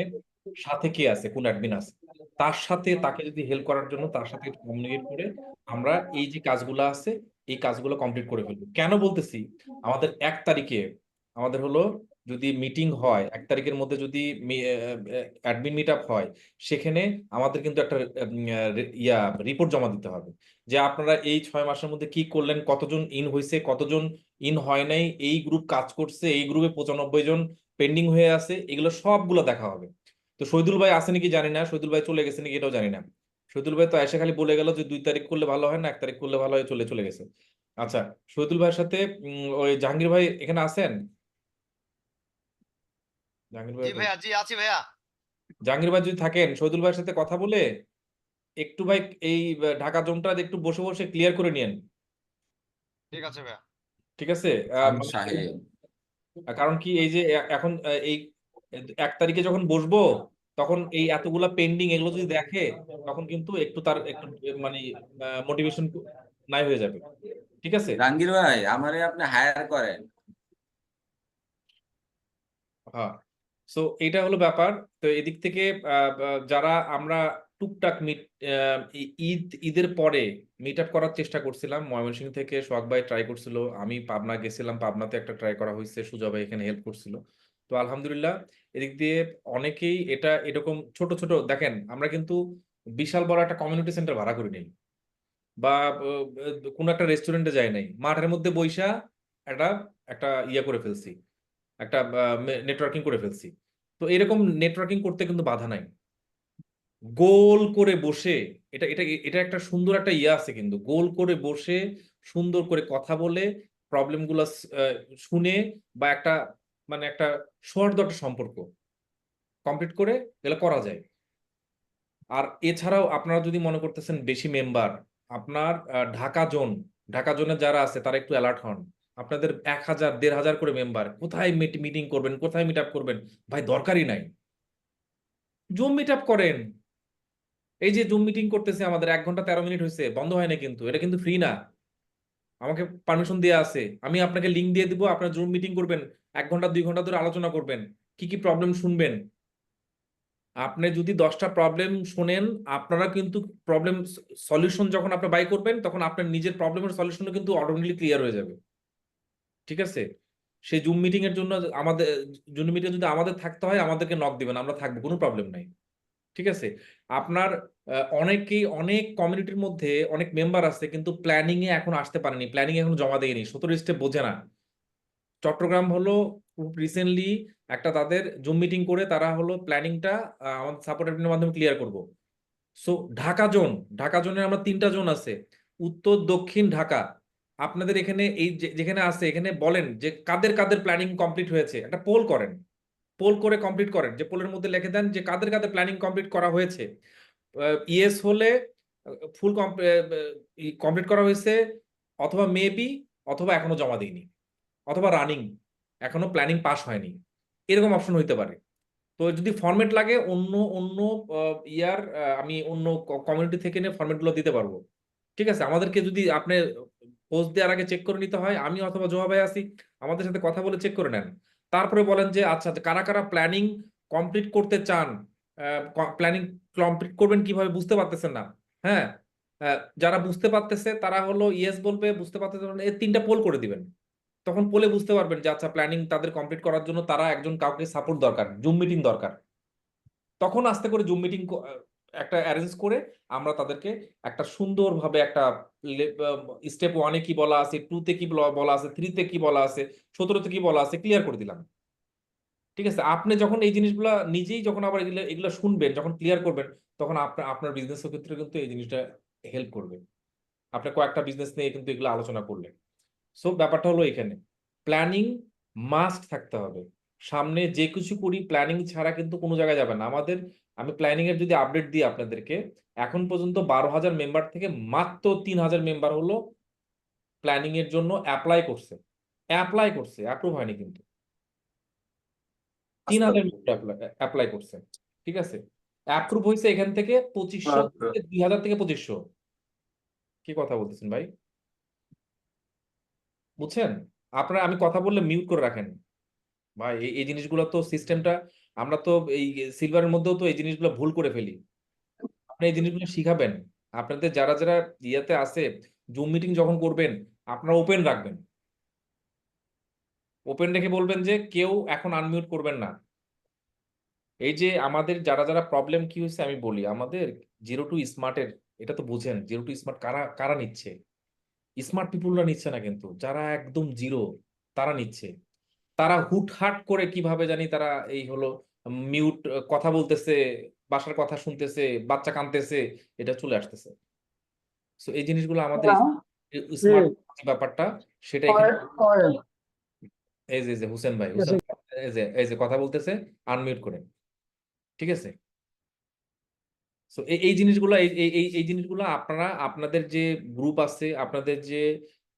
সাথে কে আছে, কোন অ্যাডমিন আছে, তার সাথে তাকে যদি হেল্প করার জন্য তার সাথে কমিউনিকেট করে আমরা এই যে কাজগুলো আছে এই কাজগুলো কমপ্লিট করে ফেলবো। কেন বলতেছি, আমাদের 1 তারিখে আমাদের হলো যদি মিটিং হয়, 1 তারিখের মধ্যে যদি অ্যাডমিন মিট আপ হয়, সেখানে আমাদের কিন্তু একটা রিপোর্ট জমা দিতে হবে যে আপনারা এই 6 মাসের মধ্যে কি করলেন, কতজন ইন হয়েছে, কতজন ইন হয় নাই, এই গ্রুপ কাজ করছে, এই গ্রুপে 95 জন পেন্ডিং হয়ে আছে, এগুলো সবগুলো দেখা হবে। তো শহীদুল ভাই আছে নাকি জানি না, শহীদুল ভাই চলে গেছে নাকি এটাও জানি না। শহীদুল ভাই তো এসে খালি বলে গেল যে 2 তারিখ করলে ভালো হয় না, 1 তারিখ করলে ভালো হয়, চলে চলে গেছে। আচ্ছা, শহীদুল ভাইয়ের সাথে ওই জাহাঙ্গীর ভাই এখানে আছেন? জাহাঙ্গীর ভাই জি ভাইয়া, জি আছি ভাইয়া। জাহাঙ্গীর ভাই যদি থাকেন, শহীদুল ভাইয়ের সাথে কথা বলে একটু ভাই এই ঢাকা জোনটা একটু বসে বসে ক্লিয়ার করে নিয়েন। ঠিক আছে ভাইয়া। ঠিক আছে? মানে সাহেব কারণ কি এই যে এখন এই 1 তারিখে যখন বসবো তখন এই এতগুলা পেন্ডিং এগুলো যদি দেখে তখন কিন্তু একটু তার একটু মানে মোটিভেশন নাই হয়ে যাবে। ঠিক আছে? জাহাঙ্গীর ভাই আমারে আপনি হায়ার করেন। হ্যাঁ, সো এইটা হলো ব্যাপার। তো এদিক থেকে যারা আমরা টুকটাক ঈদের পরে মিট আপ করার চেষ্টা করছিলাম, ময়মনসিংহ থেকে সোহাগ ভাই ট্রাই করছিল, আমি পাবনা গেছিলাম, পাবনাতে একটা ট্রাই করা হয়েছে, সুজা ভাই এখানে হেল্প করছিল। তো আলহামদুলিল্লাহ এদিক দিয়ে অনেকেই এটা এরকম ছোট ছোট দেখেন, আমরা কিন্তু বিশাল বড় একটা কমিউনিটি সেন্টার ভাড়া করে নেই বা কোনো একটা রেস্টুরেন্টে যাই নাই, মাঠের মধ্যে বইসা একটা একটা ইয়া করে ফেলছি, একটা নেটওয়ার্কিং করে ফেলছি। তো এরকম নেটওয়ার্কিং করতে কিন্তু বাধা নাই। গোল করে বসে এটা এটা এটা একটা সুন্দর একটা ইয়ে আছে, কিন্তু গোল করে বসে সুন্দর করে কথা বলে প্রবলেম গুলো শুনে বা একটা মানে একটা সৌহার্দ্য একটা সম্পর্ক কমপ্লিট করে এগুলো করা যায়। আর এছাড়াও আপনারা যদি মনে করতেছেন বেশি মেম্বার, আপনার ঢাকা জোনে যারা আছে তারা একটু অ্যালার্ট হন। আপনাদের 1000 1500 করে মেম্বার, কোথায় মিটিং করবেন, কোথায় মিট আপ করবেন ভাই, দরকারই নাই, জুম মিট আপ করেন। এই যে জুম মিটিং করতেছে আমাদের 1 ঘন্টা 13 মিনিট হয়েছে, বন্ধ হয় না কিন্তু, এটা কিন্তু ফ্রি না, আমাকে পারমিশন দেওয়া আছে। আমি আপনাকে লিঙ্ক দিয়ে দিব, আপনার জুম মিটিং করবেন, 1 ঘন্টা 2 ঘন্টা ধরে আলোচনা করবেন, কি কি প্রবলেম শুনবেন। আপনি যদি 10টা প্রবলেম শোনেন, আপনারা কিন্তু প্রবলেম সলিউশন যখন আপনি বাই করবেন তখন আপনার নিজের প্রবলেমের সলিউশনও কিন্তু অটোমেটিকলি ক্লিয়ার হয়ে যাবে। ঠিক আছে? সেই জুম মিটিং এর জন্য আমাদের জুম মিটিং যদি আমাদের থাকতে হয় আমাদেরকে নক দিবেন, আমরা থাকবো, কোনো প্রবলেম নাই। ঠিক আছে? আপনার অনেকেই অনেক কমিউনিটির মধ্যে অনেক মেম্বার আছে কিন্তু প্ল্যানিং এ এখন আসতে পারেনি, প্ল্যানিং এখন জমা দেয়নি, 17 স্টেপ বোঝে না। চট্টগ্রাম হলো রিসেন্টলি একটা তাদের জুম মিটিং করে তারা হলো প্ল্যানিংটা আমাদের সাপোর্ট অ্যাডমিনের মাধ্যমে ক্লিয়ার করব। সো ঢাকা জোনের আমরা 3টা জোন আছে, উত্তর দক্ষিণ ঢাকা। আপনাদের এখানে এই যেখানে আছে এখানে বলেন যে কাদের কাদের প্ল্যানিং কমপ্লিট হয়েছে, একটা পোল করেন, পোল করে কমপ্লিট করেন, যে পোলের মধ্যে লিখে দেন যে কাদের কাদের প্ল্যানিং কমপ্লিট করা হয়েছে। ইয়েস হলে ফুল কমপ্লিট করা হয়েছে, অথবা মেবি, অথবা এখনো জমা দিইনি, অথবা রানিং, এখনো প্ল্যানিং পাস হয়নি, এরকম অপশন হইতে পারে। তো যদি ফরম্যাট লাগে অন্য অন্য আমি অন্য কমিউনিটি থেকে নিয়ে ফরম্যাট গুলো দিতে পারবো। ঠিক আছে? আমাদেরকে যদি আপনি পোস্ট দেওয়ার আগে চেক করে নিতে হয়, আমি অথবা জোহা ভাই আছি, আমাদের সাথে কথা বলে চেক করে নেন। তারপরে বলেন যে আচ্ছা কারা কারা প্ল্যানিং কমপ্লিট করতে চান, প্ল্যানিং কমপ্লিট করবেন কিভাবে বুঝতে পারতেছেন না। হ্যাঁ, যারা বুঝতে পারতেছে তারা হলো ইয়েস বলবে, বুঝতে পারতেছে না, এই 3টা পোল করে দিবেন। তখন পোলে বুঝতে পারবেন যে আচ্ছা প্ল্যানিং তাদের কমপ্লিট করার জন্য তারা একজন কাউকে সাপোর্ট দরকার, জুম মিটিং দরকার। তখন আস্তে করে জুম মিটিং একটা অ্যারেঞ্জ করে আমরা তাদেরকে একটা সুন্দরভাবে একটা স্টেপ 1-এ কি বলা আছে, 2-তে কি বলা আছে, 3-তে কি বলা আছে, 17-তে কি বলা আছে ক্লিয়ার করে দিলাম। ঠিক আছে? আপনি যখন এই জিনিসগুলো নিজেই যখন আবার এগুলো শুনবেন, যখন ক্লিয়ার করবেন, তখন আপনার বিজনেস ক্ষেত্রে কিন্তু এই জিনিসটা হেল্প করবে। আপনি কয়েকটা বিজনেস নিয়ে কিন্তু এগুলো আলোচনা করলেন। সো ব্যাপারটা হলো এখানে প্ল্যানিং মাস্ট থাকতে হবে। সামনে যে কিছু করি প্ল্যানিং ছাড়া কিন্তু কোনো জায়গায় যাবে না আমাদের। আমি প্ল্যানিং এর যদি আপডেট দিই আপনাদেরকে, এখন পর্যন্ত 12,000 মেম্বার থেকে মাত্র 3,000 মেম্বার হলো প্ল্যানিং এর জন্য অ্যাপ্লাই করছে, অ্যাপ্রুভ হয়নি কিন্তু। 3,000 অ্যাপ্লাই করছে। ঠিক আছে? অ্যাপ্রুভ হয়েছে এখান থেকে 2500 থেকে 2,000 থেকে 2500। কি কথা বলতেছেন ভাই? বুঝছেন? আপনারা আমি কথা বললে মিউট করে রাখেন ভাই। এই জিনিসগুলো তো সিস্টেমটা, আমরা তো এই সিলভারের মধ্যেও তো এই জিনিসগুলো ভুল করে ফেলি। আপনি এই জিনিসগুলো শিখাবেন আপনাদের যারা যারা ইয়েতে আছে, জুম মিটিং যখন করবেন আপনারা ওপেন রাখবেন, ওপেন রেখে বলবেন যে কেউ এখন আনমিউট করবেন না। এই যে আমাদের যারা যারা প্রবলেম কি হয়েছে আমি বলি, আমাদের জিরো টু স্মার্টের, এটা তো বুঝেন জিরো টু স্মার্ট কারা কারা নিচ্ছে, স্মার্ট পিপুলরা নিচ্ছে না, কিন্তু যারা একদম জিরো তারা নিচ্ছে। তারা হুটহাট করে কিভাবে জানি তারা এই হলো মিউট কথা বলতেছে, বাসার কথা শুনতেছে, বাচ্চা কাঁদতেছে, এটা চলে আসতেছে। সো এই জিনিসগুলো আমাদের স্মার্ট ব্যাপারটা সেটা এখানে, এই যে হুসেন ভাই, এই যে কথা বলতেছে, আনমিউট করেন, ঠিক আছে? সো এই জিনিসগুলো এই জিনিসগুলো আপনারা আপনাদের যে গ্রুপ আছে, আপনাদের যে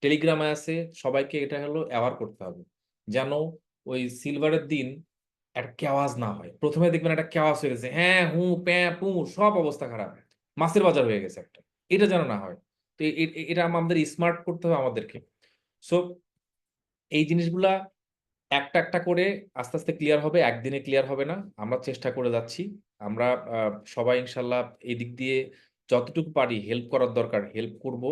টেলিগ্রামে আছে, সবাইকে এটা হলো অ্যাওয়ার করতে হবে, যেন ওই সিলভারের দিন একটা কেওয়াজ না হয়। প্রথমে দেখবেন একটা কেওয়াজ হয়ে গেছে, হ্যাঁ হু প্যাঁ পু, সব অবস্থা খারাপ, মাছের বাজার হয়ে গেছে একটা। এটা যেন না হয়। তো এটা আমাদের স্মার্ট করতে হবে আমাদেরকে। সো এই জিনিসগুলা একটা একটা করে আস্তে আস্তে ক্লিয়ার হবে, একদিনে ক্লিয়ার হবে না। আমরা চেষ্টা করে যাচ্ছি। আমরা সবাই ইনশাল্লাহ এই দিক দিয়ে যতটুকু পারি হেল্প করার দরকার হেল্প করব।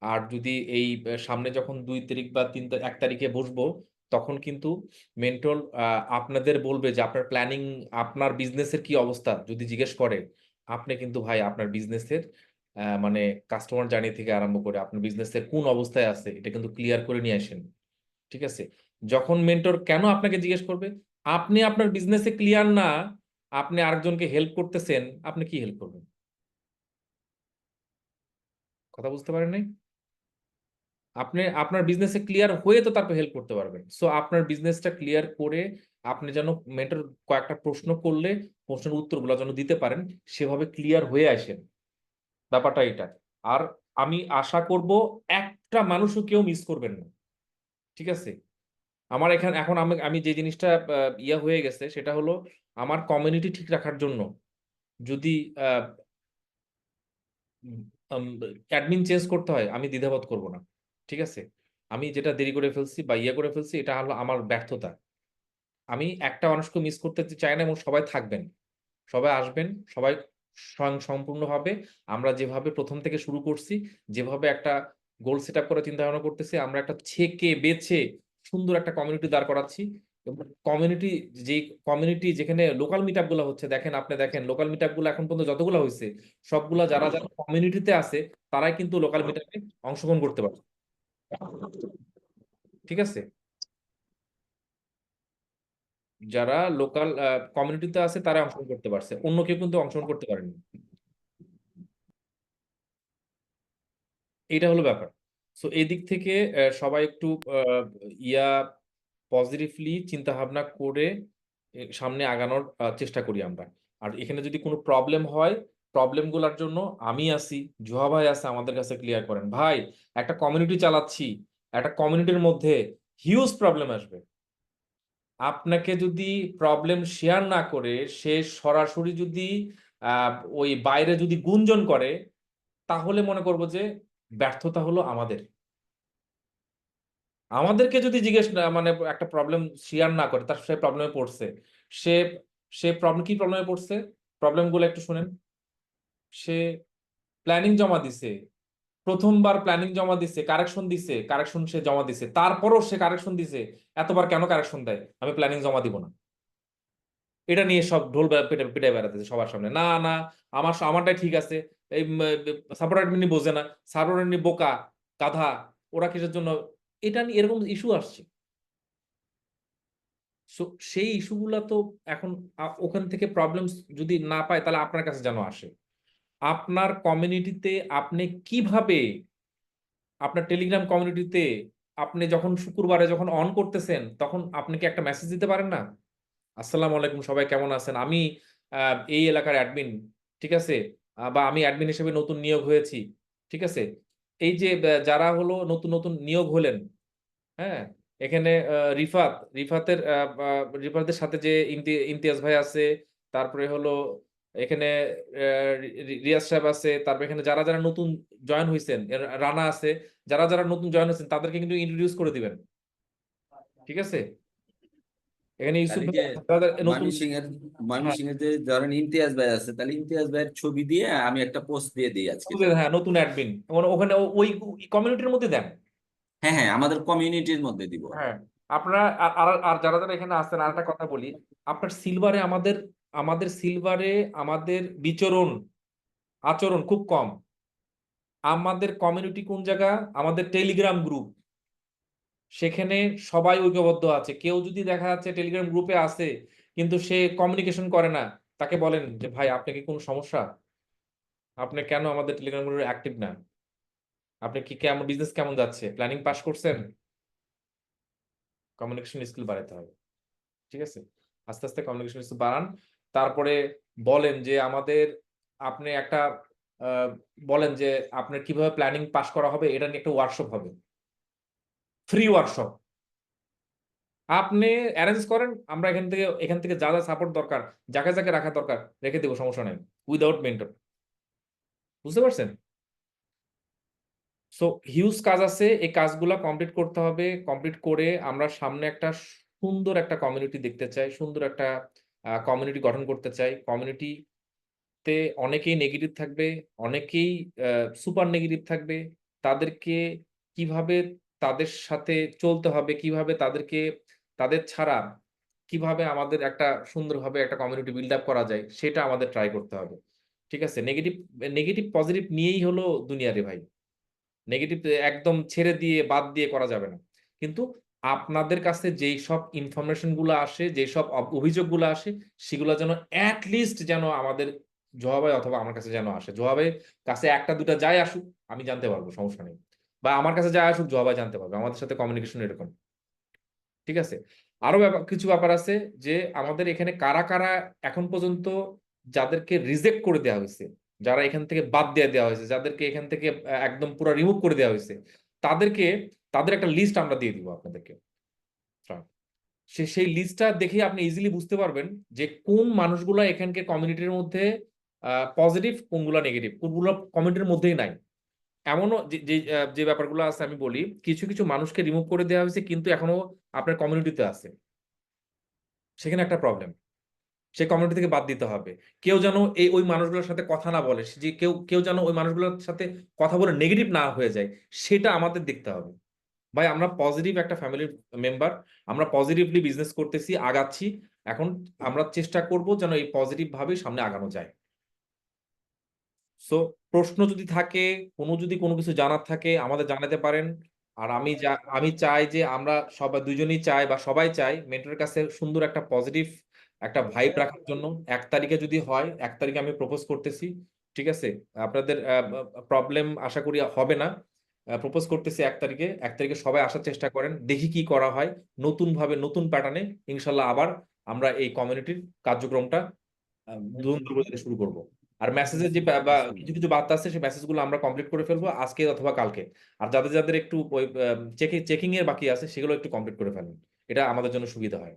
আর যদি এই সামনে যখন 2 তারিখ বা 1 তারিখে বসবো, তখন কিন্তু মেন্টর আপনাদের বলবে যে আপনার প্ল্যানিং, আপনার বিজনেসের কি অবস্থা যদি জিজ্ঞেস করে, আপনি কিন্তু ভাই আপনার বিজনেসের মানে কাস্টমার জার্নি থেকে আরম্ভ করে আপনার বিজনেসের কোন অবস্থায় আছে এটা কিন্তু ক্লিয়ার করে নিয়ে আসেন, ঠিক আছে? যখন মেন্টর কেন আপনাকে জিজ্ঞেস করবে, আপনি আপনার বিজনেসে ক্লিয়ার না, আপনি আরেকজনকে হেল্প করতেছেন, আপনি কি হেল্প করবেন? কথা বুঝতে পারেন নাই? আপনি আপনার বিজনেসে ক্লিয়ার হয়ে তো তারপর হেল্প করতে পারবেন। সো আপনার বিজনেসটা ক্লিয়ার করে আপনি যেন মেন্টর কয়েকটা প্রশ্ন করলে প্রশ্নের উত্তরগুলো যেন দিতে পারেন, সেভাবে ক্লিয়ার হয়ে আসেন। ব্যাপারটা এটা। আর আমি আশা করব একটা মানুষও কেউ মিস করবেন না, ঠিক আছে? আমার এখানে এখন আমি যে জিনিসটা ইয়া হয়ে গেছে সেটা হলো, আমার কমিউনিটি ঠিক রাখার জন্য যদি অ্যাডমিন চেঞ্জ করতে হয় আমি দ্বিধাবোধ করব না, ঠিক আছে? আমি যেটা দেরি করে ফেলছি বা ইয়ে করে ফেলছি এটা হলো আমার ব্যর্থতা। আমি একটা মানুষকে মিস করতে চাই না, এবং সবাই থাকবেন, সবাই আসবেন, সবাই সম্পূর্ণভাবে আমরা যেভাবে প্রথম থেকে শুরু করছি, যেভাবে একটা গোল সেট আপ করে চিন্তা ভাবনা করতেছি, আমরা একটা ছেকে বেছে সুন্দর একটা কমিউনিটি দাঁড় করাচ্ছি। কমিউনিটি, যে কমিউনিটি যেখানে লোকাল মিট আপ গুলো হচ্ছে, দেখেন আপনি দেখেন লোকাল মিট আপ গুলো এখন পর্যন্ত যতগুলো হয়েছে সবগুলা যারা যারা কমিউনিটিতে আছে তারাই কিন্তু লোকাল মিট আপে অংশগ্রহণ করতে পারছে, ঠিক আছে? যারা লোকাল কমিউনিটিতে আছে তারা অংশগ্রহণ করতে পারছে, অন্য কেউ কিন্তু অংশগ্রহণ করতে পারেনি। এটা হলো ব্যাপার। সো এই দিক থেকে সবাই একটু ইয়া পজিটিভলি চিন্তা ভাবনা করে সামনে আগানোর চেষ্টা করি আমরা। আর এখানে যদি কোনো প্রবলেম হয়, প্রবলেমগুলোর জন্য আমি আছি, জুহা ভাই আছে, আমাদের কাছে ক্লিয়ার করেন ভাই। একটা কমিউনিটি চালাচ্ছি, একটা কমিউনিটির মধ্যে হিউজ প্রবলেম আসবে। আপনাকে যদি প্রবলেম শেয়ার না করে সে সরাসরি যদি ওই বাইরে যদি গুঞ্জন করে, তাহলে মনে করবো যে ব্যর্থতা হলো আমাদের। আমাদেরকে যদি জিজ্ঞেস না মানে একটা প্রবলেম শেয়ার না করে, তার সে প্রবলেমে পড়ছে, সে সে প্রবলেম কি প্রবলেমে পড়ছে, প্রবলেমগুলো একটু শুনেন। সে প্ল্যানিং জমা দিছে, প্রথমবার প্ল্যানিং জমা দিছে, কারেকশন দিছে, কারেকশন সে জমা দিছে, তারপরও সে কারেকশন দিছে। এতবার কেন কারেকশন দেয়? আমি প্ল্যানিং জমা দিব না। এটা নিয়ে সব ঢোল পেটে পেটে বেড়াতেছে সবার সামনে, না না আমারটাই ঠিক আছে। এই সাপোর্ট অ্যাডমিন বোঝে না, সাপোর্ট অ্যাডমিন বোকা, গাধা, ওরা কিসের জন্য, এটা নিয়ে এরকম ইস্যু আসছে। সো সেই ইস্যুগুলা তো এখন ওখান থেকে প্রবলেম যদি না পায় তাহলে আপনার কাছে যেন আসে। আপনার কমিউনিটিতে আপনি কিভাবে, আপনার টেলিগ্রাম কমিউনিটিতে আপনি যখন শুক্রবারে যখন অন করতেছেন তখন আপনি কি একটা মেসেজ দিতে পারেন না? আসসালামু আলাইকুম, সবাই কেমন আছেন, আমি এই এলাকার অ্যাডমিন, ঠিক আছে? বা আমি অ্যাডমিন হিসেবে নতুন নিয়োগ হয়েছি, ঠিক আছে? এই যে যারা হলো নতুন নতুন নিয়োগ হলেন, হ্যাঁ, এখানে রিফাতের সাথে যে ইমতিয়াজ ভাই আছে, তারপরে হলো এখানে রিয়াজ সাহেব আছে, তারপর এখানে যারা যারা নতুন জয়েন হয়েছেন, রানা আছে, যারা যারা নতুন জয়েন হয়েছেন তাদেরকে কিন্তু ইন্ট্রোডিউস করে দিবেন, ঠিক আছে? এখানে ইউসুফ তাহলে ভাই যে যারা যারা নতুন, ময়মনসিংহের হ্যাঁ ময়মনসিংহের যে ধরেন ইমতিয়াজ ভাই আছে, তাহলে ইমতিয়াজ ভাইয়ের ছবি দিয়ে আমি একটা পোস্ট দিয়ে দিই আজকে। হ্যাঁ নতুন অ্যাডমিন ওখানে ওই কমিউনিটির মধ্যে দেন। হ্যাঁ হ্যাঁ, আমাদের কমিউনিটির মধ্যে দিব। হ্যাঁ আপনারা আর যারা যারা এখানে আসছেন, আর একটা কথা বলি, আপনার সিলভারে আমাদের সিলভারে আমাদের আচরণ খুব কম। আমাদের কমিউনিটি কোন জায়গা? আমাদের টেলিগ্রাম গ্রুপ, সেখানে সবাই ঐক্যবদ্ধ আছে। কেউ যদি দেখা যাচ্ছে টেলিগ্রাম গ্রুপে আছে কিন্তু সে কমিউনিকেশন করে না, তাকে বলেন যে ভাই আপনি কি কোনো সমস্যা, আপনি কেন আমাদের টেলিগ্রাম গ্রুপে অ্যাক্টিভ না, আপনি কি কেমন বিজনেস কেমন যাচ্ছে, প্ল্যানিং পাস করছেন? কমিউনিকেশন স্কিল বাড়াতে হবে, ঠিক আছে? আস্তে আস্তে কমিউনিকেশন স্কিল বাড়ান। তারপরে বলেন যে আপনি একটা বলেন যে আপনার কিভাবে প্ল্যানিং পাস করা হবে, এটা নিয়ে একটা ওয়ার্কশপ হবে, ফ্রি ওয়ার্কশপ আপনি অ্যারেঞ্জ করেন। আমরা এখান থেকে যা যা সাপোর্ট দরকার, যাকে যাকে রাখা দরকার রেখে দেবো, সমস্যা নেই, উইদাউট মেন্টর। বুঝতে পারছেন? সো হিউজ কাজ আছে, এই কাজগুলো কমপ্লিট করতে হবে। কমপ্লিট করে আমরা সামনে একটা সুন্দর একটা কমিউনিটি দেখতে চাই, সুন্দর একটা কমিউনিটি গঠন করতে চাই। কমিউনিটিতে অনেকেই নেগেটিভ থাকবে, অনেকেই সুপার নেগেটিভ থাকবে। তাদেরকে কিভাবে তাদের সাথে চলতে হবে, কিভাবে তাদের ছাড়া কিভাবে আমাদের একটা সুন্দরভাবে একটা কমিউনিটি বিল্ড আপ করা যায়, সেটা আমাদের ট্রাই করতে হবে, ঠিক আছে? নেগেটিভ পজিটিভ নিয়েই হলো দুনিয়া রে ভাই। নেগেটিভ একদম ছেড়ে দিয়ে বাদ দিয়ে করা যাবে না। কিন্তু আপনাদের কাছে যেই সব ইনফরমেশন গুলো আসে, যেই সব অভিযোগগুলো আসে, সেগুলো যেন অ্যাটলিস্ট যেন আমাদের জোহাবাই অথবা আমার কাছে যেন আসে। জোহাবাই কাছে একটা দুটা যাই আসুক, আমি জানতে পারবো, সমস্যা নেই। বা আমার কাছে যাই আসুক, জোহাবাই জানতে পারবে। আমাদের সাথে কমিউনিকেশন এরকম, ঠিক আছে? আরো কিছু ব্যাপার আছে যে আমাদের এখানে কারা কারা এখন পর্যন্ত যাদেরকে রিজেক্ট করে দেওয়া হয়েছে, যারা এখান থেকে বাদ দিয়ে দেওয়া হয়েছে, যাদেরকে এখান থেকে একদম পুরো রিমুভ করে দেওয়া হয়েছে, তাদের একটা লিস্ট আমরা দিয়ে দিব আপনাদেরকে। সেই লিস্টটা দেখে আপনি ইজিলি বুঝতে পারবেন যে কোন মানুষগুলো এখানকার কমিউনিটির মধ্যে পজিটিভ, কোনগুলো নেগেটিভ, কোনগুলো কমিউনিটির মধ্যেই নাই। এমনও যে ব্যাপারগুলো আছে, আমি বলি কিছু কিছু মানুষকে রিমুভ করে দেওয়া হয়েছে কিন্তু এখনো আপনার কমিউনিটিতে আছে, সেখানে একটা প্রবলেম। সেই কমিউনিটি থেকে বাদ দিতে হবে। কেউ যেন ওই মানুষগুলোর সাথে কথা না বলে, যে কেউ যেন ওই মানুষগুলোর সাথে কথা বলে নেগেটিভ না হয়ে যায়, সেটা আমাদের দেখতে হবে। ভাই আমরা পজিটিভ একটা ফ্যামিলির মেম্বার, আমরা পজিটিভলি বিজনেস করতেছি, আগাচ্ছি। এখন আমরা চেষ্টা করব যেন এই পজিটিভ ভাবে সামনে আগানো যায়। সো প্রশ্ন যদি থাকে, যদি কোনো কিছু জানার থাকে আমাদের জানাতে পারেন। আর আমি চাই যে আমরা সবাই, দুজনেই চাই বা সবাই চাই মেন্টরের কাছে সুন্দর একটা পজিটিভ একটা ভাইব রাখার জন্য। 1 তারিখে যদি হয়, 1 তারিখে আমি প্রপোজ করতেছি, ঠিক আছে? আপনাদের প্রবলেম আশা করি হবে না। প্রপোজ করতেছি 1 তারিখে। 1 তারিখে সবাই আসার চেষ্টা করেন, দেখি কি করা হয়। নতুন ভাবে, নতুন প্যাটার্নে ইনশাল্লাহ আবার আমরা এই কমিউনিটির কার্যক্রমটা শুরু করব। আর মেসেজের যে কিছু কিছু বার্তা আছে, সেই মেসেজগুলো আমরা কমপ্লিট করে ফেলবো আজকে অথবা কালকে। আর যাদের যাদের একটু ওই চেকিং এর বাকি আছে, সেগুলো একটু কমপ্লিট করে ফেলুন, এটা আমাদের জন্য সুবিধা হয়।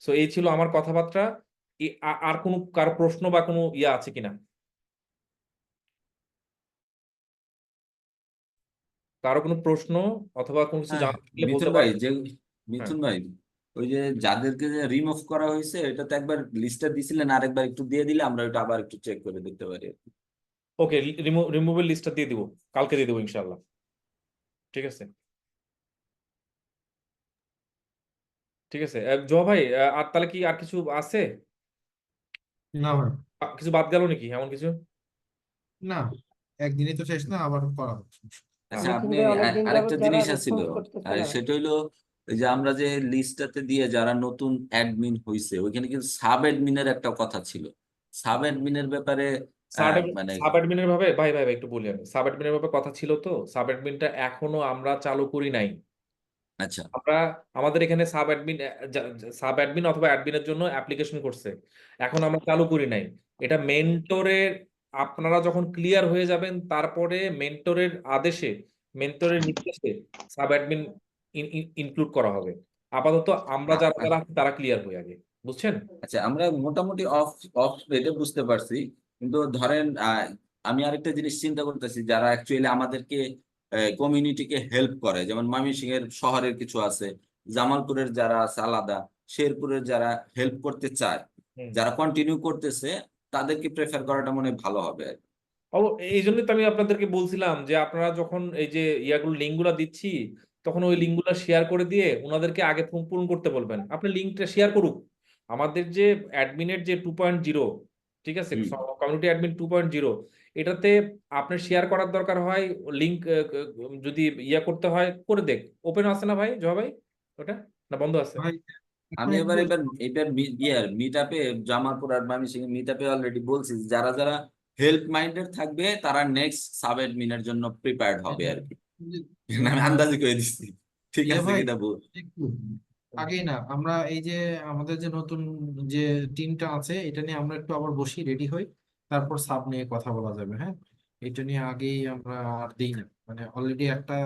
সো এই ছিল আমার কথাবার্তা। আর কারো প্রশ্ন বা কোনো আছে কিনা? কারো কোনো প্রশ্ন অথবা কোনো কিছু হ্যাঁ জানতে চাইলে বলতে মিথুন ভাই, পারেন। যে হ্যাঁ মিথুন ভাই, ওই যে যাদেরকে যে রিমুভ করা হয়েছে, এটা তো একবার লিস্টটা দিছিলেন, আরেকবার একটু দিয়ে দিলে আমরা ওটা আবার একটু চেক করে দেখতে পারি। ওকে, রিমুভের লিস্টটা দিয়ে দিব, কালকে দিয়ে দেবো ইনশাল্লাহ, ঠিক আছে? ঠিক আছে জোয়া ভাই, আর তাহলে কি আর কিছু আছে? না ভাই, কিছু বাদ গেল নাকি, এমন কিছু? না, একদিনই তো শেষ না, আবার করা হচ্ছে। আচ্ছা, মিথুন আপনি ভাই অনেকদিন আরেকটা যাবত যারা জিনিস আছিল, রেসপন্স করতেছে না। সেটা হইলো ওই যে আমরা যে লিস্টটাতে দিয়ে যারা নতুন অ্যাডমিন হইছে, ওইখানে কিন্তু সাব অ্যাডমিনের একটা কথা ছিল। সাব অ্যাডমিনের ব্যাপারে মানে সাব অ্যাডমিনের ভাবে ভাই ভাই ভাই একটু বলি আমি, সাব অ্যাডমিনের ভাবে কথা ছিল তো, সাব অ্যাডমিনটা এখনো আমরা চালু করি নাই। আচ্ছা, আমাদের এখানে সাব অ্যাডমিন অথবা অ্যাডমিনের জন্য অ্যাপ্লিকেশন করছে, এখন আমরা চালু করি নাই। এটা মেন্টরের, আপনারা যখন ক্লিয়ার হয়ে যাবেন তারপরে মেন্টরের আদেশে, মেন্টরের নির্দেশে সাব অ্যাডমিন ইনক্লুড করা হবে। আপাতত আমরা যারা যারা আছি তারা ক্লিয়ার হয়ে আগে, বুঝছেন? আচ্ছা, আমরা মোটামুটি অফ অফ রেটে বুঝতে পারছি, কিন্তু ধরেন আমি আরেকটা জিনিস চিন্তা করতেছি, যারা অ্যাকচুয়ালি আমাদেরকে কমিউনিটিকে হেল্প করে, যেমন ময়মনসিংহের শহরের কিছু আছে, জামালপুরের যারা আছে আলাদা, শেরপুরের যারা হেল্প করতে চায়, যারা কন্টিনিউ করতেছে, তাদেরকে প্রেফার করাটা মনে হয় ভালো হবে আর কি। এই জন্যই তো আমি আপনাদেরকে বলছিলাম যে আপনারা যখন এই যে ইয়াগুলো লিঙ্কগুলো দিচ্ছি, তখন ওই লিঙ্কগুলো শেয়ার করে দিয়ে ওনাদেরকে আগে ফর্ম পূরণ করতে বলবেন। আপনি লিঙ্কটা শেয়ার করুক। আমাদের যে অ্যাডমিনের যে 2.0, ঠিক আছে, কমিউনিটি অ্যাডমিন 2.0, এটাতে আপনার শেয়ার করার দরকার হয়, লিঙ্ক যদি ইয়া করতে হয় করে দেখ। ওপেন আছে না ভাই, জয়া ভাই? ওটা না বন্ধ আছে? আমি এবার মিট আপে, জামালপুর আর ময়মনসিংহের মিট আপে অলরেডি বলছি, যারা যারা হেল্প মাইন্ডেড থাকবে তারা নেক্সট সাব অ্যাডমিনের জন্য প্রিপেয়ার্ড হবে আর কি। আমি আন্দাজি করে দিচ্ছি, ঠিক আছে ভাই কিনা বল। একটু আগেই না, আমরা এই যে আমাদের যে নতুন যে টিমটা আছে এটা নিয়ে আমরা একটু আবার বসি, রেডি হই, তারপর সাব নিয়ে কথা বলা যাবে। হ্যাঁ, এটা নিয়ে আগেই আমরা আর দিই না, মানে অলরেডি একটা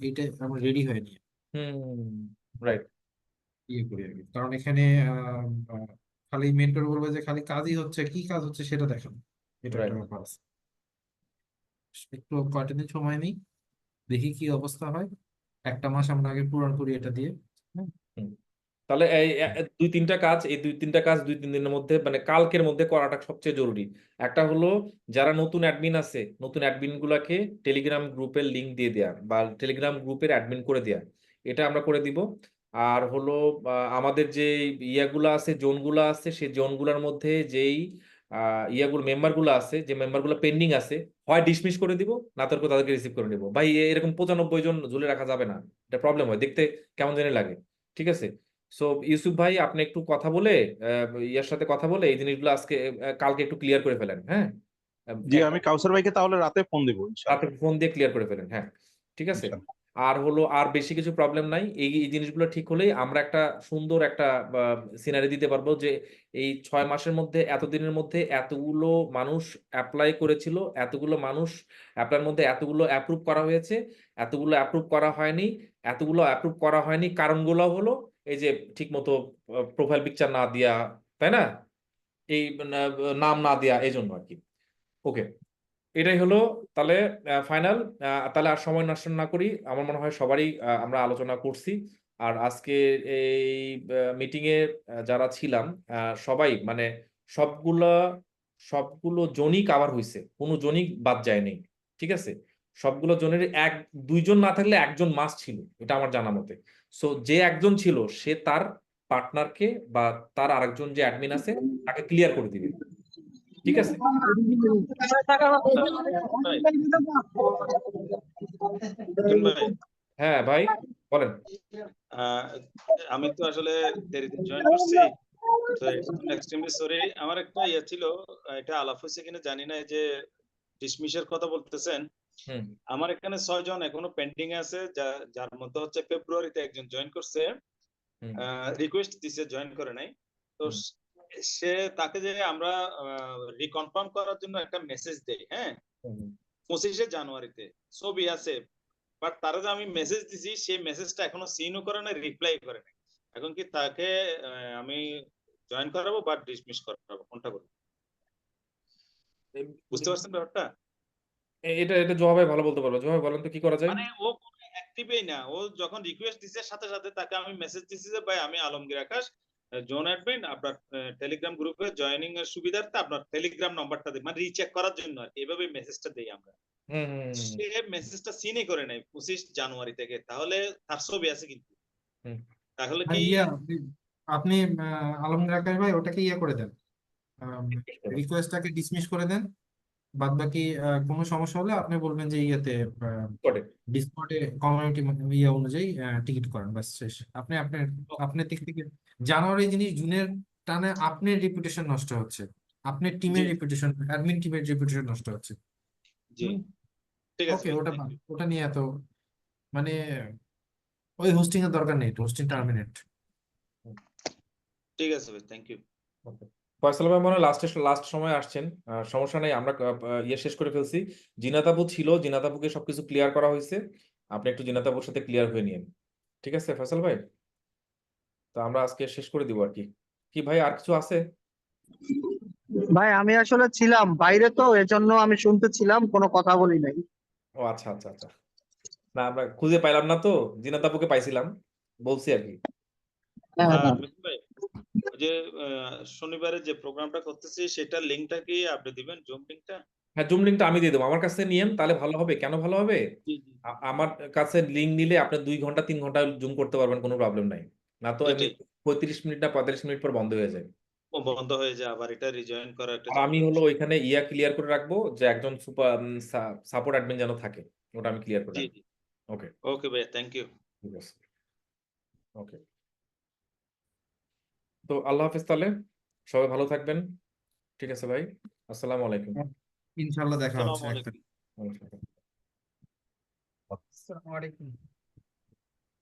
এইটা আমরা রেডি হয়ে নিয়ে রাইট ইয়ে করি আর কি। কারণ এখানে আহ, আহ, খালি মেন্টর বলবে যে খালি কাজই হচ্ছে, কি কাজ হচ্ছে সেটা দেখেন, এটা একটা ব্যাপার আছে। একটু কয়টা দিন সময় নিই, দেখি কি অবস্থা হয়। একটা মাস আমরা আগে পূরণ করি এটা দিয়ে। হ্যাঁ, তাহলে এই 2-3টা কাজ, এই 2-3টা কাজ 2-3 দিনের মধ্যে, মানে কালকের মধ্যে করাটা সবচেয়ে জরুরি। একটা হলো যারা নতুন অ্যাডমিন আছে, নতুন অ্যাডমিন গুলাকে টেলিগ্রাম গ্রুপের লিংক দিয়ে দেয়া বা টেলিগ্রাম গ্রুপের অ্যাডমিন করে দেয়া, এটা আমরা করে দিব। আর হলো আমাদের যে ইয়াগুলো আছে, জোনগুলো আছে, সেই জোনগুলোর মধ্যে যেই ইয়াগুলো মেম্বারগুলো আছে, যে মেম্বারগুলো পেন্ডিং আছে, হয় ডিসমিস করে দিব, না তারপর তাদেরকে রিসিভ করে নিব। ভাই এরকম 95 জন ঝুলে রাখা যাবে না, এটা প্রবলেম হয়, দেখতে কেমন জানি লাগে। ঠিক আছে? সো ইউসুফ ভাই, আপনি একটু কথা বলে ইয়ার সাথে কথা বলে এই জিনিসগুলো আজকে কালকে একটু ক্লিয়ার করে ফেলেন। হ্যাঁ, জি, আমি কাউসার ভাইকে তাহলে রাতে ফোন দিব রাতে ফোন দিয়ে ক্লিয়ার করে ফেলেন। হ্যাঁ, ঠিক আছে। আর হলো আর বেশি কিছু প্রবলেম নাই, এই জিনিসগুলো ঠিক হলেই আমরা একটা সুন্দর একটা সিনারি দিতে পারবো যে এই 6 মাসের মধ্যে, এতদিনের মধ্যে এতগুলো মানুষ অ্যাপ্লাই করেছিল, এতগুলো মানুষ অ্যাপ্লাইয়ের মধ্যে এতগুলো অ্যাপ্রুভ করা হয়েছে, এতগুলো অ্যাপ্রুভ করা হয়নি, এতগুলো অ্যাপ্রুভ করা হয়নি, কারণগুলো হলো এই যে ঠিক মতো প্রোফাইল পিকচার না দেয়া, তাই না, এই নাম না দেয়া, এই জন্য আর কি। ওকে, এটাই হলো তাহলে ফাইনাল। তাহলে আর সময় নষ্ট না করি, আমার মনে হয় সবারই আমরা আলোচনা করছি। আর আজকে এই মিটিং এ যারা ছিলাম সবাই, মানে সবগুলো জনই কাভার হয়েছে, কোনো জনই বাদ যায়নি। ঠিক আছে? সবগুলো জনের 1-2 জন না থাকলে একজন মাস্ট ছিল, এটা আমার জানা মতে। সো যে একজন ছিল সে তার পার্টনারকে বা তার আরেকজন যে অ্যাডমিন আছে তাকে ক্লিয়ার করে দিবে। ঠিক আছে? হ্যাঁ ভাই, বলেন। আমি তো আসলে দেরিতে জয়েন করছি, তো এক্সট্রিমলি সরি। আমার একটা ইয়ে ছিল, এটা আলাপ হয়েছে কিনা জানি না, যে ডিসমিসের কথা বলতেছেন। আমার এখানে 6 জন এখনো পেন্ডিং আছে, যার মধ্যে হচ্ছে ফেব্রুয়ারিতে একজন জয়েন করছে, রিকোয়েস্ট দিছে, জয়েন করে নাই। তো তাকে যে আমরা রিকনফার্ম করার জন্য একটা মেসেজ দেই, হ্যাঁ, 25শে জানুয়ারিতে ছবি আছে, বাট তারা যে আমি মেসেজ দিছি সেই মেসেজটা এখনো সিনও করে না, রিপ্লাই করে নাই। এখন কি তাকে আমি জয়েন করাবো বা ডিসমিস করাবো, কোনটা করবো? বুঝতে পারছেন ব্যাপারটা? এটা এটা জওয়া ভাই ভালো বলতে পারবে। জওয়া ভাই বলেন তো কি করা যায়? মানে ও অ্যাক্টিভই না, ও যখন রিকোয়েস্ট দিছে সাথে সাথে তাকে আমি মেসেজ দিছি যে ভাই আমি আলমগীর আকাশ, জোন অ্যাডমিন, আপনার টেলিগ্রাম গ্রুপে জয়েনিং এর সুবিধার্থে আপনার টেলিগ্রাম নাম্বারটা দিই, মানে রিচেক করার জন্য আর এইভাবে মেসেজটা দেই আমরা। সে মেসেজটা সিনই করে নাই 25 জানুয়ারি থেকে, তাহলে তার ছবি আছে কিন্তু। তাহলে কি আপনি আলমগীর আকাশ ভাই ওটাকে ইয়ে করে দেন, রিকোয়েস্টটাকে ডিসমিস করে দেন। বাদ বাকি কোনো সমস্যা হলে আপনি বলবেন যে ইয়েতে ডিসকর্ডে কমিউনিটি ইয়ে অনুযায়ী টিকিট করেন, বাস শেষ। আপনি আপনার দিক থেকে জানুয়ারি জিনিস জুনের টানে আপনার রেপুটেশন নষ্ট হচ্ছে, আপনার টিমের রেপুটেশন, অ্যাডমিন টিমের রেপুটেশন নষ্ট হচ্ছে। জি, ঠিক আছে, ওকে, ওটা নিয়ে এত মানে ওই হোস্টিং এর দরকার নেই, হোস্টিং টার্মিনেট। ঠিক আছে ভাই, থ্যাংক ইউ। ফয়সাল ভাই মনে হয় লাস্ট সময় আসছেন, সমস্যা নেই, আমরা ইয়ে শেষ করে ফেলছি। জিনাত আপু ছিল, জিনাত আপুকে সবকিছু ক্লিয়ার করা হয়েছে, আপনি একটু জিনাত আপুর সাথে ক্লিয়ার হয়ে নিন। ঠিক আছে ফয়সাল ভাই? তো আমরা আজকে শেষ করে দিব আর কি। কি ভাই আর কিছু আছে? ভাই আমি আসলে ছিলাম বাইরে, তো এজন্য আমি শুনতেছিলাম, কোনো কথা বলি নাই। ও আচ্ছা আচ্ছা আচ্ছা, না আমরা খুঁজে পাইলাম না তো, জিনাত আপুকে পাইছিলাম, বলছি আর কি। হ্যাঁ আর হ্যাঁ। মিথুন ভাই, ওই যে শনিবারে যে প্রোগ্রামটা করতেছি সেটার লিঙ্কটা কি আপনি দিবেন, জুম লিঙ্কটা? হ্যাঁ, জুম লিঙ্কটা আমি দিয়ে দেবো, আমার কাছে নিয়েন তাহলে ভালো হবে। কেন ভালো হবে? জি জি আমার কাছে লিঙ্ক নিলে আপনি 2 ঘন্টা 3 ঘন্টা জুম করতে পারবেন, কোনো প্রবলেম নাই। না তো এমনি এটাই 35 মিনিট না 45 মিনিট পর বন্ধ হয়ে যায়। ও বন্ধ হয়ে যায়, আবার এটা রিজয়েন করা একটা আর আমি ঝামেলা। হলো ওইখানে ক্লিয়ার করে রাখবো যে একজন সাপোর্ট অ্যাডমিন যেন থাকে, ওটা আমি ক্লিয়ার করে জি রাখবো। জি ওকে, ওকে ভাই, থ্যাংক ইউ। ঠিক আছে, ওকে। তো আল্লাহ হাফেজ তাহলে, সবাই ভালো থাকবেন। ঠিক আছে ভাই, আসসালামু আলাইকুম। ইনশাল্লাহ দেখা আসসালামু হচ্ছে একটা আলাইকুম। ওয়ালাইকুম আসসালাম। আসসালামু আলাইকুম।